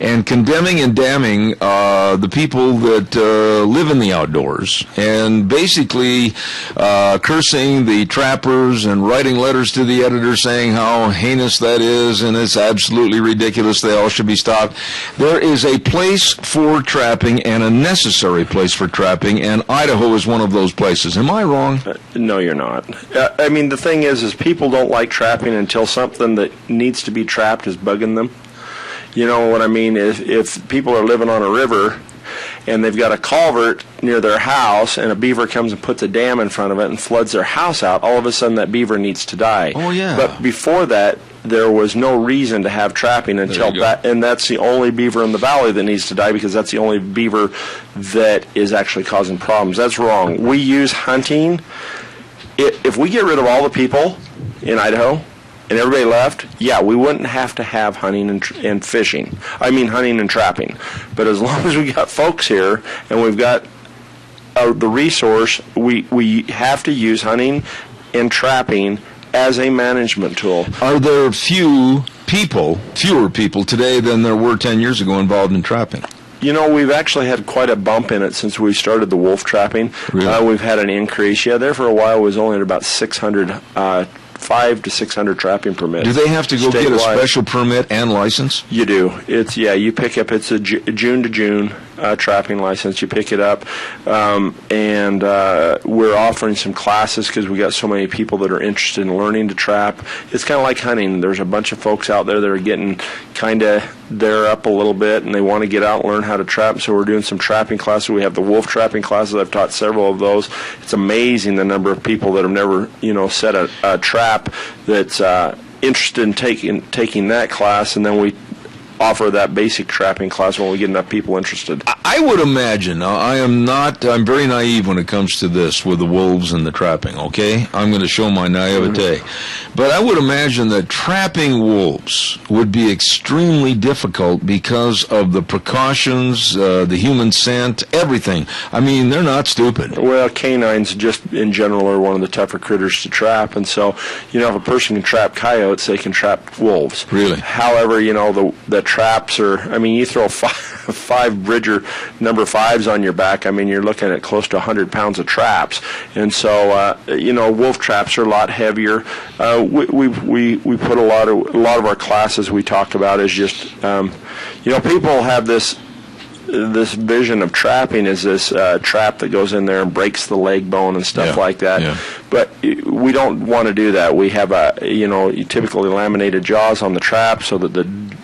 and condemning and damning the people that live in the outdoors, and basically cursing the trappers and writing letters to the editor saying how heinous that is, and it's absolutely ridiculous. They all should be stopped. There is a place for trapping, and a necessary place for trapping, and Idaho is one of those places. Am I wrong? No, you're not. I mean, the thing is people don't like trapping until something that needs to be trapped is bugging them. You know what I mean? If people are living on a river and they've got a culvert near their house and a beaver comes and puts a dam in front of it and floods their house out, all of a sudden that beaver needs to die. Oh, yeah. But before that, there was no reason to have trapping until that, and that's the only beaver in the valley that needs to die because that's the only beaver that is actually causing problems. That's wrong. We use hunting. If we get rid of all the people in Idaho and everybody left, yeah, we wouldn't have to have hunting and fishing. I mean hunting and trapping. But as long as we got folks here and we've got the resource, we have to use hunting and trapping as a management tool. Are there fewer people today than there were 10 years ago involved in trapping? You know, we've actually had quite a bump in it since we started the wolf trapping. Really? We've had an increase. Yeah, there for a while was only at about 500 to 600 trapping permits. Do they have to go get a statewide. special permit and license? You do. You pick up, it's a June to June trapping license. You pick it up, and we're offering some classes because we got so many people that are interested in learning to trap. It's kind of like hunting. There's a bunch of folks out there that are getting kind of there up a little bit, and they want to get out and learn how to trap. So we're doing some trapping classes. We have the wolf trapping classes. I've taught several of those. It's amazing the number of people that have never, set a trap that's interested in taking that class, and then we offer that basic trapping class when we get enough people interested. I would imagine, now I'm very naive when it comes to this with the wolves and the trapping, okay? I'm going to show my naivete. But I would imagine that trapping wolves would be extremely difficult because of the precautions, the human scent, everything. I mean, they're not stupid. Well, canines just in general are one of the tougher critters to trap, and so, if a person can trap coyotes, they can trap wolves. Really? However, the traps are, you throw five Bridger number 5s on your back, you're looking at close to 100 pounds of traps. And so, wolf traps are a lot heavier. We put a lot of our classes we talk about is just, people have this vision of trapping is this trap that goes in there and breaks the leg bone and stuff like that. Yeah. But we don't want to do that. We have typically laminated jaws on the trap so that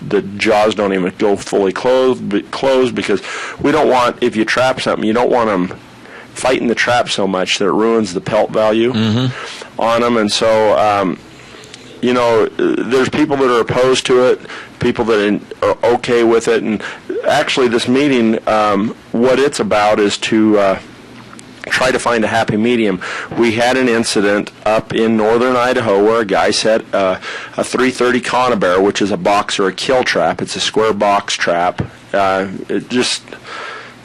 the jaws don't even go fully closed because we don't want, if you trap something, you don't want them fighting the trap so much that it ruins the pelt value on them. And so, there's people that are opposed to it, people that are okay with it. And actually this meeting, what it's about is to try to find a happy medium. We had an incident up in northern Idaho where a guy set a 330 conibear, which is a box or a kill trap. It's a square box trap. It's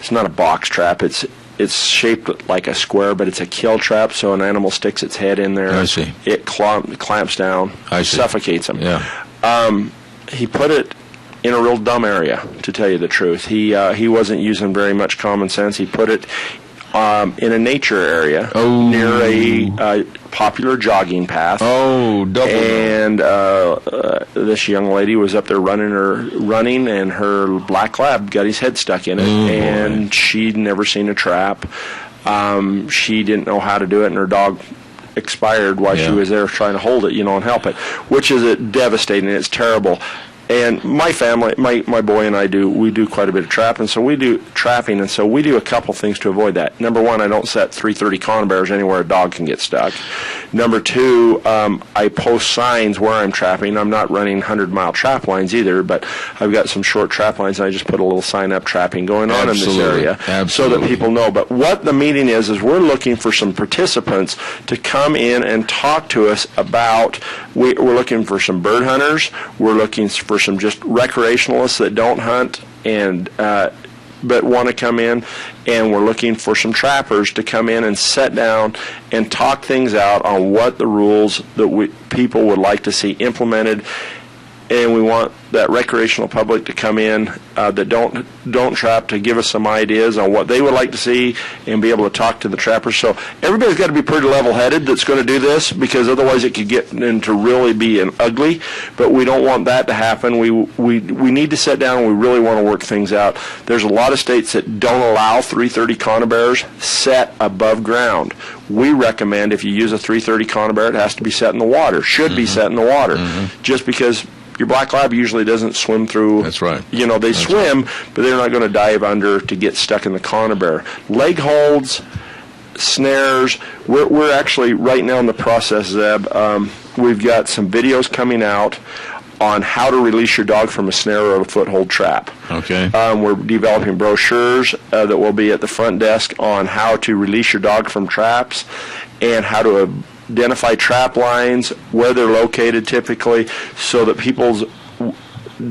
not a box trap. It's it's shaped like a square, but it's a kill trap. So an animal sticks its head in there. I see. It clamps down, suffocates them. Yeah. He put it in a real dumb area, to tell you the truth. He wasn't using very much common sense. He put it in a nature area near a popular jogging path. Oh, double. And this young lady was up there running, and her black lab got his head stuck in it, and she'd never seen a trap. She didn't know how to do it, and her dog expired while she was there trying to hold it, and help it, which is devastating. It's terrible. And my family, my boy and I we do quite a bit of trapping, so we do trapping, and so we do a couple things to avoid that. Number one, I don't set 330 conibears anywhere a dog can get stuck. Number two, I post signs where I'm trapping. I'm not running 100-mile trap lines either, but I've got some short trap lines, and I just put a little sign up, trapping going on in this area, so that people know. But what the meeting is we're looking for some participants to come in and talk to us about, we're looking for some bird hunters, we're looking for some just recreationalists that don't hunt and but want to come in, and we're looking for some trappers to come in and sit down and talk things out on what the rules that people would like to see implemented. And we want that recreational public to come in that don't trap, to give us some ideas on what they would like to see and be able to talk to the trappers. So everybody's got to be pretty level-headed that's going to do this, because otherwise it could get into really being ugly. But we don't want that to happen. We need to sit down and we really want to work things out. There's a lot of states that don't allow 330 conibears set above ground. We recommend if you use a 330 conibear, it has to be set in the water, should be set in the water, just because your black lab usually doesn't swim through. That's right. They swim, but they're not going to dive under to get stuck in the conibear. Leg holds, snares, we're actually right now in the process, Zeb. We've got some videos coming out on how to release your dog from a snare or a foothold trap. Okay. We're developing brochures that will be at the front desk on how to release your dog from traps and how to identify trap lines, where they're located typically, so that people's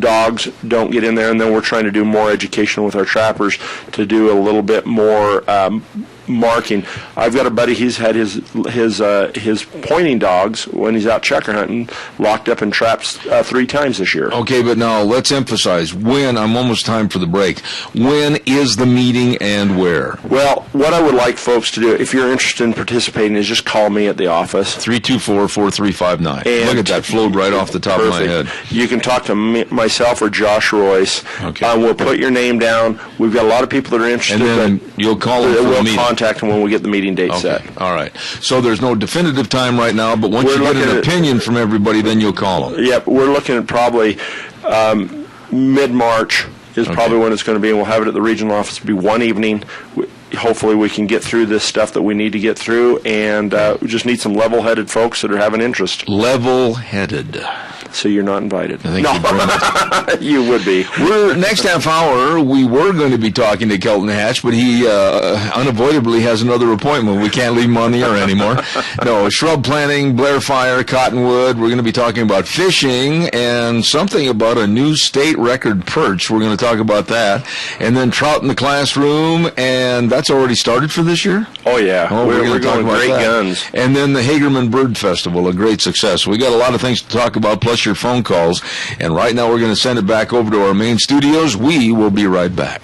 dogs don't get in there. And then we're trying to do more education with our trappers to do a little bit more marking. I've got a buddy, he's had his pointing dogs when he's out checker hunting locked up in traps 3 times this year. Okay, but now let's emphasize I'm almost time for the break. When is the meeting and where? Well, what I would like folks to do, if you're interested in participating, is just call me at the office. 324-4359. Look at that, flowed right off the top of my head. You can talk to myself or Josh Royce. Okay. We'll put your name down. We've got a lot of people that are interested. And then you'll call them for the meeting. Contact them when we get the meeting date set. All right. So there's no definitive time right now, but once you get an opinion from everybody, then you'll call them. Yep. We're looking at probably mid-March is probably when it's going to be, and we'll have it at the regional office. It'll be one evening. Hopefully we can get through this stuff that we need to get through, and we just need some level-headed folks that are having interest. Level-headed. So you're not invited. Thank you very much. You would be. Next half hour, we were going to be talking to Kelton Hatch, but he unavoidably has another appointment. We can't leave him on the air anymore. No, shrub planting, Blair Fire, Cottonwood. We're going to be talking about fishing and something about a new state record perch. We're going to talk about that. And then trout in the classroom, and that's already started for this year? Oh, yeah. We're going great that. Guns. And then the Hagerman Bird Festival, a great success. We got a lot of things to talk about, plus your phone calls. And right now we're going to send it back over to our main studios. We will be right back.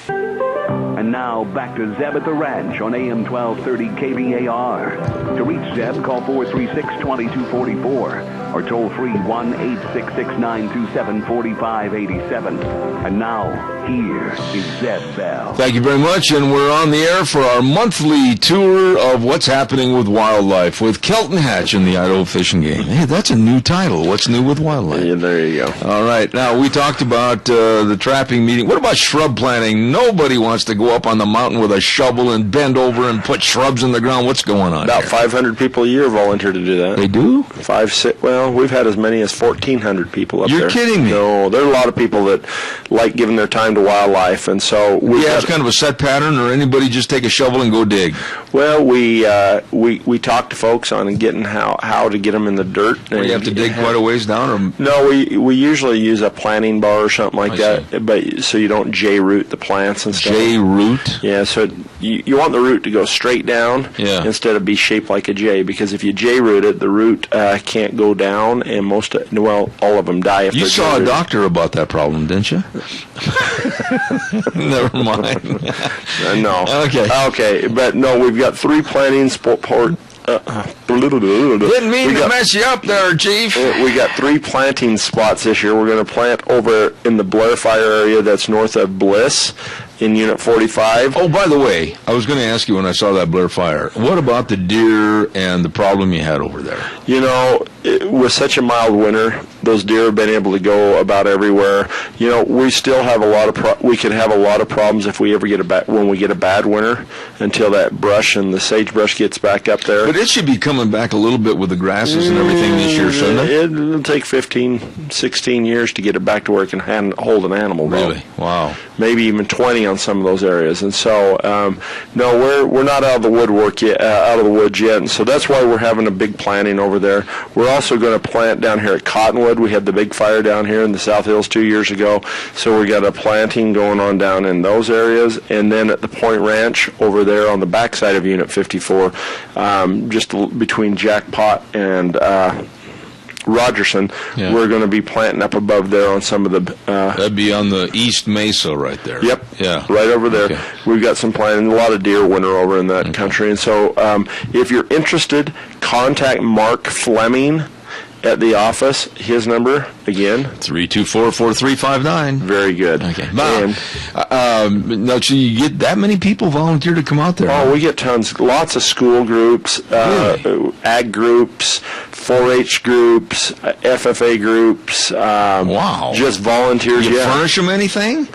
And now back to Zeb at the Ranch on AM 1230 KVAR. To reach Zeb, call 436-2244 or toll free 1-866-927-4587. And now, here is Zeb Bell. Thank you very much, and we're on the air for our monthly tour of what's happening with wildlife with Kelton Hatch in the Idaho Fishing Game. Hey, that's a new title. What's new with wildlife? Yeah, there you go. All right. Now, we talked about the trapping meeting. What about shrub planting? Nobody wants to go up on the mountain with a shovel and bend over and put shrubs in the ground. What's going on About here? 500 people a year volunteer to do that. They do? 5, 6. Well, we've had as many as 1,400 people up there. You're kidding me. No, there are a lot of people that like giving their time to wildlife, and so we have kind of a set pattern, or anybody just take a shovel and go dig? Well, we talk to folks on getting how to get them in the dirt. Or you have to dig quite a ways down, or no? We usually use a planting bar or something like that, but so you don't J-root the plants and stuff. J-root? root. Yeah, so you want the root to go straight down instead of be shaped like a J, because if you J-root it, the root can't go down, and all of them die if You they're saw a J-rooted. doctor about that problem, didn't you? Never mind. No. Okay. But no, we've got 3 planting Didn't mean to mess you up there, Chief. We got 3 planting spots this year. We're going to plant over in the Blair Fire area that's north of Bliss in Unit 45. Oh, by the way, I was going to ask you when I saw that Blair Fire, what about the deer and the problem you had over there? You know, with such a mild winter, those deer have been able to go about everywhere. You know, we still have a lot of we could have a lot of problems if we ever get when we get a bad winter, until that brush and the sagebrush gets back up there. But it should be coming back a little bit with the grasses and everything this year, shouldn't it? It'll take 15, 16 years to get it back to where it can hold an animal. Really? Wow. Maybe even 20 on some of those areas. And so, no, we're not out of the woodwork yet, out of the woods yet. And so that's why we're having a big planting over there. We're also going to plant down here at Cottonwood. We had the big fire down here in the South Hills 2 years ago. So we got a planting going on down in those areas. And then at the Point Ranch over there on the backside of Unit 54, just between Jackpot and Rogerson, we're going to be planting up above there on some of the... That'd be on the East Mesa right there. Yep. Yeah. Right over there. Okay. We've got some planting. A lot of deer winter over in that country. And so if you're interested, contact Mark Fleming at the office. His number, again? 324-4359. Very good. Okay. Now, so you get that many people volunteer to come out there? Oh, we get tons. Lots of school groups, ag groups, 4-H groups, FFA groups. Wow. Just volunteers. You furnish them anything?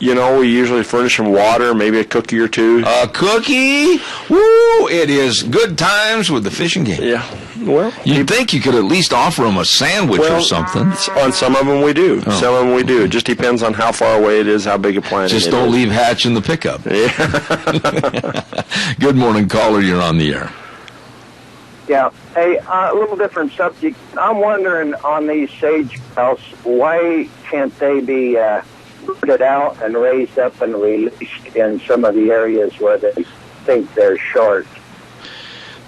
You know, we usually furnish them water, maybe a cookie or two. A cookie? Woo! It is good times with the fish and game. Yeah. Well, you'd think you could at least offer them a sandwich or something. On some of them we do. Some of them we do. It just depends on how far away it is, how big a plant it is. Just don't leave Hatch in the pickup. Yeah. Good morning, caller. You're on the air. Yeah. Hey, a little different subject. I'm wondering on these sage grouse, why can't they be rooted out and raised up and released in some of the areas where they think they're short?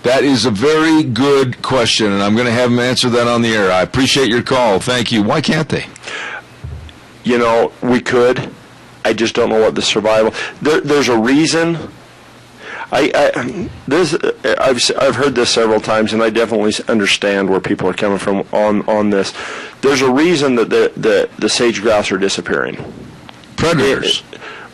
That is a very good question, and I'm going to have them answer that on the air. I appreciate your call. Thank you. Why can't they? You know, we could. I just don't know what the survival... There's a reason... I've heard this several times, and I definitely understand where people are coming from on this. There's a reason that the sage grouse are disappearing. Predators.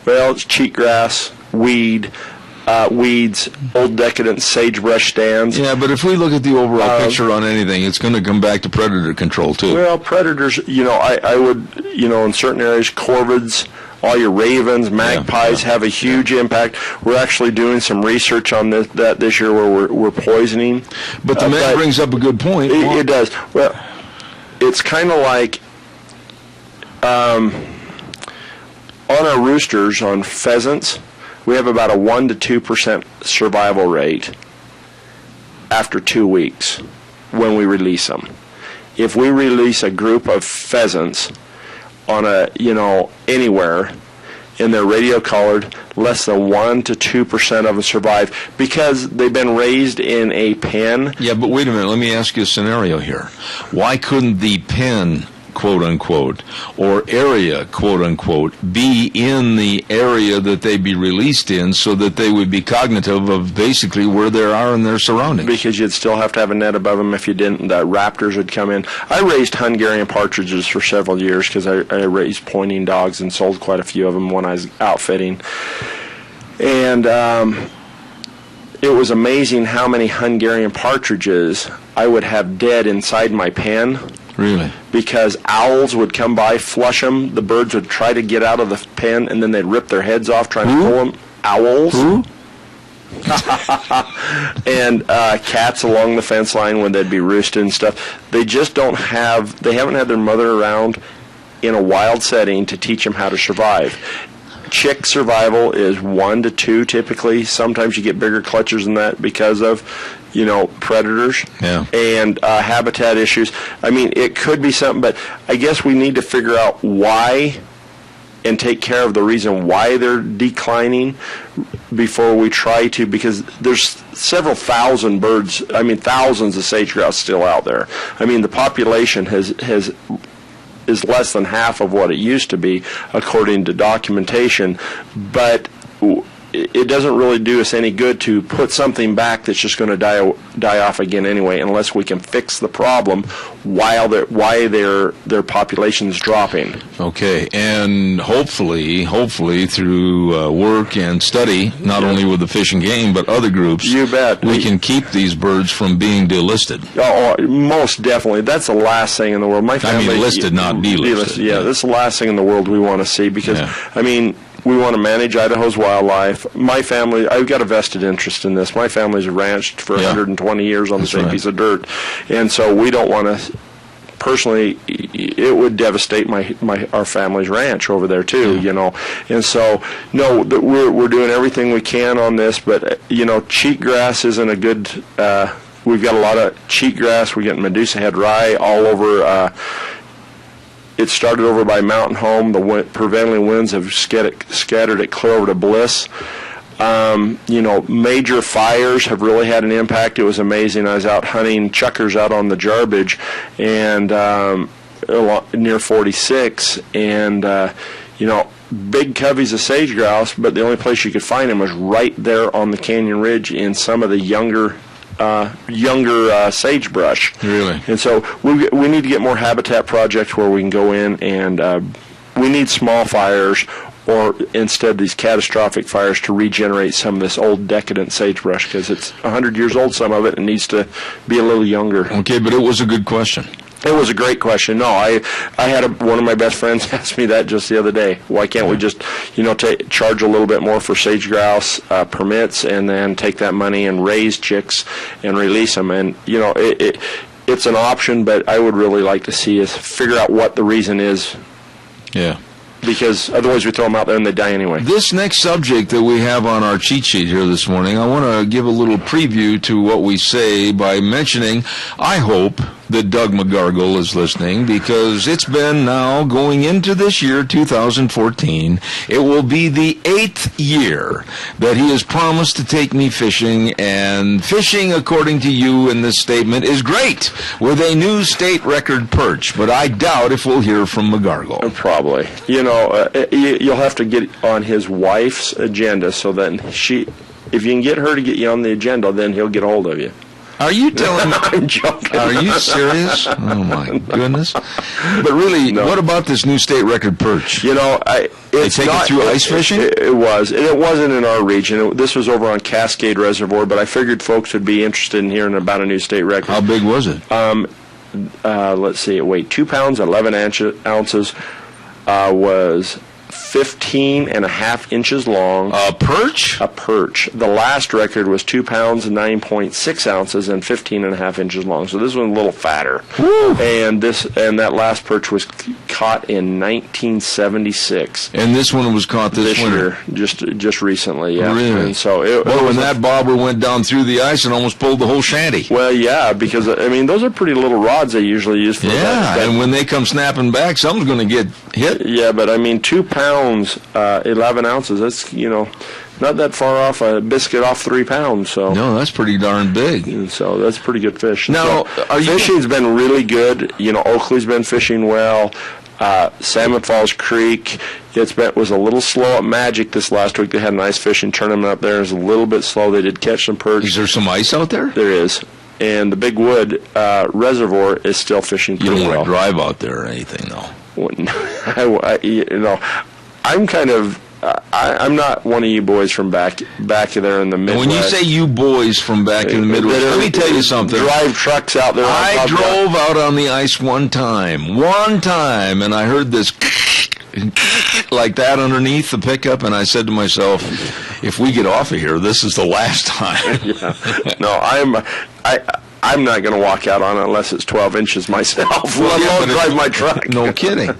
It's cheatgrass, weeds, old decadent sagebrush stands. Yeah, but if we look at the overall picture on anything, it's going to come back to predator control, too. Well, predators, I would, in certain areas, corvids, all your ravens, magpies have a huge impact. We're actually doing some research on that this year where we're poisoning. But the man brings up a good point. It does. Well, it's kind of like on our roosters, on pheasants, we have about a 1 to 2% survival rate after 2 weeks when we release them. If we release a group of pheasants on anywhere, and they're radio collared, less than 1 to 2% of them survive because they've been raised in a pen. Yeah, but wait a minute. Let me ask you a scenario here. Why couldn't the pen, quote unquote, or area, quote unquote, be in the area that they be released in so that they would be cognitive of basically where they are in their surroundings? Because you'd still have to have a net above them. If you didn't, the raptors would come in. I raised Hungarian partridges for several years because I raised pointing dogs and sold quite a few of them when I was outfitting. And it was amazing how many Hungarian partridges I would have dead inside my pen. Really? Because owls would come by, flush them. The birds would try to get out of the pen, and then they'd rip their heads off trying to pull them. Owls. Who? And cats along the fence line when they'd be roosted and stuff. They just they haven't had their mother around in a wild setting to teach them how to survive. Chick survival is 1 to 2 typically. Sometimes you get bigger clutches than that because of, predators and habitat issues. I mean, it could be something, but I guess we need to figure out why and take care of the reason why they're declining before we try to, because there's several thousand birds, thousands of sage grouse still out there. The population is less than half of what it used to be, according to documentation, but it doesn't really do us any good to put something back that's just going to die off again anyway, unless we can fix the problem why their population's dropping. Okay, and hopefully through work and study, not only with the Fish and Game but other groups, you bet, we can keep these birds from being delisted. Oh, most definitely. That's the last thing in the world. My family, listed, not delisted. Yeah, that's the last thing in the world we want to see, because we want to manage Idaho's wildlife. My family, I've got a vested interest in this. My family's ranched for 120 years on the same piece of dirt, and so we don't want to. Personally, it would devastate our family's ranch over there too, And so, no, we're doing everything we can on this, but cheatgrass isn't a good. We've got a lot of cheatgrass. We get Medusa head rye all over. It started over by Mountain Home. The prevailing winds have scattered it clear over to Bliss. Major fires have really had an impact. It was amazing. I was out hunting chuckers out on the Jarbidge and near 46, and big coveys of sage grouse, but the only place you could find them was right there on the canyon ridge in some of the younger sagebrush. Really? And so we need to get more habitat projects where we can go in, and we need small fires, or instead these catastrophic fires, to regenerate some of this old decadent sagebrush, because it's 100 years old, some of it, and needs to be a little younger. Okay, but it was a good question. It was a great question. No, I had one of my best friends ask me that just the other day. Why can't we just, charge a little bit more for sage grouse permits, and then take that money and raise chicks and release them? And it's an option, but I would really like to see us figure out what the reason is. Yeah. Because otherwise we throw them out there and they die anyway. This next subject that we have on our cheat sheet here this morning, I want to give a little preview to what we say by mentioning, I hope that Doug McGargle is listening, because it's been now going into this year, 2014. It will be the 8th year that he has promised to take me fishing, and fishing, according to you in this statement, is great, with a new state record perch, but I doubt if we'll hear from McGargle. Probably. You'll have to get on his wife's agenda, so then if you can get her to get you on the agenda, then he'll get a hold of you. Are you telling me? I'm joking. Are you serious? Oh, my goodness. But really, what about this new state record perch? They take it through ice fishing? It was. It wasn't in our region. This was over on Cascade Reservoir, but I figured folks would be interested in hearing about a new state record. How big was it? Let's see. It weighed 2 pounds, 11 ounces, was 15 and a half inches long. A perch? A perch. The last record was 2 pounds, 9.6 ounces, and 15 and a half inches long. So this one's a little fatter. Woo. And that last perch was caught in 1976. And this one was caught this winter? Year, just recently, yeah. Really? And so when that bobber went down through the ice and almost pulled the whole shanty. Well, yeah, because those are pretty little rods they usually use for that. Yeah, and when they come snapping back, something's going to get hit. Yeah, but 2 pounds, 11 ounces, that's, not that far off a biscuit off 3 pounds. So no, that's pretty darn big. And so that's pretty good fish. Now, fishing's been really good. Oakley's been fishing well. Salmon Falls Creek, was a little slow at Magic this last week. They had an ice fishing tournament up there. It was a little bit slow. They did catch some perch. Is there some ice out there? There is. And the Big Wood Reservoir is still fishing pretty well. You don't want to drive out there or anything, though. I'm kind of... I'm not one of you boys from back there in the Midwest. When you say you boys from back in the Midwest, let me tell you something. Drive trucks out there. I drove out on the ice one time, and I heard this like that underneath the pickup, and I said to myself, if we get off of here, this is the last time. Yeah. No, I'm not going to walk out on it unless it's 12 inches myself. Well, I'll drive my truck. No kidding.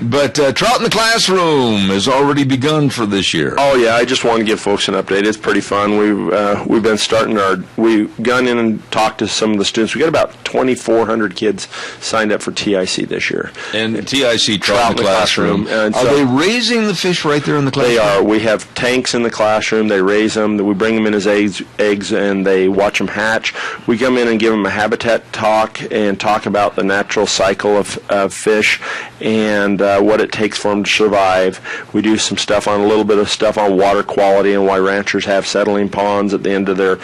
But Trout in the Classroom has already begun for this year. Oh yeah, I just want to give folks an update. It's pretty fun. We've been starting we've gone in and talked to some of the students. We got about 2,400 kids signed up for TIC this year. And TIC, Trout in the Classroom. And are they raising the fish right there in the classroom? They are. We have tanks in the classroom. They raise them. We bring them in as eggs, and they watch them hatch. We come in and give them a habitat talk and talk about the natural cycle of fish and what it takes for them to survive. We do some stuff on a little bit of stuff on water quality and why ranchers have settling ponds at the end of their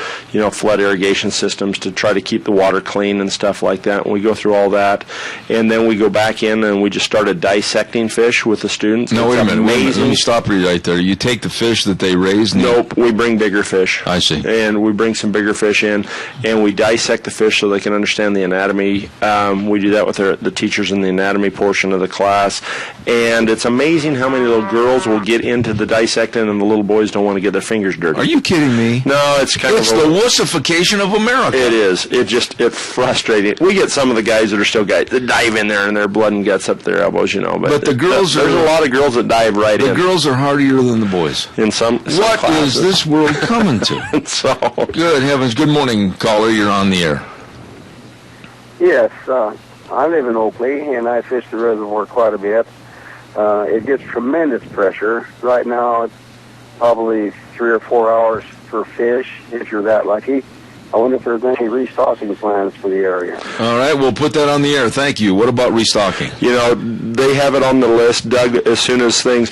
flood irrigation systems to try to keep the water clean and stuff like that. And we go through all that, and then we go back in and we just started dissecting fish with the students. No, wait a minute. Amazing. Let me stop you right there. You take the fish that they raise? Nope. We bring bigger fish. I see. And we bring some bigger fish in, and we dissect the fish so they can understand the anatomy. We do that with the teachers in the anatomy portion of the class, and it's amazing how many little girls will get into the dissecting and the little boys don't want to get their fingers dirty. Are you kidding me? No, it's kind of the wussification of America. It is. It's frustrating. We get some of the guys that are still guys that dive in there and their blood and guts up their elbows, But the girls there's a lot of girls that dive right in. The girls are hardier than the boys. In some What classes. is this world coming to? So good heavens. Good morning, caller. You're on the air. Yes, I live in Oakley, and I fish the reservoir quite a bit. It gets tremendous pressure. Right now, it's probably 3 or 4 hours for fish, if you're that lucky. I wonder if there's any restocking plans for the area. All right, we'll put that on the air. Thank you. What about restocking? They have it on the list, Doug, as soon as things...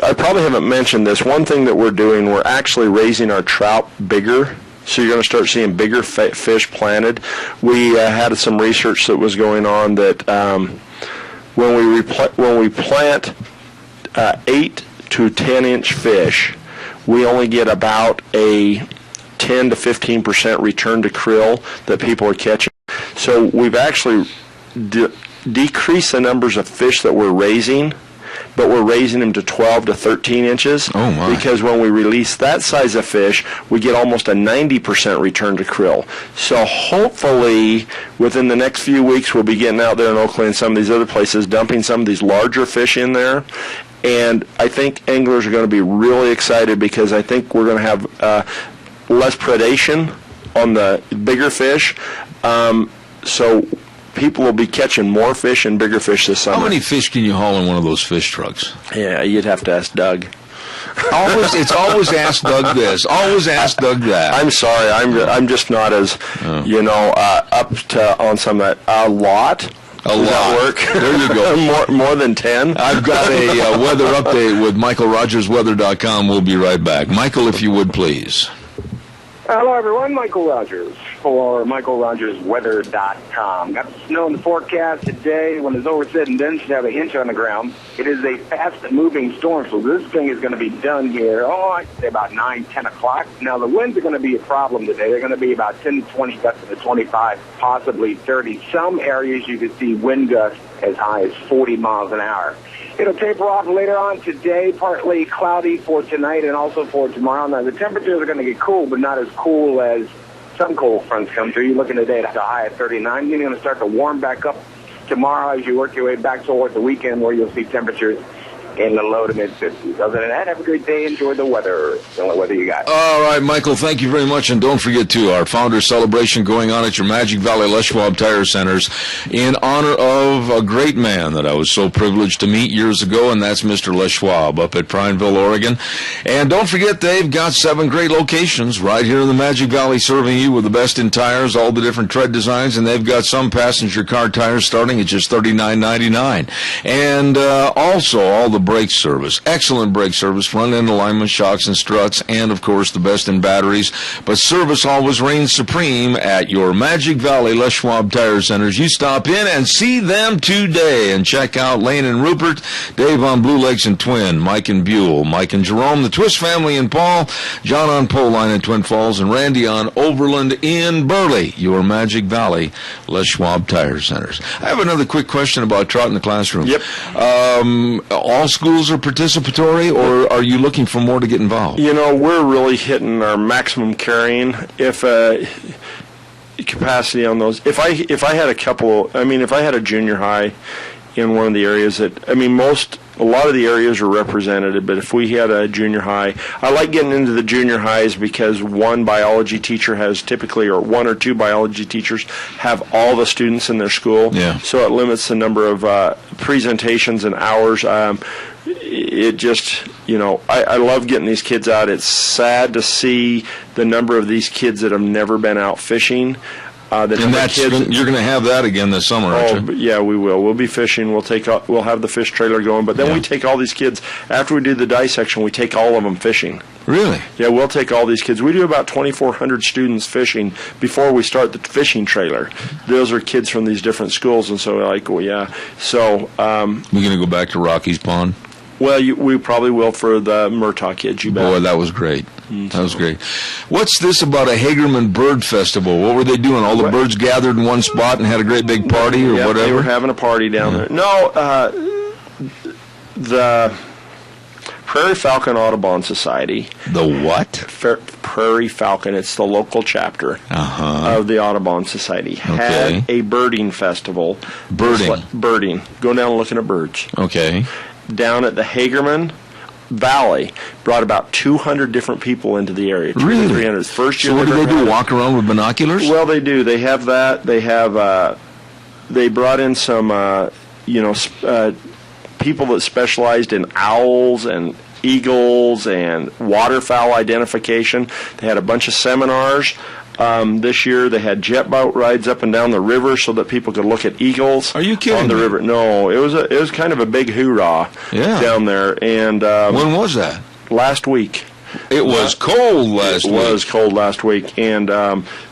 I probably haven't mentioned this. One thing that we're doing, we're actually raising our trout bigger. So you're going to start seeing bigger fish planted. We had some research that was going on that when we plant 8 to 10 inch fish, we only get about a 10 to 15% return to krill that people are catching. So we've actually decreased the numbers of fish that we're raising, but we're raising them to 12 to 13 inches. Oh, my. Because when we release that size of fish, we get almost a 90% return to krill. So hopefully, within the next few weeks, we'll be getting out there in Oakley and some of these other places, dumping some of these larger fish in there. And I think anglers are going to be really excited because I think we're going to have less predation on the bigger fish. So people will be catching more fish and bigger fish this summer. How many fish can you haul in one of those fish trucks? Yeah, you'd have to ask Doug. It's always ask Doug this. Always ask Doug that. I'm sorry. I'm just not as up to on some of that. A lot. Does that work? There you go. more than 10. I've got a weather update with MichaelRogersWeather.com. We'll be right back. Michael, if you would, please. Hello, everyone. Michael Rogers for MichaelRogersWeather.com. Got snow in the forecast today. When it's over said and done, should have an inch on the ground. It is a fast-moving storm, so this thing is going to be done here, I'd say about 9, 10 o'clock. Now, the winds are going to be a problem today. They're going to be about 10 to 20 gusts to 25, possibly 30. Some areas you could see wind gusts as high as 40 miles an hour. It'll taper off later on today, partly cloudy for tonight and also for tomorrow. Now, the temperatures are going to get cool, but not as cool as some cold fronts come through. You're looking today at a high of 39. You're going to start to warm back up tomorrow as you work your way back towards the weekend where you'll see temperatures in the low to mid-50s. Other than that, have a great day. Enjoy the weather. The only weather you got. All right, Michael, thank you very much. And don't forget, too, our Founders Celebration going on at your Magic Valley Les Schwab Tire Centers in honor of a great man that I was so privileged to meet years ago, and that's Mr. Les Schwab up at Prineville, Oregon. And don't forget, they've got 7 great locations right here in the Magic Valley serving you with the best in tires, all the different tread designs, and they've got some passenger car tires starting at just $39.99. And also all the brake service, excellent brake service, front end alignment, shocks and struts, and of course the best in batteries. But service always reigns supreme at your Magic Valley Les Schwab Tire Centers. You stop in and see them today and check out Lane and Rupert, Dave on Blue Lakes and Twin, Mike and Buell, Mike and Jerome, the Twist family in Paul, John on Poline in Twin Falls, and Randy on Overland in Burley. Your Magic Valley Les Schwab Tire Centers. I have another quick question about trout in the classroom. Yep. All schools are participatory, or are you looking for more to get involved? We're really hitting our maximum carrying. If capacity on those, if I had a couple, if I had a junior high in one of the areas that, I mean, a lot of the areas are represented, but if we had a junior high, I like getting into the junior highs because one biology teacher has typically, or one or two biology teachers have all the students in their school. Yeah. So it limits the number of presentations and hours. It just, I love getting these kids out. It's sad to see the number of these kids that have never been out fishing. And you're going to have that again this summer, aren't you? Yeah, we will. We'll be fishing. We'll have the fish trailer going, but then we take all these kids after we do the dissection. We take all of them fishing. Really? Yeah, we'll take all these kids. We do about 2,400 students fishing before we start the fishing trailer. Those are kids from these different schools, and so we're like, well, yeah. So we're going to go back to Rocky's Pond. Well, we probably will for the Murtaugh kids. You bet. Boy, that was great. That was great. What's this about a Hagerman Bird Festival? What were they doing? All the birds gathered in one spot and had a great big party or whatever? They were having a party down there. No, the Prairie Falcon Audubon Society. The what? Prairie Falcon. It's the local chapter of the Audubon Society. Had a birding festival. Birding. Go down looking at birds. Okay. Down at the Hagerman Valley, brought about 200 different people into the area. Really? 300. First year. So what do they do? Walk around with binoculars? Well, they do. They have that. They have. They brought in some, people that specialized in owls and eagles and waterfowl identification. They had a bunch of seminars. This year they had jet boat rides up and down the river so that people could look at eagles. Are you kidding on the me? river? No, it was kind of a big hoorah down there. And when was that? Last week. It was cold last week. It was cold last week, and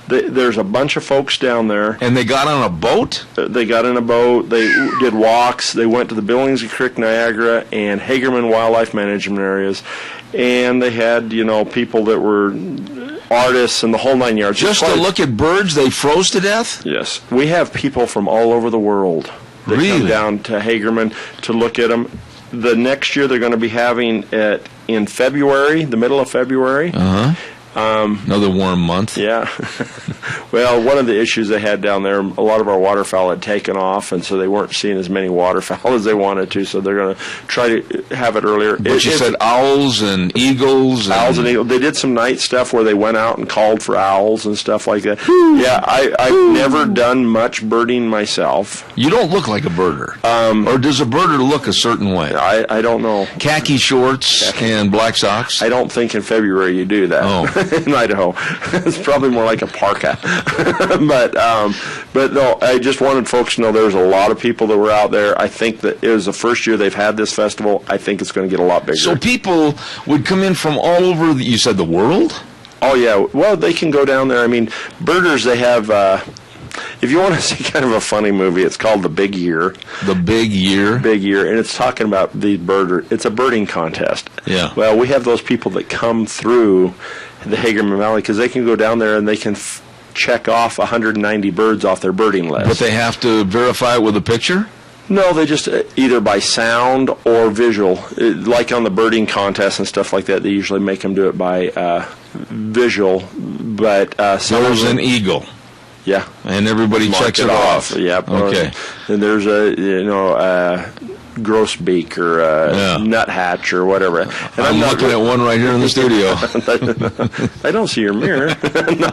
there's a bunch of folks down there. And they got on a boat? They got in a boat. They did walks. They went to the Billings Creek, Niagara, and Hagerman Wildlife Management areas. And they had, people that were artists and the whole 9 yards. Just to look at birds they froze to death? Yes. We have people from all over the world that come down to Hagerman to look at them. The next year they're going to be having it in February, the middle of February. Another warm month. Yeah. Well, one of the issues they had down there, a lot of our waterfowl had taken off, and so they weren't seeing as many waterfowl as they wanted to, so they're going to try to have it earlier. But you said owls and eagles. Owls and eagles. They did some night stuff where they went out and called for owls and stuff like that. Yeah, I've never done much birding myself. You don't look like a birder. Or does a birder look a certain way? I don't know. Khaki shorts and black socks? I don't think in February you do that. In Idaho. It's probably more like a parka. but no, I just wanted folks to know there's a lot of people that were out there. I think that it was the first year they've had this festival. I think it's going to get a lot bigger. So people would come in from all over, you said the world? Oh, yeah. Well, they can go down there. I mean, birders, they have... if you want to see kind of a funny movie, it's called The Big Year. The Big Year? Big Year, and it's talking about the birder. It's a birding contest. Yeah. Well, we have those people that come through the Hagerman Valley because they can go down there and they can check off 190 birds off their birding list. But they have to verify it with a picture? No, they just either by sound or visual. Like on the birding contest and stuff like that, they usually make them do it by visual. But there's an eagle. Yeah, and everybody checks it off. Yep. Okay. And there's a grosbeak or nuthatch or whatever. And I'm looking at one right here in the studio. I don't see your mirror. No,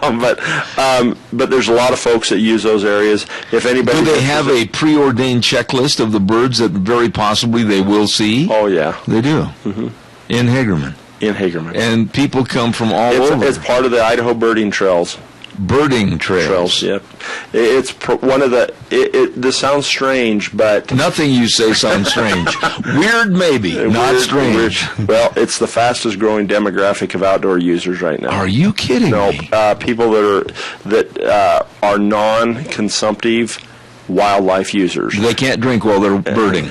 but there's a lot of folks that use those areas. If anybody, do they have a preordained checklist of the birds that very possibly they will see? Oh yeah, they do. Mm-hmm. In Hagerman. In Hagerman. And people come from all over. It's part of the Idaho birding trails. Birding trails. Yep. It's one of the. This sounds strange, but nothing you say sounds strange. Weird, maybe, not strange. Weird. Well, it's the fastest growing demographic of outdoor users right now. Are you kidding me? People that are non-consumptive wildlife users. They can't drink while they're birding.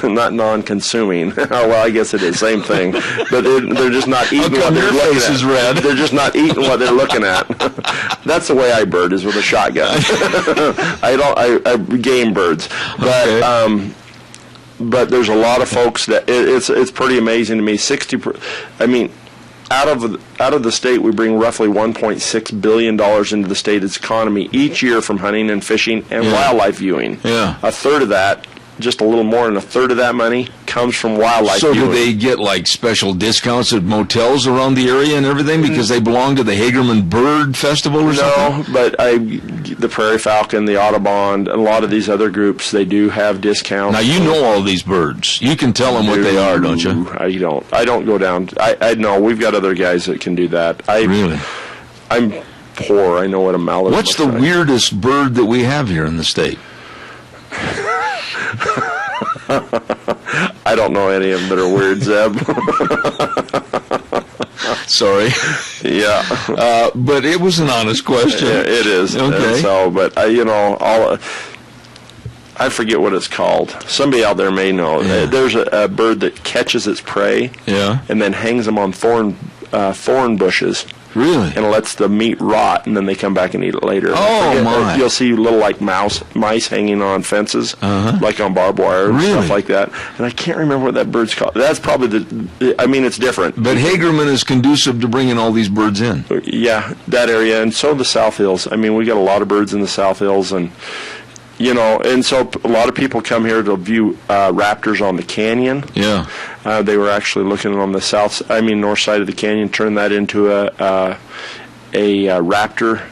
Not non-consuming. Well, I guess it is same thing. But they're just not eating what they're looking at. Is red. They're just not eating what they're looking at. That's the way I bird, is with a shotgun. I game birds, but okay. But there's a lot of folks that it's pretty amazing to me. out of the state, we bring roughly $1.6 billion into the state's economy each year from hunting and fishing and wildlife viewing. Yeah. A third of that, just a little more than a third of that money, comes from wildlife viewing. So do they get like special discounts at motels around the area and everything because they belong to the Hagerman Bird Festival or something? No, but the Prairie Falcon, the Audubon, and a lot of these other groups, they do have discounts. Now, you know all these birds. You can tell them what they are, don't you? I don't go down. I know. We've got other guys that can do that. Really? I'm poor. I know what a mallard What's the weirdest bird that we have here in the state? I don't know any of them that are weird, Zeb. Sorry. Yeah. But it was an honest question. Yeah, it is. Okay. And so, but, I forget what it's called. Somebody out there may know. Yeah. There's a bird that catches its prey and then hangs them on thorn bushes. Really? And lets the meat rot, and then they come back and eat it later. Oh, my. You'll see little, like, mice hanging on fences, like on barbed wire and stuff like that. And I can't remember what that bird's called. That's probably it's different. But Hagerman is conducive to bringing all these birds in. Yeah, that area, and so the South Hills. I mean, we got a lot of birds in the South Hills, and... and so a lot of people come here to view raptors on the canyon. Yeah. They were actually looking on the north side of the canyon, turn that into a raptor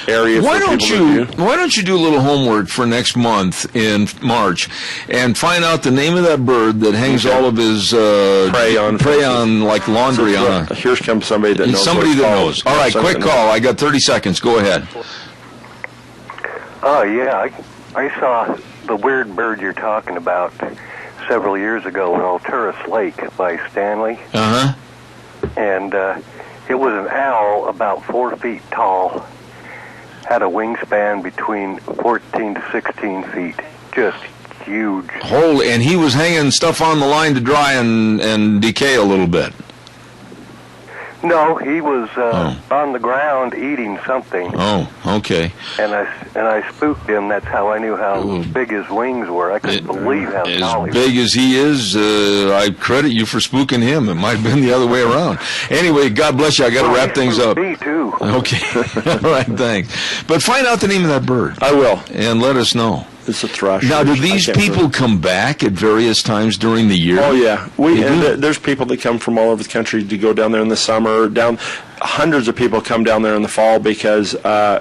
area. Why don't you do a little homework for next month in March and find out the name of that bird that hangs all of his prey on like laundry on a... Here comes somebody that knows. Somebody that knows. All right, quick call. I got 30 seconds. Go ahead. Oh, yeah. I saw the weird bird you're talking about several years ago in Alturas Lake by Stanley. Uh-huh. And it was an owl about 4 feet tall, had a wingspan between 14 to 16 feet, just huge. And he was hanging stuff on the line to dry and decay a little bit. No, he was on the ground eating something. Oh, okay. And I spooked him. That's how I knew how big his wings were. I couldn't believe how tall he was. As big as he is, I credit you for spooking him. It might have been the other way around. Anyway, God bless you. I got to wrap things up. Me too. Okay. All right, thanks. But find out the name of that bird. I will. And let us know. It's a thrush. Now, do these people come back at various times during the year? Oh, yeah. There's people that come from all over the country to go down there in the summer. Hundreds of people come down there in the fall because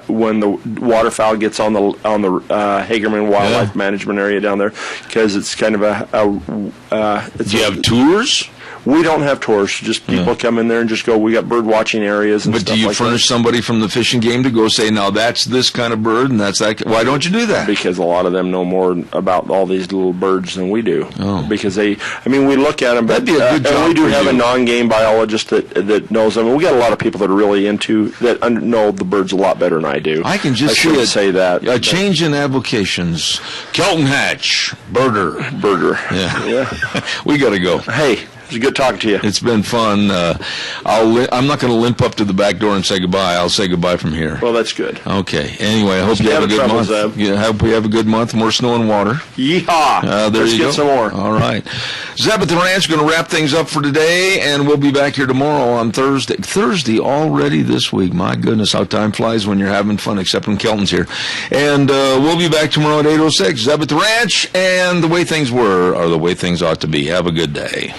when the waterfowl gets on the Hagerman Wildlife Management Area down there, because it's kind of do you have tours? We don't have tours. Just people come in there and just go, we got bird watching areas and stuff like that. But do you furnish somebody from the fishing game to go say, now that's this kind of bird and that's that? Why don't you do that? Because a lot of them know more about all these little birds than we do. Oh. Because we look at them, but that'd be a good job and we do for have you. a non-game biologist that knows them. And we got a lot of people that are really into, that know the birds a lot better than I do. I can just say that. A change in avocations. Kelton Hatch, birder. Yeah. We got to go. Hey. It was good talking to you. It's been fun. I'm not going to limp up to the back door and say goodbye. I'll say goodbye from here. Well, that's good. Okay. Anyway, I hope you have a good month. I hope we have a good month. More snow and water. Yeehaw! Let's get some more. All right. Zeb at the Ranch going to wrap things up for today, and we'll be back here tomorrow on Thursday. Thursday already this week. My goodness, how time flies when you're having fun, except when Kelton's here. And we'll be back tomorrow at 8:06. Zeb at the Ranch, and the way things were are the way things ought to be. Have a good day.